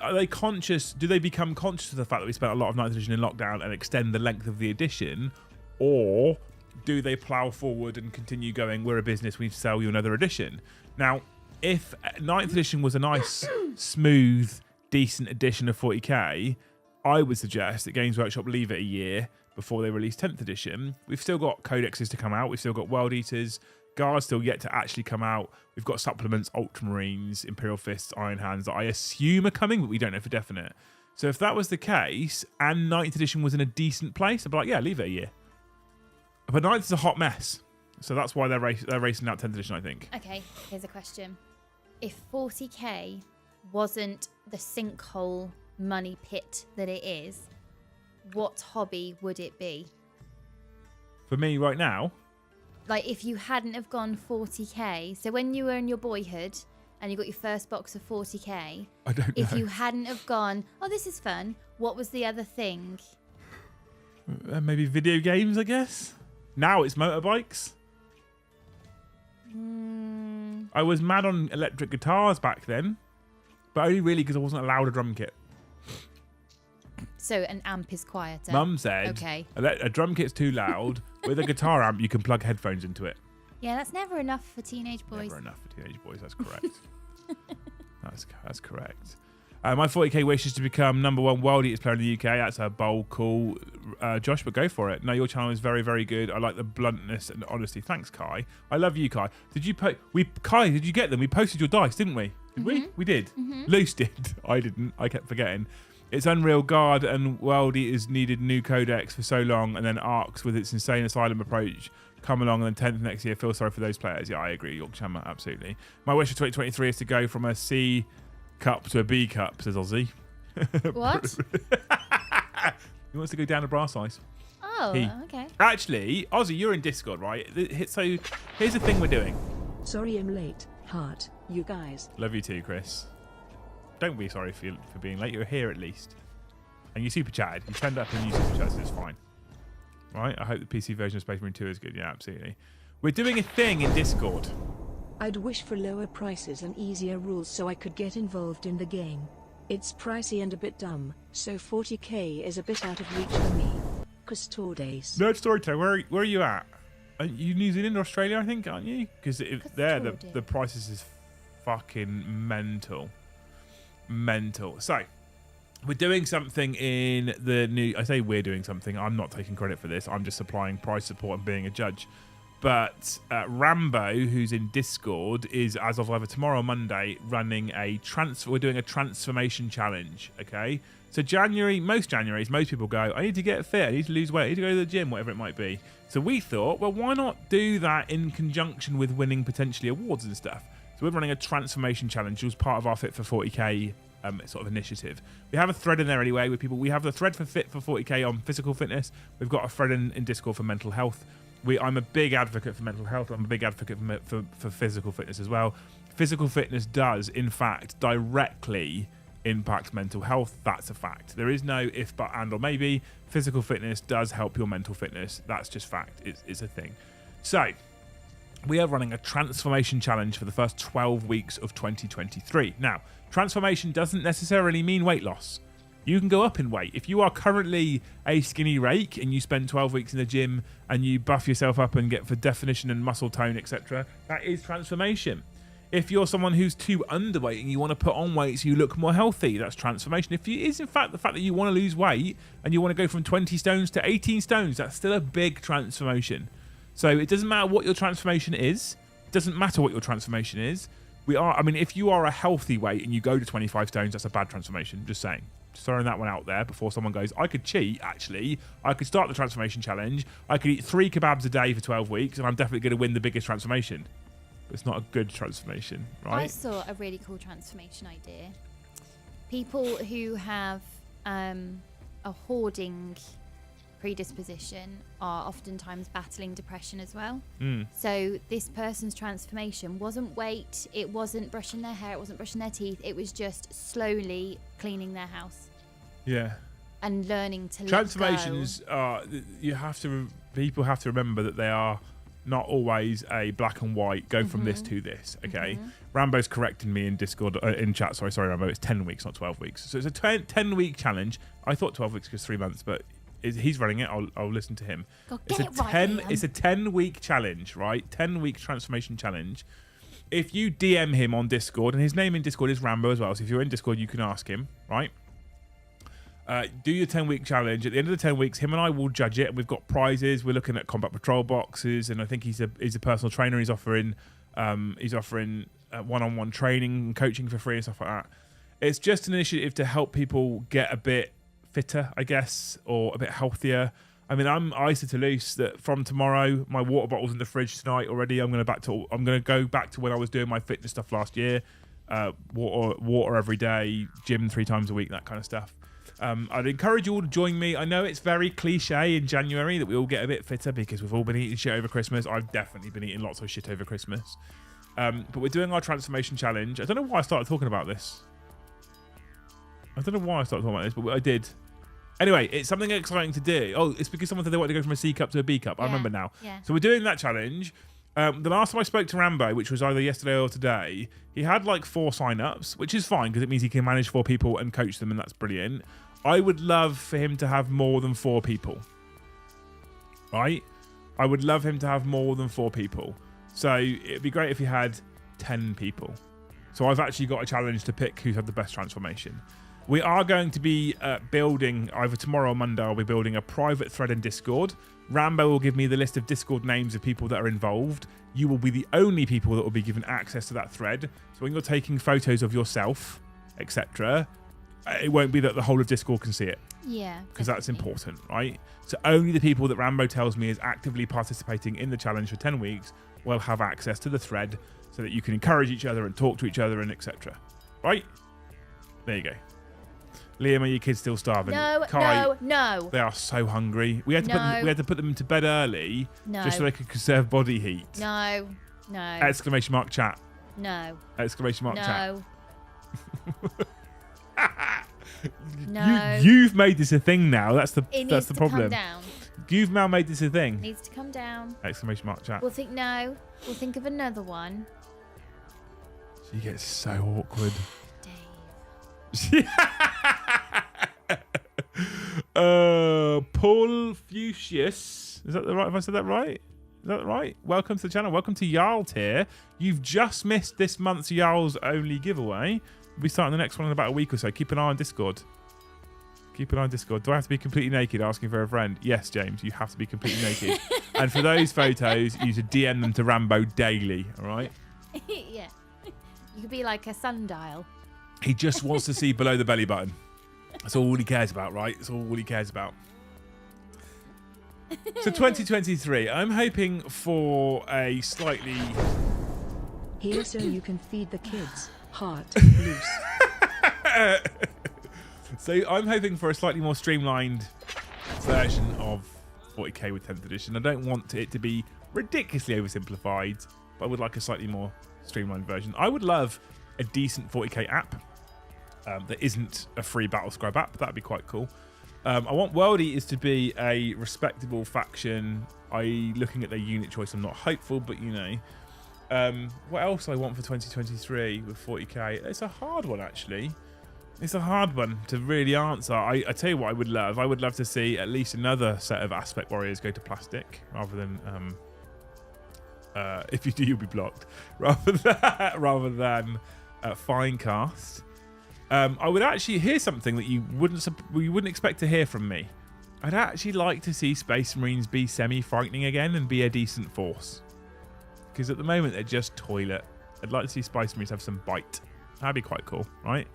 Are they conscious? Do they become conscious of the fact that we spent a lot of 9th edition in lockdown and extend the length of the edition? Or do they plough forward and continue going, we're a business, we need to sell you another edition? Now, if 9th edition was a nice, smooth, decent edition of 40k, I would suggest that Games Workshop leave it a year before they release 10th edition. We've still got codexes to come out. We've still got World Eaters. Guards still yet to actually come out. We've got supplements, Ultramarines, Imperial Fists, Iron Hands that I assume are coming, but we don't know for definite. So if that was the case and 9th edition was in a decent place, I'd be like, yeah, leave it a year. But 9th is a hot mess. So that's why they're racing out 10th edition, I think.
Okay, here's a question. If 40k wasn't the sinkhole money pit that it is, what hobby would it be?
For me right now,
like if you hadn't have gone 40k, so when you were in your boyhood and you got your first box of 40k,
I don't know.
If you hadn't have gone, this is fun, what was the other thing?
Maybe video games, I guess. Now it's motorbikes. I was mad on electric guitars back then, but only really because I wasn't allowed a drum kit.
So an amp is quieter.
Mum said,
okay,
a drum kit's too loud. With a guitar amp, you can plug headphones into it.
Yeah, that's never enough for teenage boys.
Never enough for teenage boys, that's correct. That's correct. My 40k wish is to become #1 World Eaters player in the UK. That's a bold call, Josh, but go for it. No, your channel is very, very good. I like the bluntness and honesty. Thanks, Kai. I love you, Kai. Did you Kai, did you get them? We posted your dice, didn't we? Did we? We did. Luce did. I didn't. I kept forgetting. It's unreal. Guard and World Eaters needed new codex for so long, and then Arcs with its insane asylum approach come along, and then 10th next year. Feel sorry for those players. Yeah, I agree, Yorkshire, absolutely. My wish for 2023 is to go from a C cup to a B cup, says Ozzy.
What?
He wants to go down to brass ice.
Oh, okay.
Actually, Ozzy, you're in Discord, right? So here's the thing we're doing.
Sorry I'm late, heart, you guys.
Love you too, Chris. Don't be sorry for being late. You're here at least. And you super chatted. You turned up and you super chatted, so it's fine. Right? I hope the PC version of Space Marine 2 is good. Yeah, absolutely. We're doing a thing in Discord.
I'd wish for lower prices and easier rules so I could get involved in the game. It's pricey and a bit dumb, so 40k is a bit out of reach for me. Custodes.
Nerd Storytime, where are you at? Are you New Zealand or Australia, I think, aren't you? Because there, the prices is fucking mental. Mental. So, we're doing something in the new... I say we're doing something. I'm not taking credit for this. I'm just supplying price support and being a judge. But Rambo, who's in Discord, is, as of either tomorrow or Monday, running a transfer. We're doing a transformation challenge, okay? So most Januaries, most people go, I need to get fit, I need to lose weight, I need to go to the gym, whatever it might be. So we thought, well, why not do that in conjunction with winning potentially awards and stuff? So we're running a transformation challenge, which was part of our Fit for 40k sort of initiative. We have a thread in there anyway with people. We have the thread for Fit for 40k on physical fitness. We've got a thread in Discord for mental health. I'm a big advocate for mental health. I'm a big advocate for physical fitness as well. Physical fitness does, in fact, directly impacts mental health. That's a fact. There is no if, but, and, or maybe. Physical fitness does help your mental fitness. That's just fact. It's a thing. So we are running a transformation challenge for the first 12 weeks of 2023. Now, transformation doesn't necessarily mean weight loss. You can go up in weight. If you are currently a skinny rake and you spend 12 weeks in the gym and you buff yourself up and get for definition and muscle tone, etc., that is transformation. If you're someone who's too underweight and you want to put on weight so you look more healthy, that's transformation. If it is in fact the fact that you want to lose weight and you want to go from 20 stones to 18 stones, that's still a big transformation. So it doesn't matter what your transformation is. It doesn't matter what your transformation is. If you are a healthy weight and you go to 25 stones, that's a bad transformation. Just saying. Just throwing that one out there before someone goes, I could cheat, actually. I could start the transformation challenge. I could eat 3 kebabs a day for 12 weeks and I'm definitely going to win the biggest transformation. But it's not a good transformation, right?
I saw a really cool transformation idea. People who have a hoarding predisposition are oftentimes battling depression as well. So this person's transformation wasn't weight, it wasn't brushing their hair, it wasn't brushing their teeth, it was just slowly cleaning their house.
Yeah.
And learning to
transformations are, people have to remember that they are not always a black and white, go from this to this, okay? Rambo's correcting me in Discord, in chat, sorry Rambo, it's 10 weeks, not 12 weeks. So it's a 10-week challenge. I thought 12 weeks because 3 months, but he's running it. I'll listen to him. It's a 10-week challenge, right? 10-week transformation challenge. If you DM him on Discord, and his name in Discord is Rambo as well, so if you're in Discord, you can ask him, right? Do your 10-week challenge. At the end of the 10 weeks, him and I will judge it. We've got prizes. We're looking at combat patrol boxes, and I think he's a personal trainer. He's offering one-on-one training and coaching for free and stuff like that. It's just an initiative to help people get a bit fitter, I guess, or a bit healthier. I mean, I'm icy to loose that from tomorrow, my water bottle's in the fridge tonight already. I'm going to go back to when I was doing my fitness stuff last year. Water every day, gym 3 times a week, that kind of stuff. I'd encourage you all to join me. I know it's very cliche in January that we all get a bit fitter because we've all been eating shit over Christmas. I've definitely been eating lots of shit over Christmas. But we're doing our transformation challenge. I don't know why I started talking about this. But I did. Anyway, it's something exciting to do. Oh, it's because someone said they wanted to go from a C cup to a B cup. I remember now.
Yeah. So
we're doing that challenge. The last time I spoke to Rambo, which was either yesterday or today, he had like 4 sign-ups, which is fine because it means he can manage 4 people and coach them, and that's brilliant. I would love for him to have more than 4 people. Right? I would love him to have more than 4 people. So it'd be great if he had 10 people. So I've actually got a challenge to pick who's had the best transformation. We are going to be building, either tomorrow or Monday, I'll be building a private thread in Discord. Rambo will give me the list of Discord names of people that are involved. You will be the only people that will be given access to that thread. So when you're taking photos of yourself, etc., it won't be that the whole of Discord can see it.
Yeah.
Because that's important, right? So only the people that Rambo tells me is actively participating in the challenge for 10 weeks will have access to the thread so that you can encourage each other and talk to each other and etc. Right? There you go. Liam, are your kids still starving?
No,
Kai,
no.
They are so hungry. We had to put them to bed early just so they could conserve body heat.
No.
Exclamation mark chat.
No.
Exclamation mark chat.
No.
You've made this a thing now. That's the problem.
Come down.
You've now made this a thing.
It needs to come down.
Exclamation mark chat.
We'll think of another one.
She gets so awkward.
Dave.
Paul Fuchsius. Is that the right? Have I said that right? Is that right? Welcome to the channel. Welcome to Jarl tier. You've just missed this month's Jarl's only giveaway. We'll be starting the next one in about a week or so. Keep an eye on Discord. Do I have to be completely naked asking for a friend? Yes, James, you have to be completely naked. And for those photos, you should DM them to Rambo daily, all right?
Yeah. You could be like a sundial.
He just wants to see below the belly button. That's all he cares about, right? That's all he cares about. So 2023, I'm hoping for a slightly...
Here so you can feed the kids. Heart loose.
So I'm hoping for a slightly more streamlined version of 40k with 10th edition. I don't want it to be ridiculously oversimplified, but I would like a slightly more streamlined version. I would love a decent 40k app. that isn't a free Battlescribe app. That'd be quite cool. I want World Eaters to be a respectable faction. Looking at their unit choice, I'm not hopeful, but you know. What else I want for 2023 with 40k? It's a hard one, actually. It's a hard one to really answer. I tell you what I would love. I would love to see at least another set of Aspect Warriors go to plastic rather than... if you do, you'll be blocked. Rather than Finecast. I would actually hear something that you wouldn't expect to hear from me. I'd actually like to see Space Marines be semi-frightening again and be a decent force. Because at the moment they're just toilet. I'd like to see Space Marines have some bite. That'd be quite cool, right?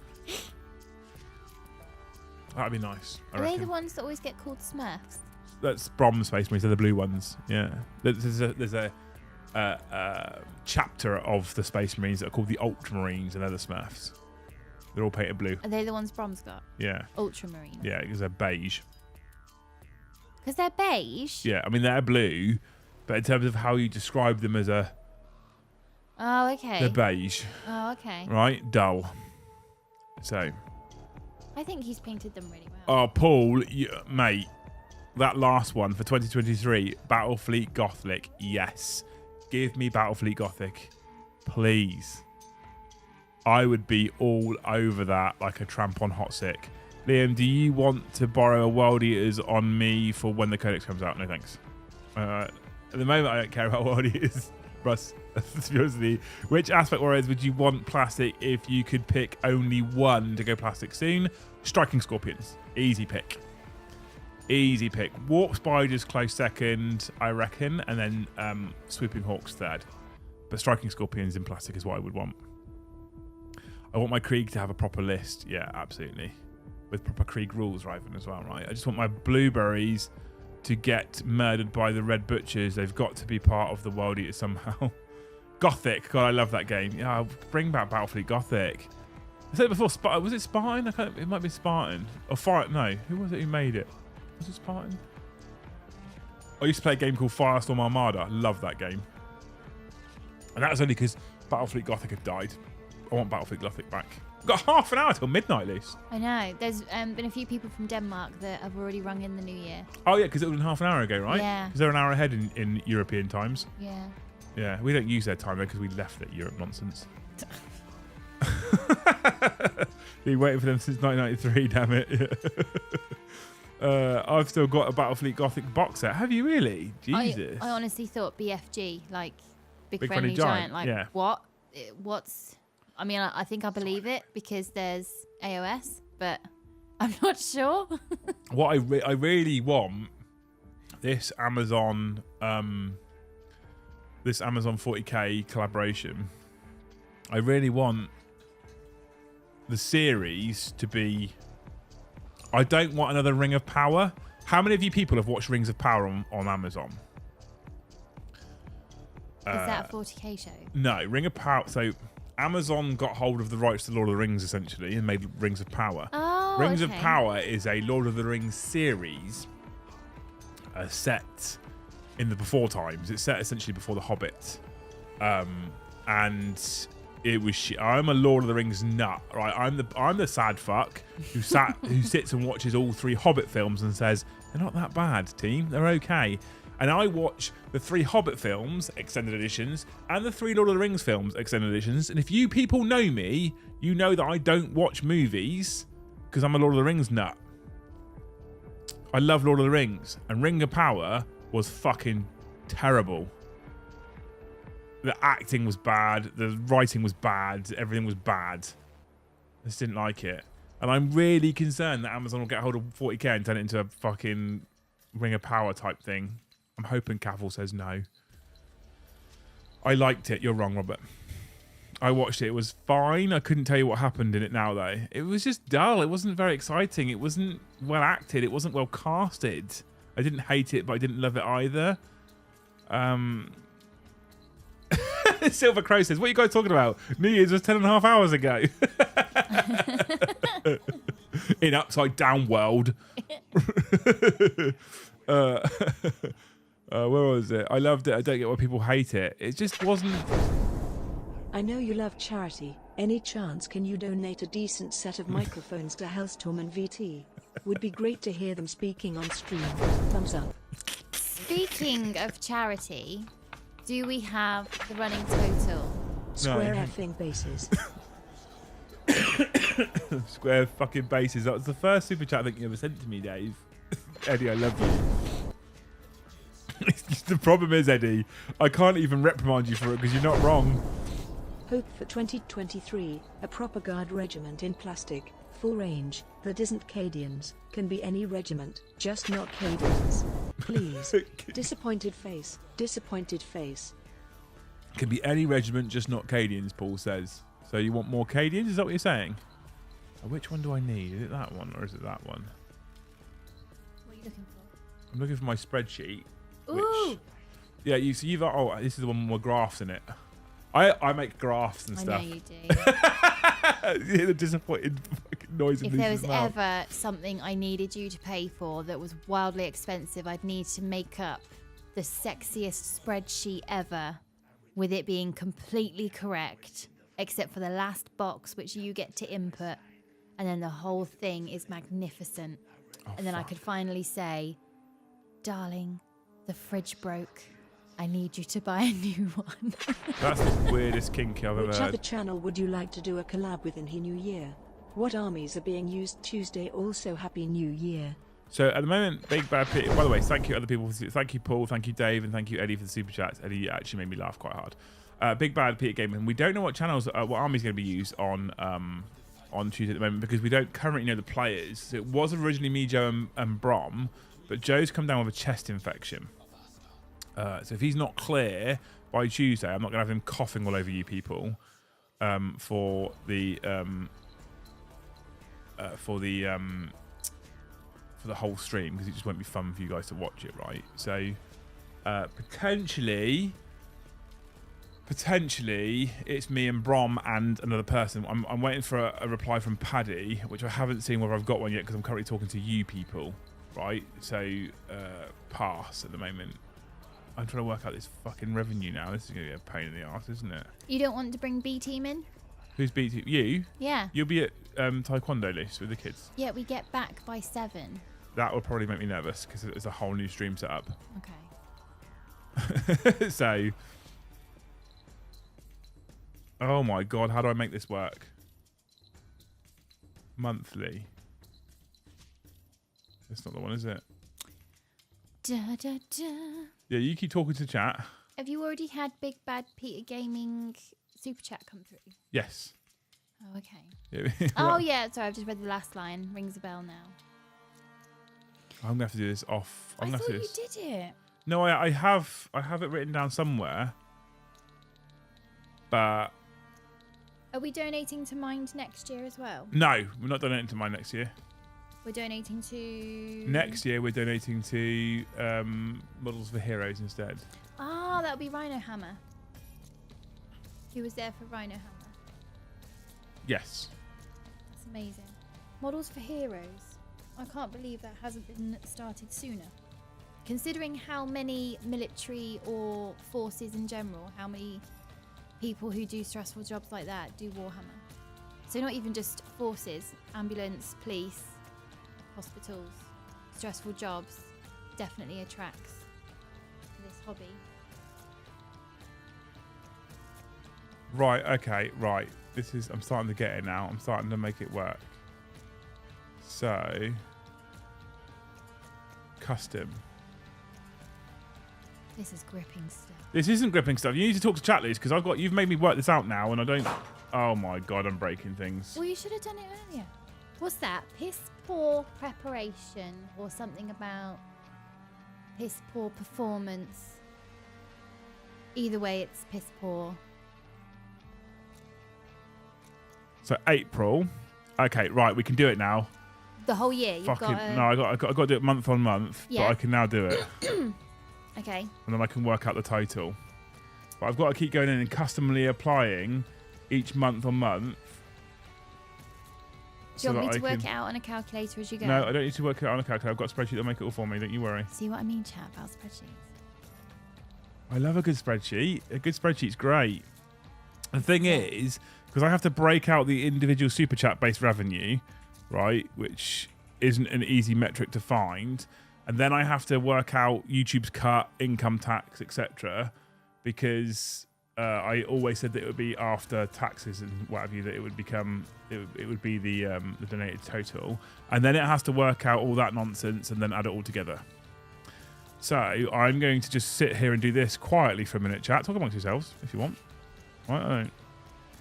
That'd be nice.
Are they the ones that always get called Smurfs?
That's Brom Space Marines. They're the blue ones. Yeah. There's a chapter of the Space Marines that are called the Ultramarines, and they're the Smurfs. They're all painted blue.
Are they the ones Brom's got?
Yeah.
Ultramarine.
Yeah, because they're beige.
Because they're beige?
Yeah, I mean, they're blue, but in terms of how you describe them as a...
Oh, okay.
They're beige.
Oh, okay.
Right? Dull. So...
I think he's painted them really well.
Oh, Paul, mate, that last one for 2023, Battlefleet Gothic, yes. Give me Battlefleet Gothic, please. I would be all over that like a tramp on hot sick. Liam, do you want to borrow a World Eaters on me for when the Codex comes out? No, thanks. At the moment, I don't care about World Eaters. Russ, to be honest with you, which Aspect Warriors would you want plastic if you could pick only one to go plastic soon? Striking Scorpions. Easy pick. Easy pick. Warp Spiders close second, I reckon, and then Swooping Hawks third. But Striking Scorpions in plastic is what I would want. I want my Krieg to have a proper list. Yeah, absolutely. With proper Krieg rules, Riven, as well, right? I just want my Blueberries to get murdered by the Red Butchers. They've got to be part of the World Eater somehow. Gothic. God, I love that game. Yeah, I'll bring back Battlefleet Gothic. I said it before, was it Spartan? It might be Spartan. Or Fire... No, who was it who made it? Was it Spartan? I used to play a game called Firestorm Armada. Love that game. And that was only because Battlefleet Gothic had died. I want Battlefleet Gothic back. We've got half an hour till midnight, Luce.
I know. There's been a few people from Denmark that have already rung in the new year.
Oh, yeah, because it was half an hour ago, right?
Yeah.
Because they're an hour ahead in European times.
Yeah.
Yeah, we don't use their time, though, because we left that Europe nonsense. Been waiting for them since 1993, damn it. I've still got a Battlefleet Gothic box set. Have you really? Jesus.
I honestly thought BFG, like Big
Big
Friendly Giant. Like,
yeah.
what? What's... I mean, I think I believe it because there's AOS, but I'm not sure.
What I really want, this Amazon 40k collaboration, I really want the series to be... I don't want another Ring of Power. How many of you people have watched Rings of Power on Amazon?
Is that a 40k show?
No, Ring of Power... So Amazon got hold of the rights to Lord of the Rings, essentially, and made Rings of Power.
Oh,
Rings of
okay.
Power is a Lord of the Rings series set in the before times. It's set essentially before The Hobbit. And it was I'm a Lord of the Rings nut, right? I'm the sad fuck who sits and watches all 3 Hobbit films and says, they're not that bad, team. They're okay. And I watch the 3 Hobbit films, extended editions, and the 3 Lord of the Rings films, extended editions. And if you people know me, you know that I don't watch movies because I'm a Lord of the Rings nut. I love Lord of the Rings. And Ring of Power was fucking terrible. The acting was bad. The writing was bad. Everything was bad. I just didn't like it. And I'm really concerned that Amazon will get hold of 40k and turn it into a fucking Ring of Power type thing. I'm hoping Cavill says no. I liked it. You're wrong, Robert. I watched it. It was fine. I couldn't tell you what happened in it now, though. It was just dull. It wasn't very exciting. It wasn't well acted. It wasn't well casted. I didn't hate it, but I didn't love it either. Silver Crow says, what are you guys talking about? New Year's was 10.5 hours ago. In Upside Down World. Where was it? I loved it. I don't get why people hate it. It just wasn't...
I know you love charity. Any chance can you donate a decent set of microphones to Hellstorm and VT? Would be great to hear them speaking on stream. Thumbs up.
Speaking of charity, do we have the running total?
Square effing bases.
Square fucking bases. That was the first super chat I think you ever sent to me, Dave. Eddie, I love you. The problem is, Eddie, I can't even reprimand you for it because you're not wrong.
Hope for 2023, a proper guard regiment in plastic, full range, that isn't Cadians, can be any regiment, just not Cadians. Please. Disappointed face, disappointed face.
Can be any regiment, just not Cadians, Paul says. So you want more Cadians? Is that what you're saying? Which one do I need? Is it that one or is it that one?
What are you looking for?
I'm looking for my spreadsheet.
Ooh!
Which, yeah, you've oh, this is the one with more graphs in it. I make graphs and stuff.
I know you do.
You hear the disappointed fucking noise.
If there was ever something I needed you to pay for that was wildly expensive, I'd need to make up the sexiest spreadsheet ever with it being completely correct, except for the last box which you get to input, and then the whole thing is magnificent. And then I could finally say, darling, the fridge broke. I need you to buy a new one.
That's the weirdest kinky I've ever
Which
heard.
other channel would you like to do a collab with in the new year? What armies are being used Tuesday? Also, Happy New Year.
So at the moment, Big Bad Pete. By the way, thank you other people. Thank you Paul, thank you Dave, and thank you Eddie for the super chats. Eddie actually made me laugh quite hard. Big Bad Peter Gaming. We don't know what channels, what armies going to be used on Tuesday at the moment because we don't currently know the players. So it was originally me, Joe, and Brom, but Joe's come down with a chest infection. So if he's not clear by Tuesday, I'm not going to have him coughing all over you people for the whole stream because it just won't be fun for you guys to watch it, right? So potentially it's me and Brom and another person. I'm waiting for a reply from Paddy, which I haven't seen whether I've got one yet because I'm currently talking to you people, right? So pass at the moment. I'm trying to work out this fucking revenue now. This is going to be a pain in the arse, isn't it?
You don't want to bring B team in?
Who's beating you?
Yeah.
You'll be at Taekwondo, Luce, with the kids.
Yeah, we get back by 7.
That will probably make me nervous because it's a whole new stream setup.
Okay.
So, oh my god, how do I make this work? Monthly. That's not the one, is it?
Da, da, da.
Yeah, you keep talking to chat.
Have you already had Big Bad Peter Gaming super chat come through?
Yes.
Oh, okay.
Yeah.
Oh, yeah. Sorry, I've just read the last line. Rings a bell now.
I'm gonna have to do this off.
I thought you did it.
No, I have it written down somewhere. But
are we donating to Mind next year as well?
no, we're not donating to mine next year.
We're donating to...
Next year, we're donating to Models for Heroes instead.
Oh, that would be Rhino Hammer. He was there for Rhino Hammer.
Yes.
That's amazing. Models for Heroes. I can't believe that hasn't been started sooner. Considering how many military or forces in general, how many people who do stressful jobs like that do Warhammer. So not even just forces, ambulance, police, hospitals, stressful jobs, definitely attracts this hobby.
Right, okay, right. I'm starting to get it now. I'm starting to make it work. So, custom.
This is gripping stuff.
This isn't gripping stuff. You need to talk to chat, Liz, because you've made me work this out now, and I don't. Oh my god, I'm breaking things.
Well, you should have done it earlier. What's that? Piss poor preparation or something about piss poor performance. Either way, it's piss poor.
So April. Okay, right, we can do it now.
The whole year. You've
Fucking
got
no, I got to do it month on month,
Yeah.
but I can now do it,
Okay.
and then I can work out the total. But I've got to keep going in and customly applying each month on month.
Do you want me to work it out on a calculator as you go?
No, I don't need to work it out on a calculator. I've got a spreadsheet that'll make it all for me. Don't you worry.
See what I mean, chat, about spreadsheets?
I love a good spreadsheet. A good spreadsheet's great. The thing is, because I have to break out the individual super chat based revenue, right, which isn't an easy metric to find, and then I have to work out YouTube's cut, income tax, etc. Because I always said that it would be after taxes and what have you, that it would become it would be the donated total, and then it has to work out all that nonsense and then add it all together. So I'm going to just sit here and do this quietly for a minute. Chat, talk amongst yourselves if you want. Right, I don't.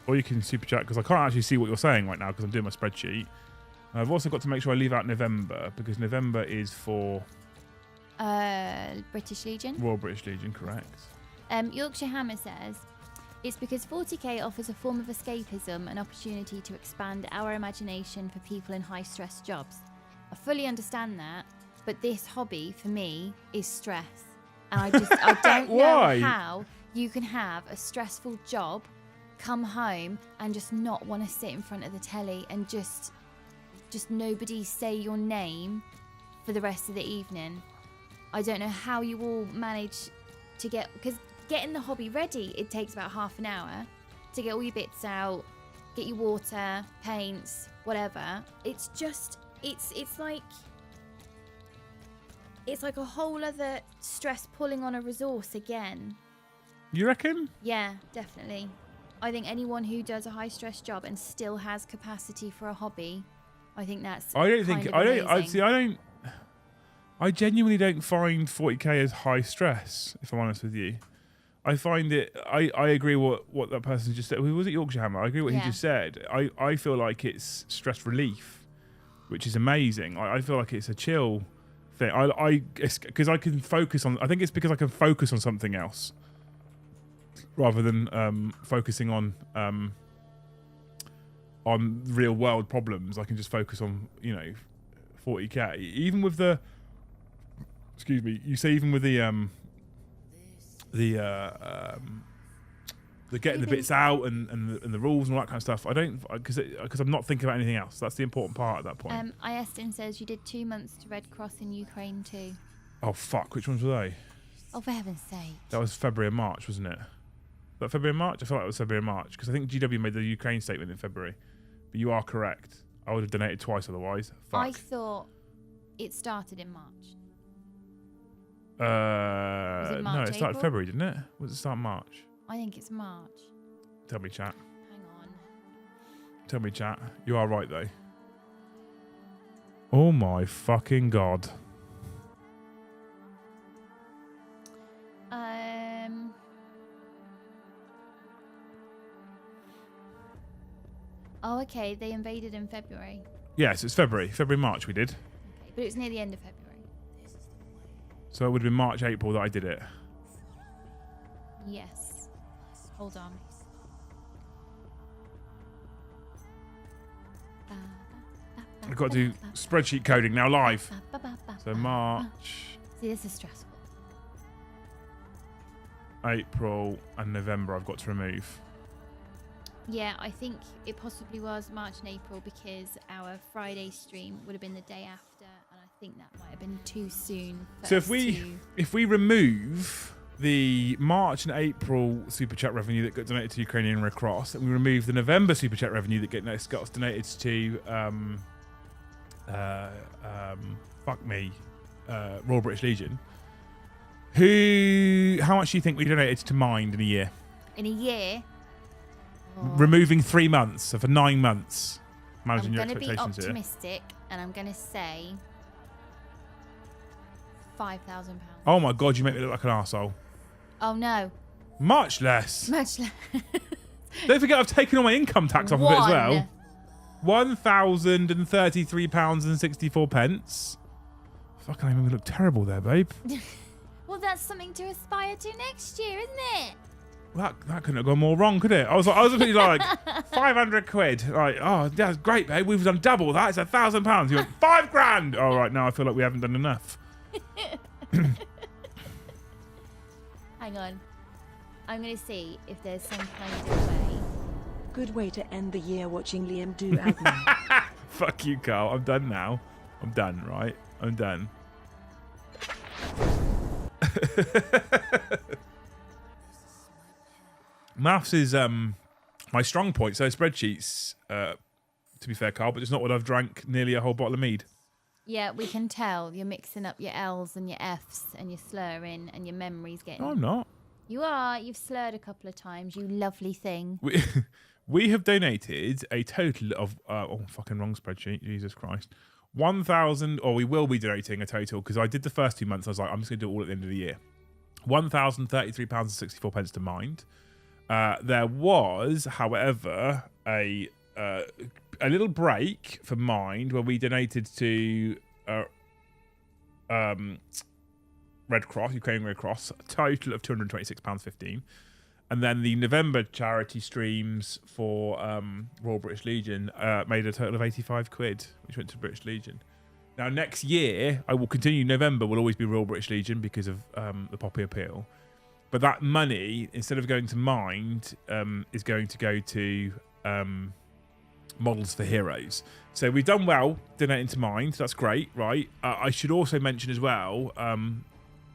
Or you can super chat because I can't actually see what you're saying right now because I'm doing my spreadsheet. I've also got to make sure I leave out November because November is for
British Legion.
Royal British Legion, correct.
Yorkshire Hammer says, it's because 40k offers a form of escapism, an opportunity to expand our imagination for people in high-stress jobs. I fully understand that, but this hobby, for me, is stress. And I don't know how you can have a stressful job, come home, and just not want to sit in front of the telly and just nobody say your name for the rest of the evening. I don't know how you all manage to get... Because getting the hobby ready, it takes about half an hour to get all your bits out, get your water, paints, whatever. It's just... It's like a whole other stress pulling on a resource again.
You reckon?
Yeah, definitely. I think anyone who does a high stress job and still has capacity for a hobby, I think that's I genuinely don't find 40k as high stress, if I'm honest with you. I find it I agree what that person just said. Was it Yorkshire Hammer? I agree what he just said. I feel like it's stress relief, which is amazing. I feel like it's a chill thing. Because I can focus on... I think it's because I can focus on something else rather than focusing on real world problems. I can just focus on 40k. Even with the... Excuse me. You say even with the getting the bits out and the rules and all that kind of stuff. I don't, because I'm not thinking about anything else. That's the important part at that point. Iestin says you did 2 months to Red Cross in Ukraine too.
Oh fuck! Which ones were they?
Oh, for heaven's sake!
That was February and March, wasn't it? That February and March? I feel like it was February and March because I think GW made the Ukraine statement in February. But you are correct. I would have donated twice otherwise. Fuck.
I thought it started in March.
Was
it March,
no, it started
April?
February, didn't it? Was it start March?
I think it's March.
Tell me, chat.
Hang on.
Tell me, chat. You are right, though. Oh my fucking god.
Oh, okay. They invaded in February.
Yes, it's February. February, March we did.
Okay, but it was near the end of February.
So it would have been March, April that I did it.
Yes. Hold on.
I've got to do spreadsheet coding now live. So March,
See, this is stressful.
April, and November I've got to remove.
Yeah, I think it possibly was March and April because our Friday stream would have been the day after, and I think that might have been too soon.
So if we remove the March and April super chat revenue that got donated to Ukrainian Red Cross, and we remove the November super chat revenue that got donated to Royal British Legion, how much do you think we donated to Mind in a year?
In a year?
Removing 3 months, so for 9 months. Managing your
I'm going to be
expectations here.
optimistic, and I'm going to say £5,000.
Oh my god, you make me look like an arsehole.
Oh no.
Much less.
Much less.
Don't forget I've taken all my income tax off of it as well. £1,033.64. Fucking, I made me look terrible there, babe.
Well, that's something to aspire to next year, isn't it?
That couldn't have gone more wrong, could it? I was thinking like 500 quid. Like, oh, that's great, babe. We've done double that. It's £1,000. You went £5,000. Oh, right, now I feel like we haven't done enough.
Hang on. I'm going to see if there's some kind of way.
Good way to end the year watching Liam do admin.
Fuck you, Carl. I'm done now. I'm done, right? I'm done. Maths is My strong point, so spreadsheets, to be fair, Carl, but it's not what I've drank nearly a whole bottle of mead.
Yeah, we can tell. You're mixing up your L's and your F's and you're slurring and your memory's getting...
No, I'm not.
You are. You've slurred a couple of times, you lovely thing.
We have donated a total of... fucking wrong spreadsheet. Jesus Christ. 1,000... Or we will be donating a total, because I did the first 2 months. I was like, I'm just going to do it all at the end of the year. £1,033.64 to Mind. There was, however, a little break for Mind where we donated to Red Cross, Ukrainian Red Cross, a total of £226.15. And then the November charity streams for Royal British Legion made a total of 85 quid, which went to British Legion. Now, next year, I will continue. November will always be Royal British Legion because of the Poppy Appeal. But that money, instead of going to Mind, is going to go to Models for Heroes. So we've done well donating to Mind. That's great, right? I should also mention as well,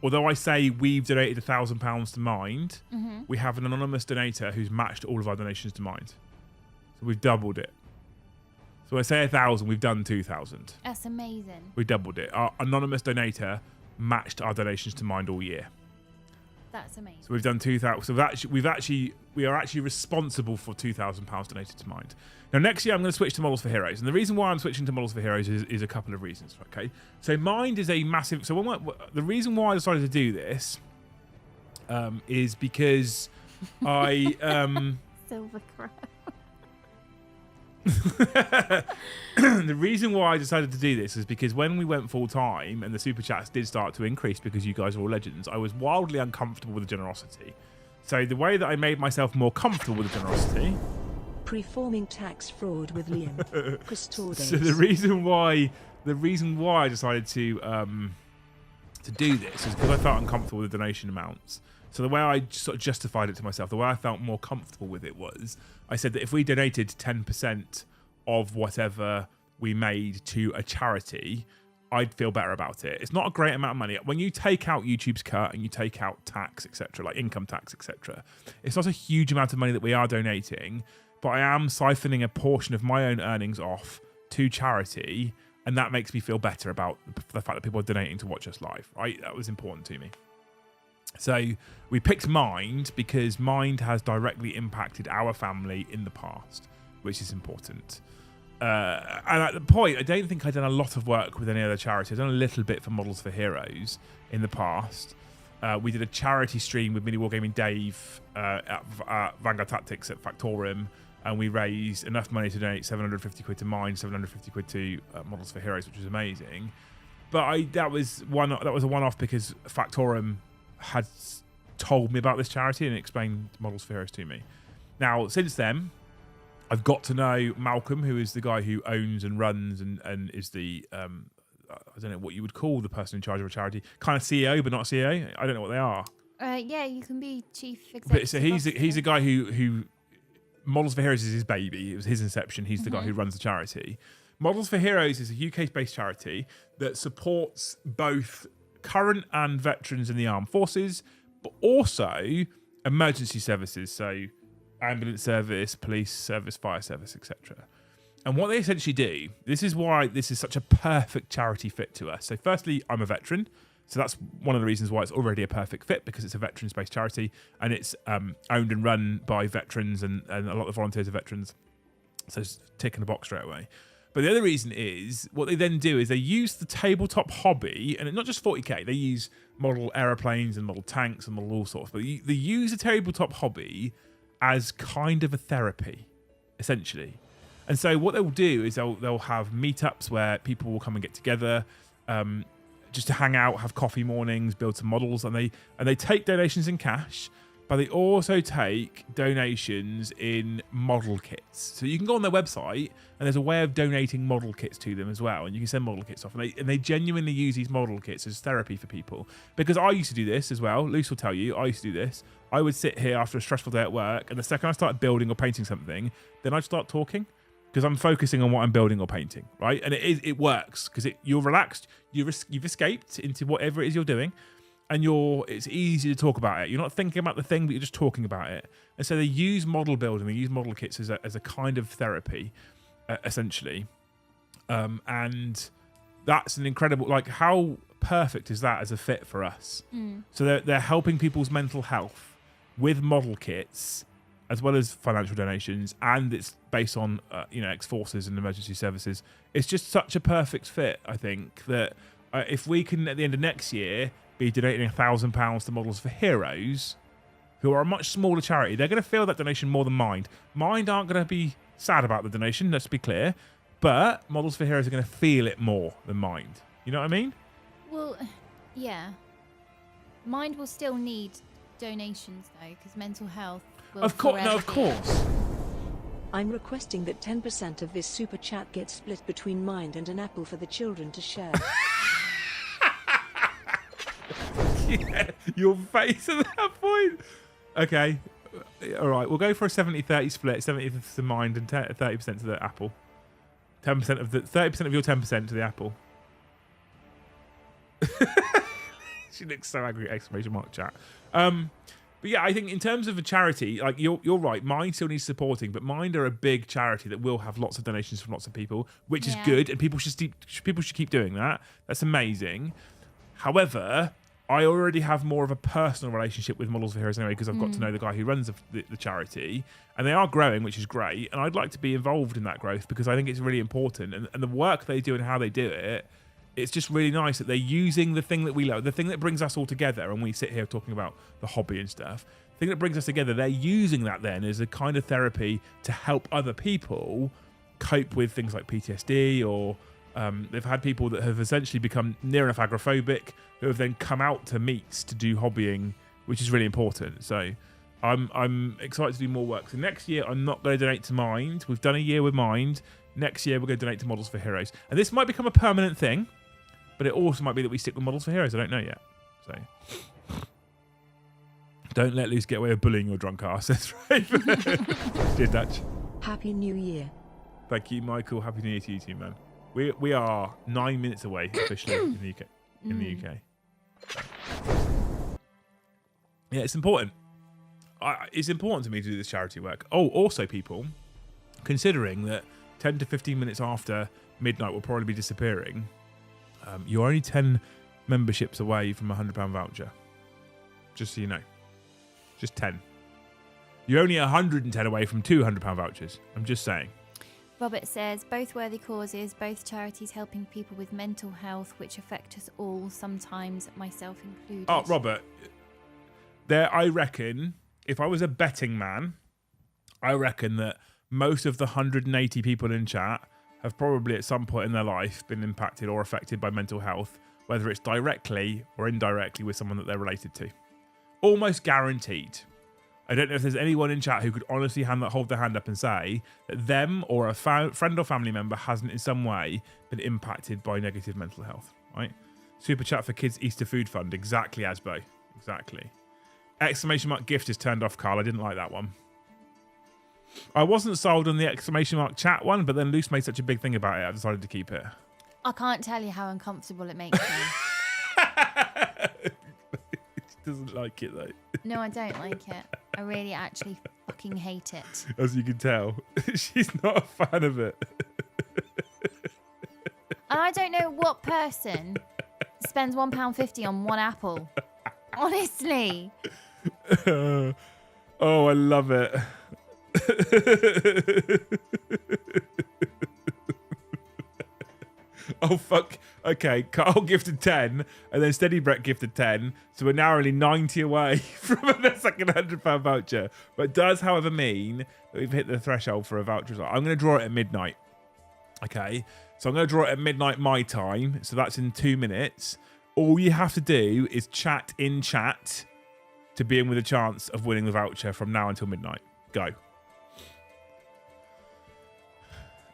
although I say we've donated £1,000 to Mind, we have an anonymous donator who's matched all of our donations to Mind. So we've doubled it. So I say 1,000, we've done 2,000.
That's amazing.
We doubled it. Our anonymous donator matched our donations to Mind all year.
That's amazing.
So we've done 2,000. So we are actually responsible for £2,000 donated to Mind. Now next year I'm going to switch to Models for Heroes, and the reason why I'm switching to Models for Heroes is a couple of reasons. Okay, so Mind is a massive. So the reason why I decided to do this is because I
Silver Crow.
the reason why I decided to do this is because when we went full time and the super chats did start to increase because you guys are all legends, I was wildly uncomfortable with the generosity. So the way that I made myself more comfortable with the generosity,
Preforming tax fraud with Liam. Custodians.
so the reason why I decided to do this is because I felt uncomfortable with the donation amounts. So the way I sort of justified it to myself, the way I felt more comfortable with it was, I said that if we donated 10% of whatever we made to a charity, I'd feel better about it. It's not a great amount of money. When you take out YouTube's cut and you take out tax, etc., like income tax, etc., it's not a huge amount of money that we are donating, but I am siphoning a portion of my own earnings off to charity, and that makes me feel better about the fact that people are donating to watch us live, right? That was important to me. So we picked Mind because Mind has directly impacted our family in the past, which is important. And at the point, I don't think I'd done a lot of work with any other charity. I've done a little bit for Models for Heroes in the past. We did a charity stream with Mini Wargaming Dave at Vanguard Tactics at Factorum, and we raised enough money to donate 750 quid to Mind, 750 quid to Models for Heroes, which was amazing. But that was a one-off because Factorum had told me about this charity and explained Models for Heroes to me. Now, since then, I've got to know Malcolm, who is the guy who owns and runs and is the, I don't know what you would call the person in charge of a charity. Kind of CEO, but not CEO. I don't know what they are.
Yeah, you can be chief executive.
But so he's a guy who Models for Heroes is his baby. It was his inception. He's the guy who runs the charity. Models for Heroes is a UK-based charity that supports both current and veterans in the armed forces, but also emergency services, so ambulance service, police service, fire service, etc. And what they essentially do, this is why this is such a perfect charity fit to us. So firstly, I'm a veteran, so that's one of the reasons why it's already a perfect fit, because it's a veterans-based charity and it's owned and run by veterans, and a lot of the volunteers are veterans, so it's ticking the box straight away. But the other reason is, what they then do is they use the tabletop hobby, and not just 40k, they use model aeroplanes and model tanks and model all sorts, but they use the tabletop hobby as kind of a therapy, essentially. And so what they'll do is they'll have meetups where people will come and get together, just to hang out, have coffee mornings, build some models, and they take donations in cash, but they also take donations in model kits. So you can go on their website, and there's a way of donating model kits to them as well, and you can send model kits off. And they genuinely use these model kits as therapy for people. Because I used to do this as well. Luce will tell you, I used to do this. I would sit here after a stressful day at work, and the second I started building or painting something, then I'd start talking, because I'm focusing on what I'm building or painting, right? And it works, because you're relaxed, you've escaped into whatever it is you're doing, and it's easy to talk about it. You're not thinking about the thing, but you're just talking about it. And so they use model building, they use model kits as a kind of therapy, essentially. And that's an incredible, like, how perfect is that as a fit for us? So they're helping people's mental health with model kits, as well as financial donations, and it's based on ex-forces and emergency services. It's just such a perfect fit, I think, that if we can at the end of next year be donating £1,000 to Models for Heroes, who are a much smaller charity, they're going to feel that donation more than Mind. Mind aren't going to be sad about the donation, let's be clear, but Models for Heroes are going to feel it more than Mind. You know what I mean?
Well, yeah. Mind will still need donations though, because mental health will
Of course,
forever
no, of
be-
course.
I'm requesting that 10% of this super chat gets split between Mind and an apple for the children to share.
Yeah, your face at that point. Okay, all right. We'll go for a 70-30 split. 70 to Mind and 30% to the apple. 10% of the 30% of your 10% to the apple. She looks so angry! Exclamation mark chat. But yeah, I think in terms of a charity, like you're right. Mind still needs supporting, but Mind are a big charity that will have lots of donations from lots of people, which is good, and people should keep doing that. That's amazing. However, I already have more of a personal relationship with Models for Heroes anyway, because I've got to know the guy who runs the charity, and they are growing, which is great. And I'd like to be involved in that growth because I think it's really important. And the work they do and how they do it, it's just really nice that they're using the thing that we love, the thing that brings us all together. And we sit here talking about the hobby and stuff. The thing that brings us together, they're using that then as a kind of therapy to help other people cope with things like PTSD, or they've had people that have essentially become near enough agoraphobic who have then come out to meets to do hobbying, which is really important. So I'm excited to do more work. So next year, I'm not going to donate to Mind. We've done a year with Mind. Next year, we're going to donate to Models for Heroes. And this might become a permanent thing, but it also might be that we stick with Models for Heroes. I don't know yet. So don't let Luce get away with bullying your drunk ass. That's right. Cheers, Dutch.
Happy New Year.
Thank you, Michael. Happy New Year to you too, man. We are 9 minutes away officially in the UK. In the UK. Yeah, it's important. It's important to me to do this charity work. Oh, also, people, considering that 10 to 15 minutes after midnight will probably be disappearing, you're only 10 memberships away from a £100 voucher. Just so you know. Just 10. You're only 110 away from £200 vouchers. I'm just saying.
Robert says, both worthy causes, both charities helping people with mental health, which affect us all, sometimes myself included.
Oh, Robert, I reckon, if I was a betting man, I reckon that most of the 180 people in chat have probably at some point in their life been impacted or affected by mental health, whether it's directly or indirectly with someone that they're related to. Almost guaranteed. I don't know if there's anyone in chat who could honestly hold their hand up and say that them or a friend or family member hasn't in some way been impacted by negative mental health, right? Super chat for Kids Easter Food Fund. Exactly, Asbo. Exactly. Exclamation mark gift is turned off, Carl. I didn't like that one. I wasn't sold on the exclamation mark chat one, but then Luce made such a big thing about it, I decided to keep it.
I can't tell you how uncomfortable it makes me.
She doesn't like it, though.
No, I don't like it. I really actually fucking hate it.
As you can tell, she's not a fan of it.
And I don't know what person spends £1.50 on one apple. Honestly.
Oh, I love it. Oh, fuck. Okay, Carl gifted 10, and then Steady Brett gifted 10, so we're now only 90 away from the second £100 voucher. But it does, however, mean that we've hit the threshold for a voucher. I'm going to draw it at midnight. Okay, so I'm going to draw it at midnight my time, so that's in 2 minutes. All you have to do is chat in chat to be in with a chance of winning the voucher from now until midnight. Go.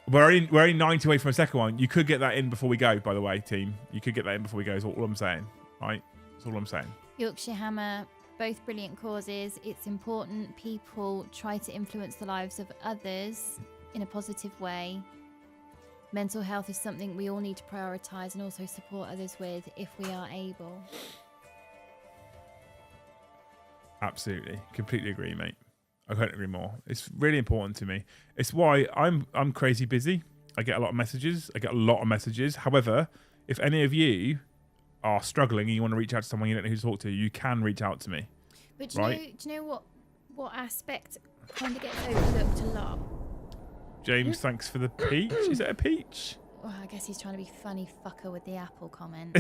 We're only 90 away from a second one. You could get that in before we go, by the way, team. You could get that in before we go, is all I'm saying. Right? That's all I'm saying.
Yorkshire Hammer, both brilliant causes. It's important people try to influence the lives of others in a positive way. Mental health is something we all need to prioritise and also support others with if we are able.
Absolutely. Completely agree, mate. I couldn't agree more. It's really important to me. It's why I'm crazy busy. I get a lot of messages. However, if any of you are struggling and you want to reach out to someone you don't know who to talk to, you can reach out to me.
But do you know what aspect kind of gets overlooked a lot?
James, thanks for the peach. Is it a peach?
Well, I guess he's trying to be funny fucker with the apple comment.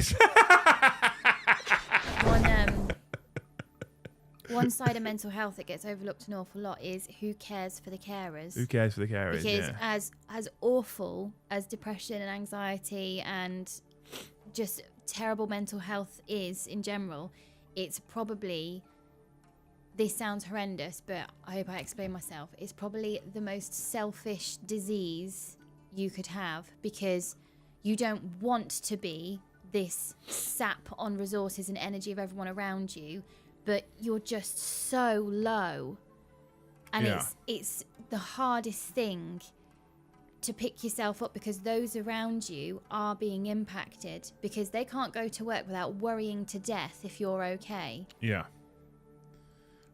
One side of mental health that gets overlooked an awful lot is who cares for the carers.
Who cares for the carers?
Because as awful as depression and anxiety and just terrible mental health is in general, it's probably, this sounds horrendous, but I hope I explain myself, it's probably the most selfish disease you could have, because you don't want to be this sap on resources and energy of everyone around you, but you're just so low, and it's the hardest thing to pick yourself up, because those around you are being impacted, because they can't go to work without worrying to death if you're okay.
Yeah.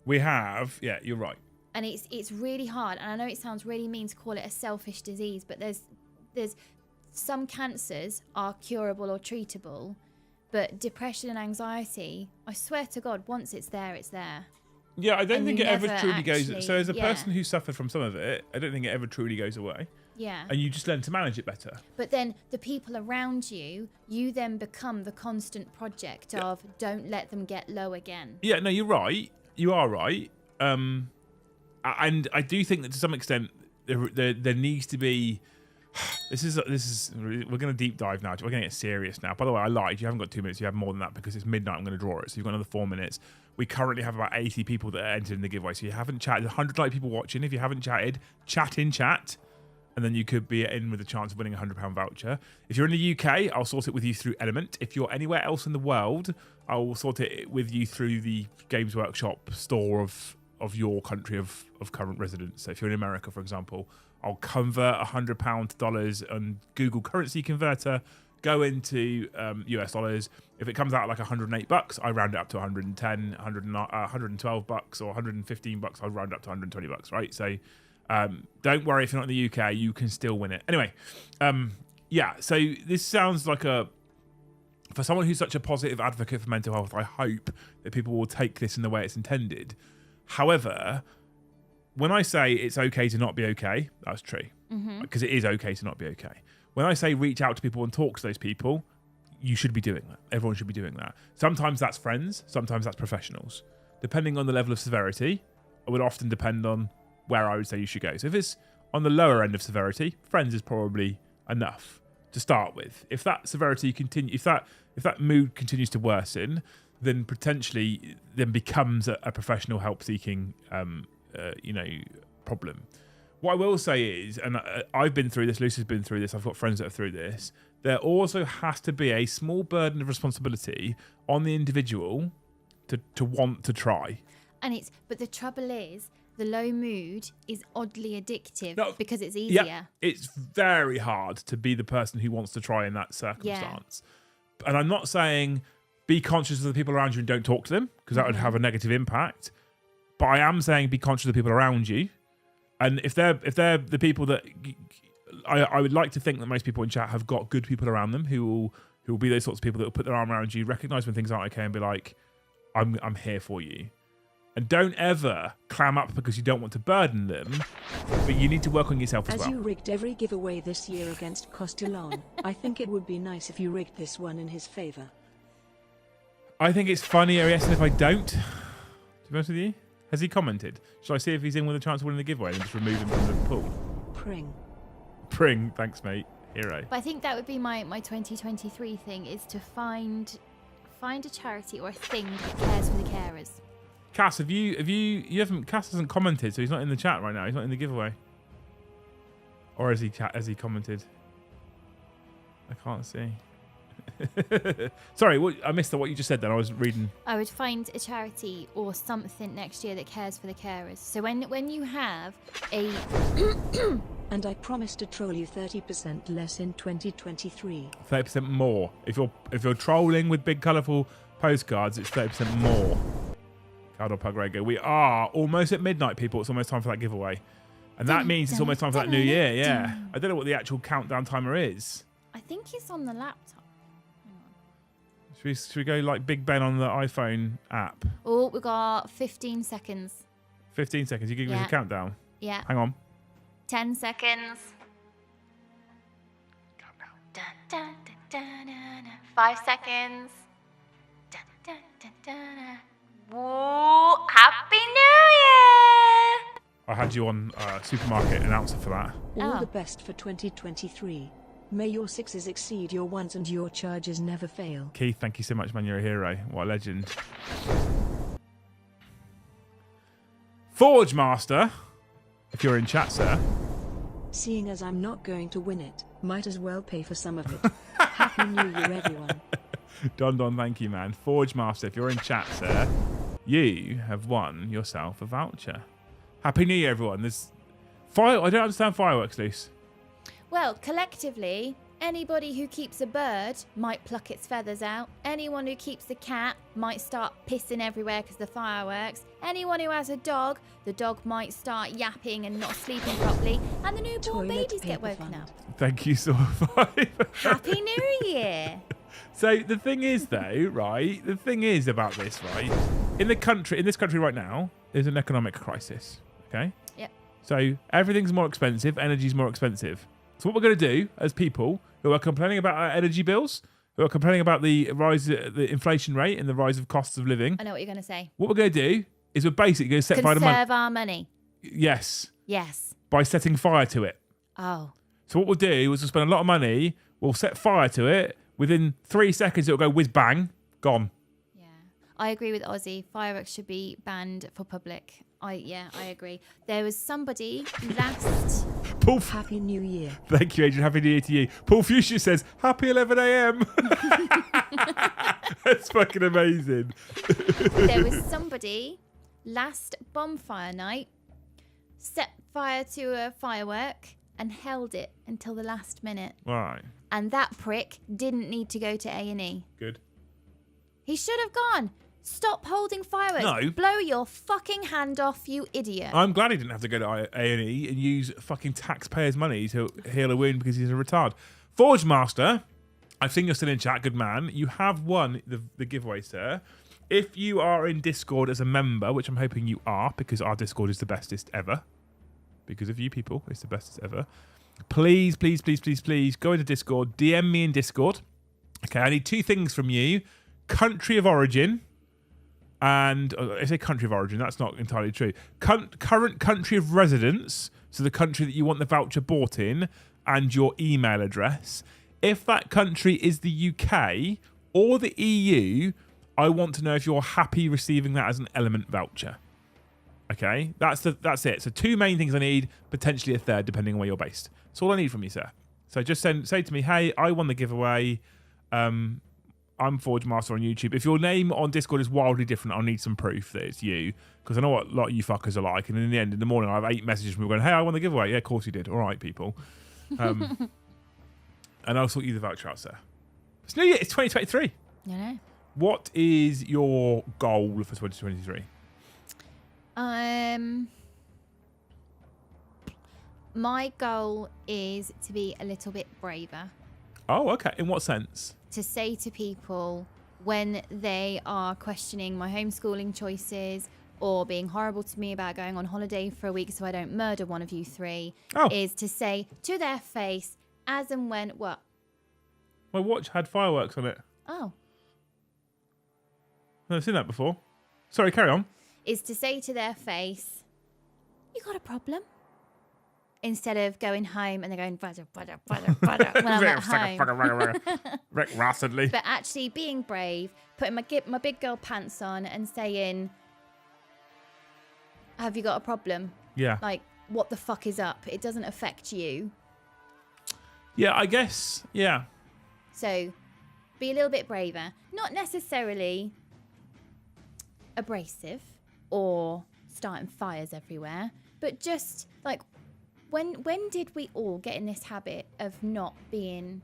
We have, you're right.
And it's really hard, and I know it sounds really mean to call it a selfish disease, but there's some cancers are curable or treatable, but depression and anxiety, I swear to God, once it's there, it's there.
Yeah, I don't think it ever truly goes. So as a
yeah.
person who suffered from some of it, I don't think it ever truly goes away.
Yeah.
And you just learn to manage it better.
But then the people around you then become the constant project of don't let them get low again.
Yeah, no, you're right. You are right. And I do think that to some extent there needs to be. This is we're going to deep dive now. We're going to get serious now. By the way, I lied. You haven't got 2 minutes. You have more than that because it's midnight. I'm going to draw it. So you've got another 4 minutes. We currently have about 80 people that are entered in the giveaway. So you haven't chatted. 100 like people watching. If you haven't chatted, chat in chat. And then you could be in with a chance of winning a £100 voucher. If you're in the UK, I'll sort it with you through Element. If you're anywhere else in the world, I will sort it with you through the Games Workshop store of your country of current residence. So if you're in America, for example, I'll convert $100 to dollars on Google Currency Converter, go into US dollars. If it comes out like $108, I round it up to 110, $112 or $115, I'll round it up to $120, right? So don't worry if you're not in the UK, you can still win it. Anyway, so this sounds like for someone who's such a positive advocate for mental health, I hope that people will take this in the way it's intended. However, when I say it's okay to not be okay, that's true. Because it is okay to not be okay. When I say reach out to people and talk to those people, you should be doing that. Everyone should be doing that. Sometimes that's friends, sometimes that's professionals. Depending on the level of severity, it would often depend on where I would say you should go. So if it's on the lower end of severity, friends is probably enough to start with. If that severity if that mood continues to worsen, then potentially becomes a professional help-seeking problem. What I will say is, and I've been through this, Lucy's been through this, I've got friends that are through this, there also has to be a small burden of responsibility on the individual to want to try.
But the trouble is, the low mood is oddly addictive because it's easier.
Yeah, it's very hard to be the person who wants to try in that circumstance. Yeah. And I'm not saying be conscious of the people around you and don't talk to them, because that would have a negative impact. But I am saying be conscious of the people around you. And if they're the people that I would like to think that most people in chat have got good people around them who will be those sorts of people that will put their arm around you, recognize when things aren't okay, and be like, I'm here for you. And don't ever clam up because you don't want to burden them, but you need to work on yourself as well.
As you rigged every giveaway this year against Costillon, I think it would be nice if you rigged this one in his favour.
I think it's funnier, yes, if I don't. To be honest with you. Has he commented? Shall I see if he's in with a chance of winning the giveaway and just remove him from the pool? Pring, thanks mate. Hero.
But I think that would be my 2023 thing, is to find a charity or a thing that cares for the carers.
Cass, Cass hasn't commented, so he's not in the chat right now. He's not in the giveaway. Or has he commented? I can't see. Sorry, I missed what you just said then. I was reading.
I would find a charity or something next year that cares for the carers. So when you have a...
And I promise to troll you 30% less in 2023.
30% more. If you're trolling with big colourful postcards, it's 30% more. Caldor Pugrego. We are almost at midnight, people. It's almost time for that giveaway. And that means it's almost time for that new year, yeah. I don't know what the actual countdown timer is.
I think it's on the laptop. Hang on.
Should we go like Big Ben on the iPhone app?
Oh, we got 15 seconds.
15 seconds. You give us a countdown?
Yeah.
Hang on.
10 seconds.
Countdown.
Dun, dun, dun, dun, dun, dun. 5 seconds. Dun, dun, dun, dun, dun. Whoa, Happy New Year!
I had you on supermarket announcer for that.
All the best for 2023. May your sixes exceed your ones and your charges never fail.
Keith, thank you so much, man. You're a hero. What a legend. Forge Master, if you're in chat, sir.
Seeing as I'm not going to win it, might as well pay for some of it. Happy New Year, everyone.
Don, thank you, man. Forge Master, if you're in chat, sir, you have won yourself a voucher. Happy New Year, everyone. I don't understand fireworks, Luce.
Well, collectively, anybody who keeps a bird might pluck its feathers out. Anyone who keeps a cat might start pissing everywhere because of the fireworks. Anyone who has a dog, the dog might start yapping and not sleeping properly. And the newborn babies get woken up.
Thank you, Saw5.
Happy New Year.
So the thing is, though, right? The thing is about this, right? In this country right now, there's an economic crisis. Okay.
Yep.
So everything's more expensive. Energy's more expensive. So what we're going to do as people who are complaining about our energy bills, who are complaining about the rise, the inflation rate and the rise of costs of living.
I know what you're going to say.
What we're going to do is we're basically going to set fire to money.
Conserve our money.
Yes.
Yes.
By setting fire to it.
Oh.
So what we'll do is we'll spend a lot of money. We'll set fire to it. Within 3 seconds, it'll go whiz bang, gone.
Yeah. I agree with Ozzy. Fireworks should be banned for public. I agree. There was somebody last...
Paul,
Happy New Year.
Thank you, Adrian. Happy New Year to you. Paul Fuchsia says, happy 11 a.m. That's fucking amazing.
There was somebody last bonfire night set fire to a firework and held it until the last minute.
Right.
And that prick didn't need to go to A&E.
Good.
He should have gone. Stop holding fireworks.
No.
Blow your fucking hand off, you idiot.
I'm glad he didn't have to go to A&E and use fucking taxpayers' money to heal a wound because he's a retard. Forge Master, I've seen you're still in chat. Good man. You have won the giveaway, sir. If you are in Discord as a member, which I'm hoping you are, because our Discord is the bestest ever. Because of you people, it's the bestest ever. Please, please, please, please, please go into Discord. DM me in Discord. Okay, I need 2 things from you. Country of origin. And I say country of origin, that's not entirely true. Current country of residence, so the country that you want the voucher bought in, and your email address. If that country is the UK or the EU, I want to know if you're happy receiving that as an element voucher. Okay, that's it. So 2 main things I need, potentially a third, depending on where you're based. That's all I need from you, sir. So just say to me, hey, I won the giveaway. I'm Forge Master on YouTube. If your name on Discord is wildly different, I'll need some proof that it's you, because I know what a lot of you fuckers are like. And in the end, in the morning, I have 8 messages from people going, hey, I won the giveaway. Yeah, of course you did. All right, people. And I'll sort you the voucher out, sir. It's New Year. It's 2023.
You know.
What is your goal for 2023?
My goal is to be a little bit braver.
Oh, okay. In what sense?
To say to people when they are questioning my homeschooling choices or being horrible to me about going on holiday for a week so I don't murder one of you 3, is to say to their face, as and when, what?
My watch had fireworks on it.
Oh.
I've never seen that before. Sorry, carry on.
Is to say to their face, you got a problem? Instead of going home and they're going, butter, butter, butter, butter, when I'm at home.
Rapidly.
But actually being brave, putting my big girl pants on and saying, have you got a problem?
Yeah.
Like, what the fuck is up? It doesn't affect you.
Yeah, I guess. Yeah.
So be a little bit braver. Not necessarily abrasive or starting fires everywhere, but just like, when did we all get in this habit of not being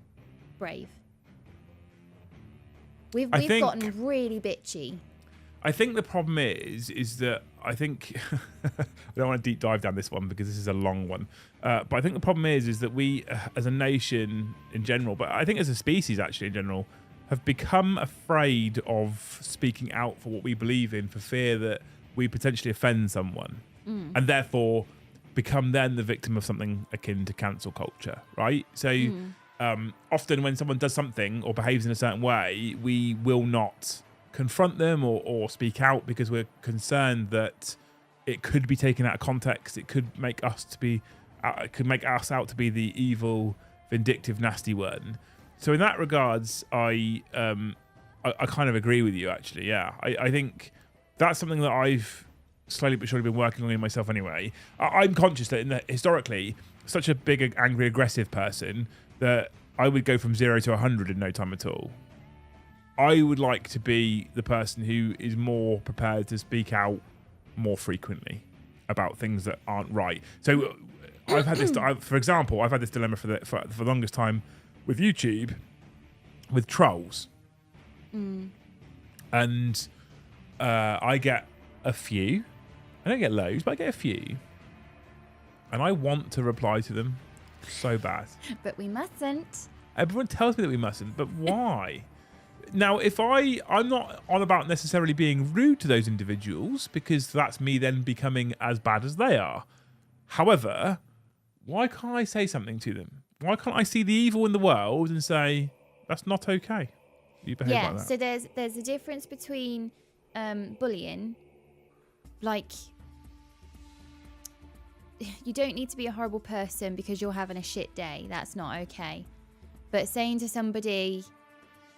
brave? We've gotten really bitchy.
I think the problem is that I think I don't want to deep dive down this one because this is a long one. But I think the problem is that we, as a nation in general, but I think as a species actually in general, have become afraid of speaking out for what we believe in for fear that we potentially offend someone, and therefore become then the victim of something akin to cancel culture, right? So often when someone does something or behaves in a certain way, we will not confront them or speak out because we're concerned that it could be taken out of context. It could make us out to be the evil, vindictive, nasty one. So in that regards, I kind of agree with you actually. Yeah, I think that's something that I've slowly but surely been working on in myself anyway. I'm conscious that historically, such a big, angry, aggressive person that I would go from 0 to 100 in no time at all. I would like to be the person who is more prepared to speak out more frequently about things that aren't right. So I've had this, for example, I've had this dilemma for the longest time with YouTube, with trolls. And I get a few. I don't get loads, but I get a few. And I want to reply to them so bad.
But we mustn't.
Everyone tells me that we mustn't, but why? Now, if I'm not on about necessarily being rude to those individuals, because that's me then becoming as bad as they are. However, why can't I say something to them? Why can't I see the evil in the world and say, that's not okay? You behave like that.
So there's a difference between bullying. Like, you don't need to be a horrible person because you're having a shit day. That's not okay. But saying to somebody,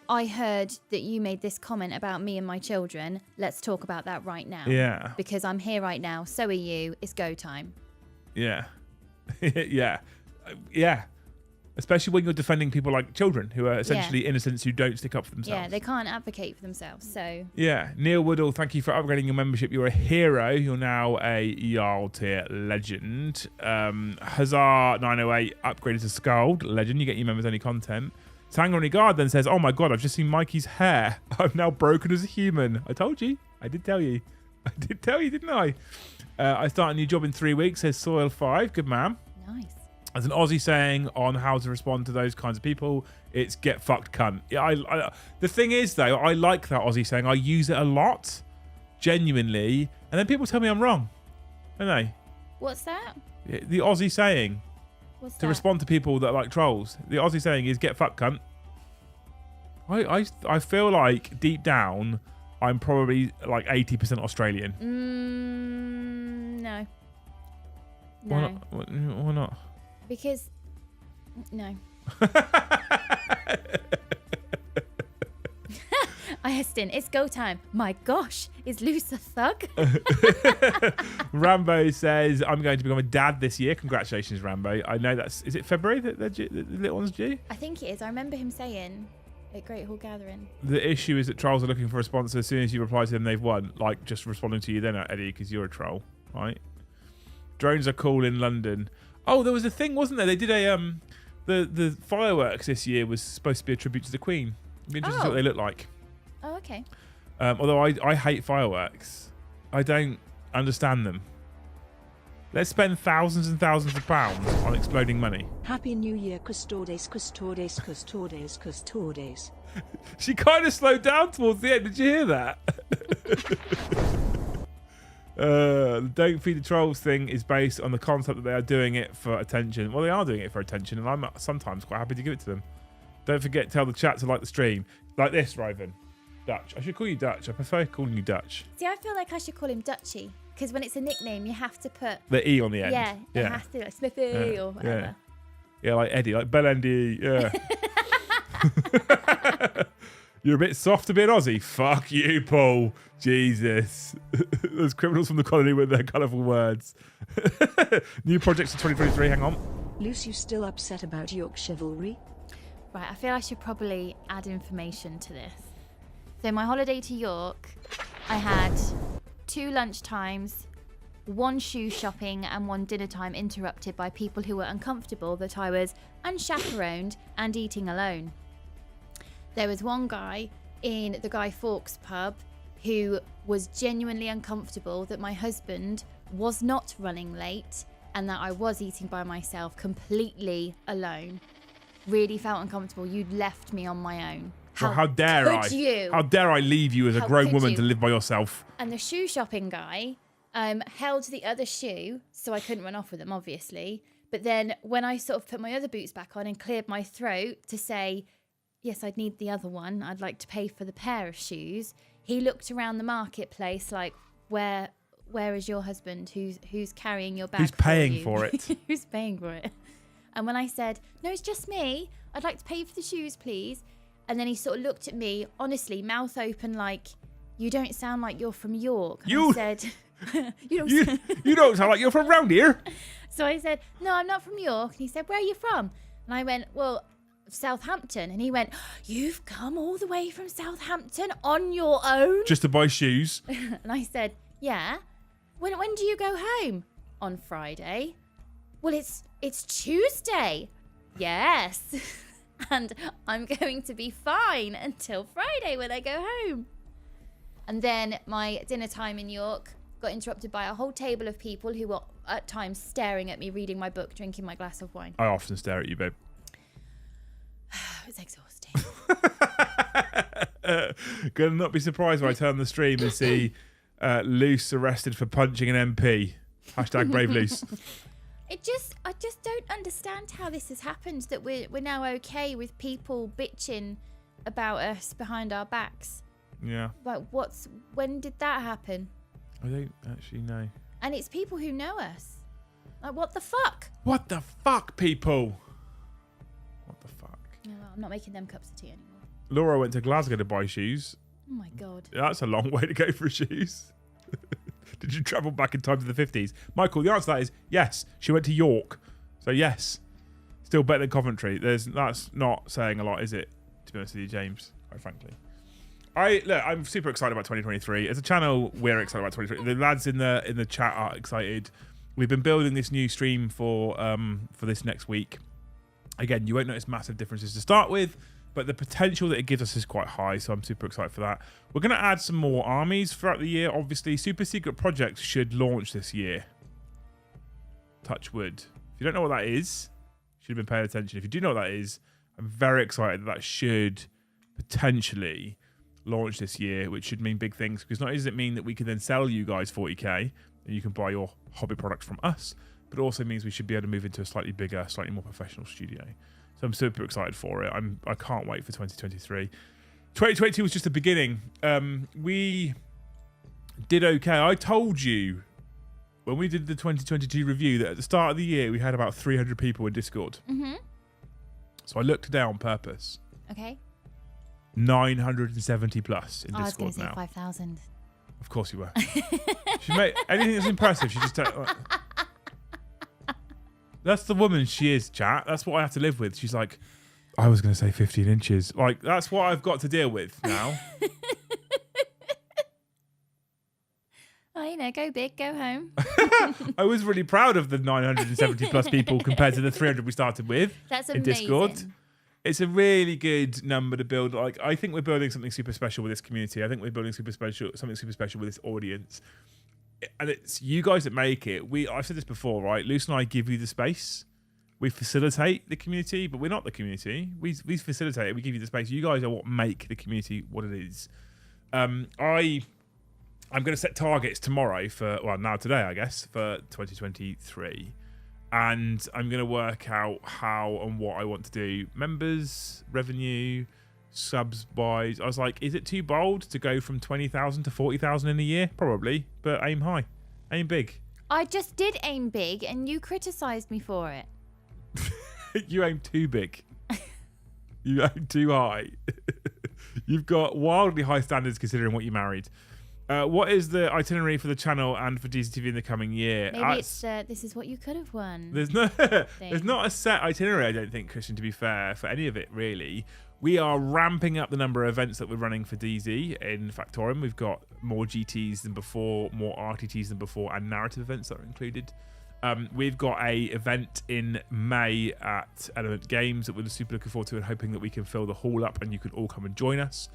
I heard that you made this comment about me and my children. Let's talk about that right now.
Yeah.
Because I'm here right now. So are you. It's go time.
Yeah. Yeah. Especially when you're defending people like children who are essentially innocents who don't stick up for themselves.
Yeah, they can't advocate for themselves. So.
Yeah. Neil Woodall, thank you for upgrading your membership. You're a hero. You're now a Jarl tier legend. Hazard 908 upgraded to Scald legend. You get your members only content. Tango Regard then says, oh my god, I've just seen Mikey's hair. I'm now broken as a human. I told you. I did tell you. I did tell you, didn't I? I start a new job in 3 weeks, says Soil 5. Good man.
Nice.
As an Aussie saying on how to respond to those kinds of people, it's get fucked cunt. Yeah, the thing is, though, I like that Aussie saying. I use it a lot, genuinely, and then people tell me I'm wrong, don't they?
What's that?
The Aussie saying.
What's
to
that?
respond to people that are like trolls. The Aussie saying is get fucked cunt. I feel like deep down I'm probably like 80% Australian.
No.
Why not? Why not?
Because no. Aistin, it's go time. My gosh, is Luce a thug?
Rambo says, I'm going to become a dad this year. Congratulations, Rambo. I know is it February that the little one's due?
I think it is. I remember him saying at Great Hall Gathering.
The issue is that trolls are looking for a sponsor. As soon as you reply to them, they've won. Like, just responding to you then, Eddie, because you're a troll, right? Drones are cool in London. Oh, there was a thing, wasn't there? They did a, the fireworks this year was supposed to be a tribute to the Queen. It'd be interesting to see what they look like.
Oh, okay.
Although I hate fireworks. I don't understand them. Let's spend thousands and thousands of pounds on exploding money.
Happy New Year, Custodes, Custodes, Custodes, Custodes.
She kind of slowed down towards the end. Did you hear that? The Don't Feed the Trolls thing is based on the concept that they are doing it for attention. Well, they are doing it for attention, and I'm sometimes quite happy to give it to them. Don't forget, tell the chat to like the stream. Like this, Raven. Dutch. I should call you Dutch. I prefer calling you Dutch.
See, I feel like I should call him Dutchy. Because when it's a nickname, you have to put...
the E on the end.
Yeah, it has to, like Smithy or whatever.
Yeah, like Eddie, like Bellendy. Yeah. You're a bit soft to be an Aussie. Fuck you, Paul. Jesus. Those criminals from the colony with their colourful words. New projects for 2023. Hang on.
Luce, you still upset about York chivalry?
Right, I feel I should probably add information to this. So my holiday to York, I had 2 lunch times, 1 shoe shopping and 1 dinner time interrupted by people who were uncomfortable that I was unchaperoned and eating alone. There was one guy in the Guy Fawkes pub who was genuinely uncomfortable that my husband was not running late and that I was eating by myself completely alone. Really felt uncomfortable. You'd left me on my own.
How dare I? How dare I leave you as a grown woman to live by yourself?
And the shoe shopping guy held the other shoe, so I couldn't run off with them, obviously. But then when I sort of put my other boots back on and cleared my throat to say, yes, I'd need the other one, I'd like to pay for the pair of shoes, he looked around the marketplace like, where is your husband? Who's carrying your bag?
Who's paying for it?
Who's paying for it? And when I said, no, it's just me, I'd like to pay for the shoes, please. And then he sort of looked at me, honestly, mouth open, like, you don't sound like you're from York. And I said,
you don't sound like you're from round here.
So I said, no, I'm not from York. And he said, where are you from? And I went, well, Southampton. And he went, you've come all the way from Southampton on your own?
Just to buy shoes.
And I said, yeah. When do you go home? On Friday. Well, it's Tuesday. Yes. And I'm going to be fine until Friday when I go home. And then my dinner time in York got interrupted by a whole table of people who were at times staring at me, reading my book, drinking my glass of wine.
I often stare at you, babe.
It's exhausting.
Gonna not be surprised when I turn on the stream and see Luce arrested for punching an MP. Hashtag brave Luce.
I just don't understand how this has happened, that we're now okay with people bitching about us behind our backs.
Yeah.
Like, when did that happen?
I don't actually know.
And it's people who know us. Like, what the fuck?
What the fuck, people? What the fuck?
No, I'm not making them cups of tea anymore.
Laura went to Glasgow to buy shoes.
Oh my God.
That's a long way to go for shoes. Did you travel back in time to the 50s? Michael, the answer to that is yes. She went to York. So yes. Still better than Coventry. That's not saying a lot, is it? To be honest with you, James, quite frankly. I'm super excited about 2023. As a channel, we're excited about 2023. The lads in the chat are excited. We've been building this new stream for this next week. Again, you won't notice massive differences to start with, but the potential that it gives us is quite high, so I'm super excited for that. We're going to add some more armies throughout the year. Obviously, super secret projects should launch this year. Touch wood. If you don't know what that is, you should have been paying attention. If you do know what that is, I'm very excited that should potentially launch this year, which should mean big things, because not only does it mean that we can then sell you guys 40k and you can buy your hobby products from us, but it also means we should be able to move into a slightly bigger, slightly more professional studio. So I'm super excited for it. I can't wait for 2023. 2022 was just the beginning. We did okay. I told you when we did the 2022 review that at the start of the year we had about 300 people in Discord.
Mm-hmm.
So I looked today on purpose.
Okay.
970 plus in Discord now.
I was going to say 5,000.
Of course you were. She made anything that's impressive. She just. That's the woman she is, chat. That's what I have to live with. She's like, I was going to say 15 inches. Like, that's what I've got to deal with now.
Oh, you know, go big, go home.
I was really proud of the 970 plus people compared to the 300 we started with.
That's
in
amazing.
Discord. It's a really good number to build. Like, I think we're building something super special with this community. I think we're building something super special with this audience. And it's you guys that make it. I've said this before, right? Luce and I give you the space. We facilitate the community, but we're not the community. We facilitate it. We give you the space. You guys are what make the community what it is. I'm going to set targets tomorrow today, I guess, for 2023. And I'm going to work out how and what I want to do. Members, revenue, subs wise. I was like, is it too bold to go from 20,000 to 40,000 in a year? Probably, but aim high, aim big.
I just did aim big and you criticised me for it.
You aim too big. You aim too high. You've got wildly high standards considering what you married. What is the itinerary for the channel and for DCTV in the coming year?
Maybe it's this is what you could have won.
There's not a set itinerary, I don't think, Christian, to be fair, for any of it, really. We are ramping up the number of events that we're running for DZ in Factorum. We've got more GTs than before, more RTTs than before, and narrative events that are included. We've got a event in May at Element Games that we're super looking forward to and hoping that we can fill the hall up and you can all come and join us.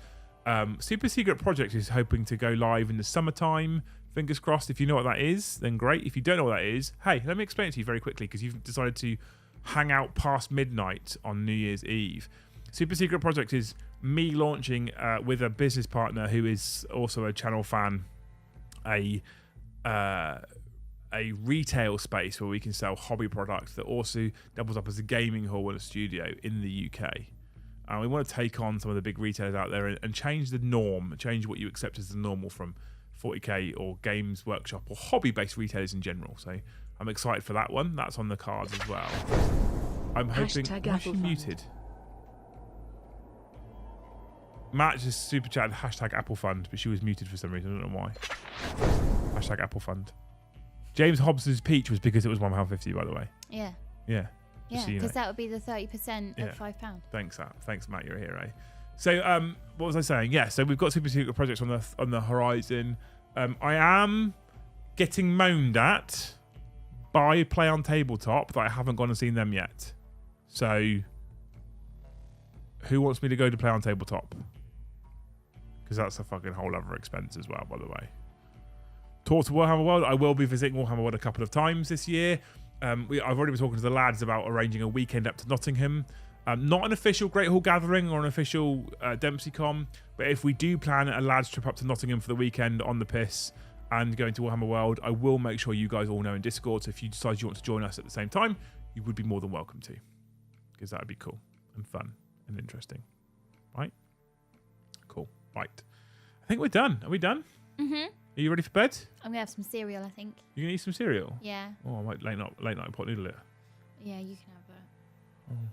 Super Secret Project is hoping to go live in the summertime. Fingers crossed. If you know what that is, then great. If you don't know what that is, hey, let me explain it to you very quickly because you've decided to hang out past midnight on New Year's Eve. Super Secret Project is me launching with a business partner who is also a channel fan, a retail space where we can sell hobby products that also doubles up as a gaming hall and a studio in the UK. We want to take on some of the big retailers out there and change the norm, change what you accept as the normal from 40k or Games Workshop or hobby-based retailers in general. So I'm excited for that one. That's on the cards as well. I'm hoping... Why is she muted? Matt just super chatted hashtag Apple Fund, but she was muted for some reason. I don't know why. Hashtag Apple Fund. James Hobbs's peach was because it was £1.50, by the way.
Yeah.
Yeah.
Yeah, because that would be the 30% at £5.
Thanks, Matt. You're a hero. So, what was I saying? Yeah, so we've got Super Secret Projects on the horizon. I am getting moaned at by Play on Tabletop that I haven't gone and seen them yet. So, who wants me to go to Play on Tabletop? Because that's a fucking whole other expense as well, by the way. Talk to Warhammer World. I will be visiting Warhammer World a couple of times this year. I've already been talking to the lads about arranging a weekend up to Nottingham. Not an official Great Hall Gathering or an official Dempsey Con, but if we do plan a lads trip up to Nottingham for the weekend on the piss and going to Warhammer World, I will make sure you guys all know in Discord. So if you decide you want to join us at the same time, you would be more than welcome to, because that would be cool and fun and interesting. Right? Cool. Right. I think we're done. Are we done?
Mm-hmm.
Are you ready for bed?
I'm going to have some cereal, I think.
You're going to eat some cereal?
Yeah.
Oh, I might late night pot noodle it.
Yeah, you can have that.
Oh.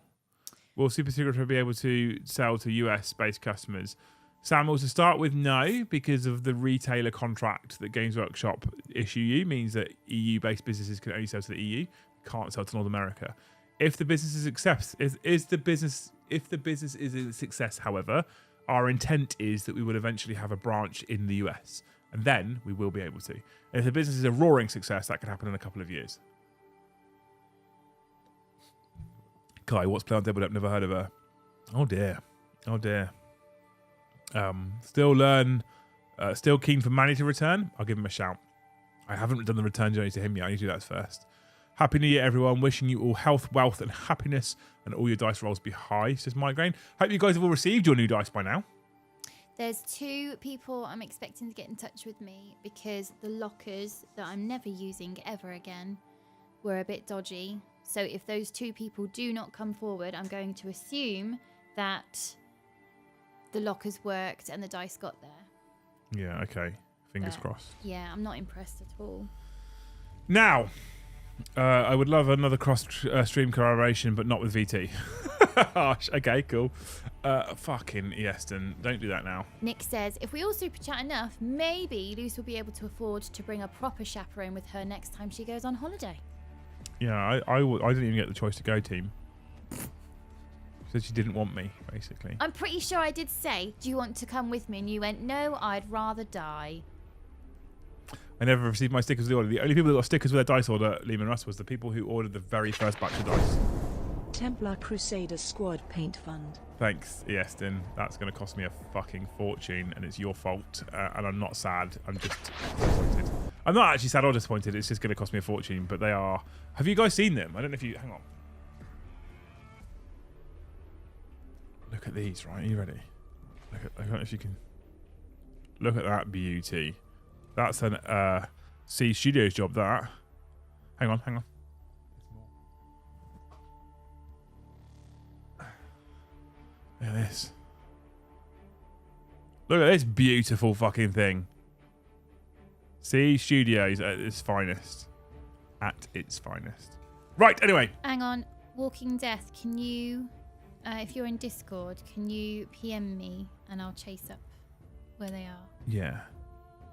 Will Super Secret be able to sell to US-based customers? Samuel, to start with, no, because of the retailer contract that Games Workshop issue you means that EU-based businesses can only sell to the EU, can't sell to North America. If the business is if the business is a success, however, our intent is that we will eventually have a branch in the US. And then we will be able to. And if the business is a roaring success, that could happen in a couple of years. Kai, what's Play on Tabletop? Never heard of her. Oh dear. Oh dear. Still keen for Manny to return. I'll give him a shout. I haven't done the return journey to him yet. I need to do that first. Happy New Year, everyone. Wishing you all health, wealth, and happiness, and all your dice rolls be high, says Migraine. Hope you guys have all received your new dice by now.
There's 2 people I'm expecting to get in touch with me because the lockers that I'm never using ever again were a bit dodgy. So if those 2 people do not come forward, I'm going to assume that the lockers worked and the dice got there.
Yeah, okay. Fingers crossed.
Yeah, I'm not impressed at all.
Now, I would love another cross-stream collaboration, but not with VT. Okay, cool. Fucking Easton, don't do that now.
Nick says, if we all super chat enough, maybe Luce will be able to afford to bring a proper chaperone with her next time she goes on holiday.
Yeah, I didn't even get the choice to go, team. She said she didn't want me, basically.
I'm pretty sure I did say, do you want to come with me? And you went, no, I'd rather die.
I never received my stickers with the order. The only people that got stickers with their dice order, Lehman Russ, was the people who ordered the very first batch of dice.
Templar Crusader Squad Paint Fund.
Thanks, Easton. That's going to cost me a fucking fortune, and it's your fault. And I'm not sad. I'm just disappointed. I'm not actually sad or disappointed. It's just going to cost me a fortune. But they are... Have you guys seen them? I don't know if you... Hang on. Look at these, right? Are you ready? I don't know if you can... Look at that beauty. That's an C Studios job, that. Hang on. Look at this. Look at this beautiful fucking thing. C Studios at its finest. At its finest. Right, anyway.
Hang on. Walking Death, can you, if you're in Discord, can you PM me and I'll chase up where they are?
Yeah.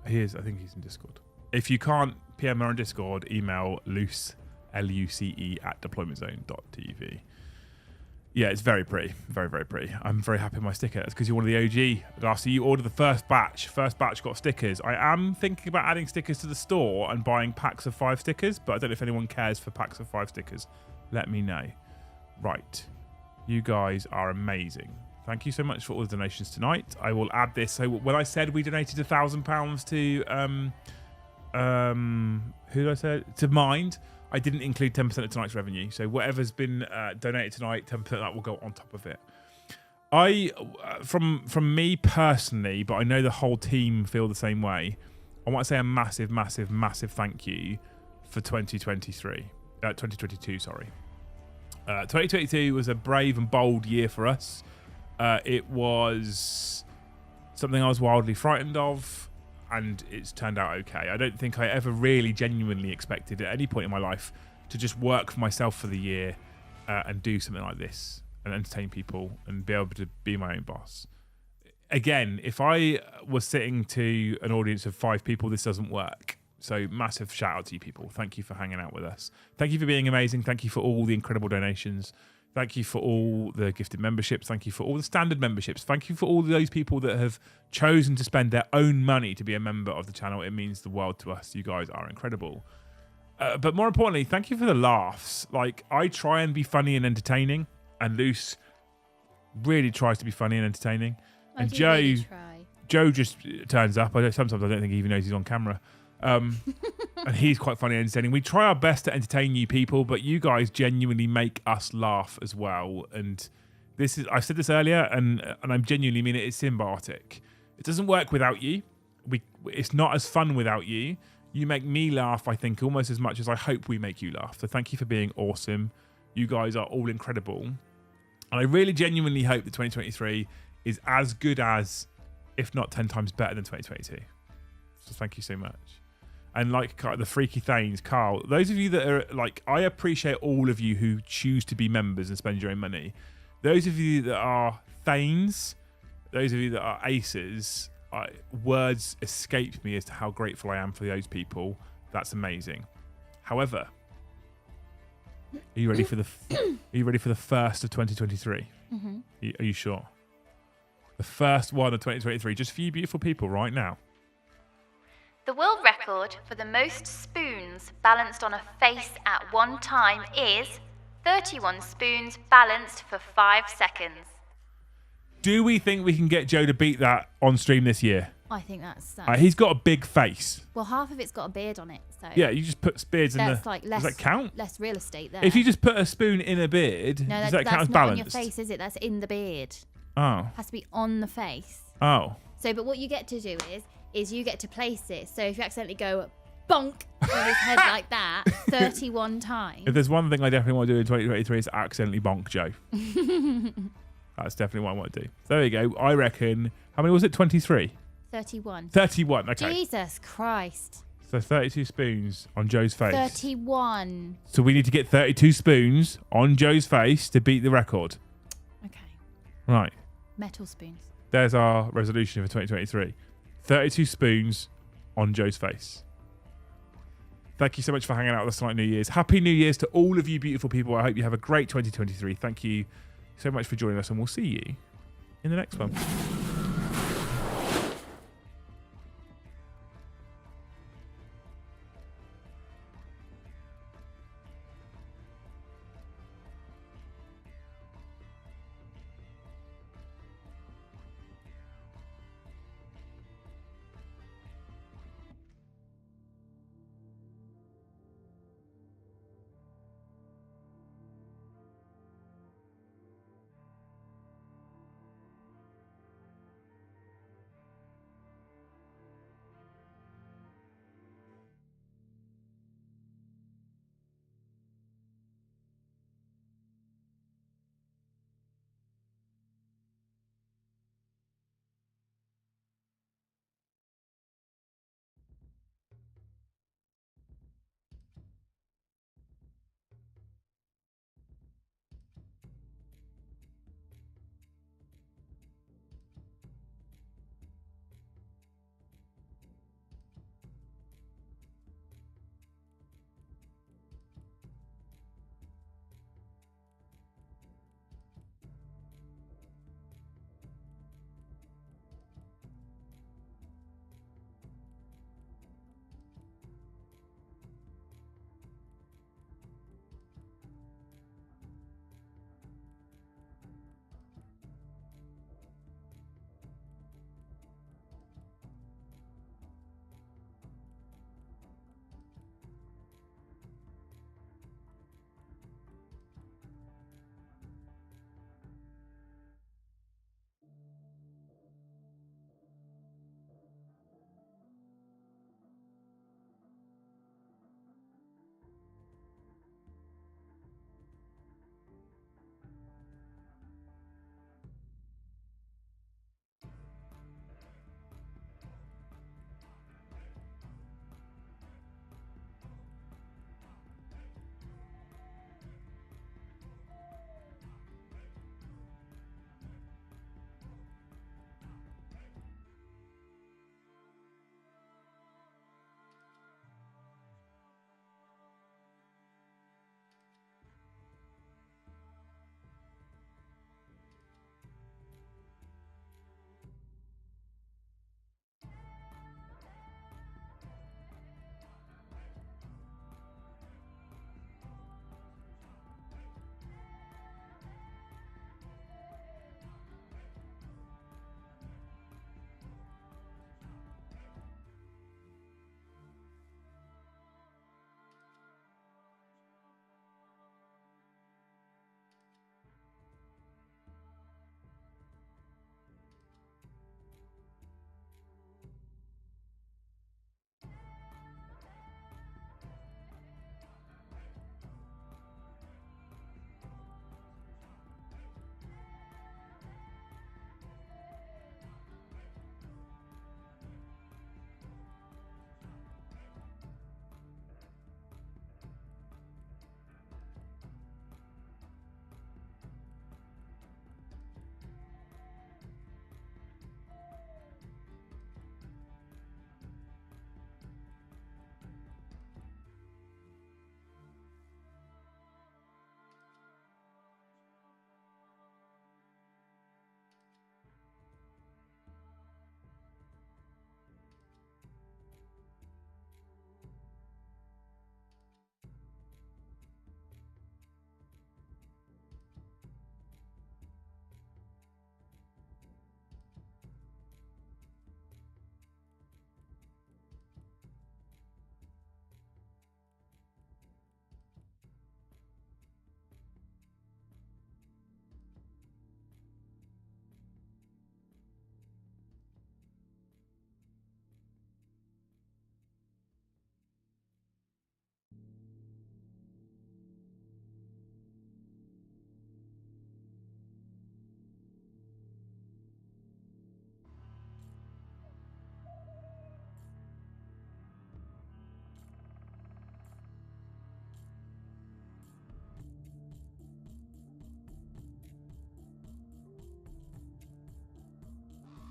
He is. I think he's in Discord. If you can't PM her on Discord, email Luce, Luce, at deploymentzone.tv. Yeah, it's very pretty. Very, very pretty. I'm very happy with my sticker. It's because you're one of the OG. Darcy, you ordered the first batch. First batch got stickers. I am thinking about adding stickers to the store and buying packs of 5 stickers, but I don't know if anyone cares for packs of 5 stickers. Let me know. Right. You guys are amazing. Thank you so much for all the donations tonight. I will add this. So when I said we donated £1,000 to who did I say to Mind, I didn't include 10% of tonight's revenue. So whatever's been donated tonight, 10% of that will go on top of it. From me personally, but I know the whole team feel the same way. I want to say a massive, massive, massive thank you for 2022. Sorry. 2022 was a brave and bold year for us. It was something I was wildly frightened of, and it's turned out okay. I don't think I ever really genuinely expected at any point in my life to just work for myself for the year and do something like this and entertain people and be able to be my own boss. Again, if I was sitting to an audience of 5 people, this doesn't work. So massive shout out to you people. Thank you for hanging out with us. Thank you for being amazing. Thank you for all the incredible donations. Thank you for all the gifted memberships. Thank you for all the standard memberships. Thank you for all those people that have chosen to spend their own money to be a member of the channel. It means the world to us. You guys are incredible. But more importantly, thank you for the laughs. Like, I try and be funny and entertaining, and Luce really tries to be funny and entertaining. And Joe just turns up. Sometimes I don't think he even knows he's on camera. And he's quite funny and entertaining. We try our best to entertain you people, but you guys genuinely make us laugh as well. And this is, I said this earlier, and I genuinely mean it, it's symbiotic. It doesn't work without you. It's not as fun without you. You make me laugh, I think, almost as much as I hope we make you laugh. So thank you for being awesome. You guys are all incredible. And I really genuinely hope that 2023 is as good as, if not 10 times better than 2022. So thank you so much. And like the Freaky Thanes, Carl, those of you that are like, I appreciate all of you who choose to be members and spend your own money. Those of you that are Thanes, those of you that are Aces, words escape me as to how grateful I am for those people. That's amazing. However, are you ready for the first of 2023?
Mm-hmm.
Are you sure? The first one of 2023, just for you beautiful people right now.
The world record for the most spoons balanced on a face at one time is 31 spoons balanced for 5 seconds.
Do we think we can get Joe to beat that on stream this year?
I think that's...
He's got a big face.
Well, half of it's got a beard on it, so...
Yeah, you just put beards in
that's
the...
like less,
does that count?
Less real estate there.
If you just put a spoon in a beard,
no,
does that count as
not
balanced?
on your face, is it? That's in the beard.
Oh.
It has to be on the face.
Oh.
So, but what you get to do is you get to place it. So if you accidentally go bonk with his head like that 31 times.
If there's one thing I definitely want to do in 2023 is accidentally bonk Joe. That's definitely what I want to do. So there you go. I reckon, how many was it? 23?
31.
31, okay.
Jesus Christ.
So 32 spoons on Joe's face.
31.
So we need to get 32 spoons on Joe's face to beat the record.
Okay.
Right.
Metal spoons.
There's our resolution for 2023. 32 spoons on Joe's face. Thank you so much for hanging out with us tonight, New Year's. Happy New Year's to all of you beautiful people. I hope you have a great 2023. Thank you so much for joining us, and we'll see you in the next one.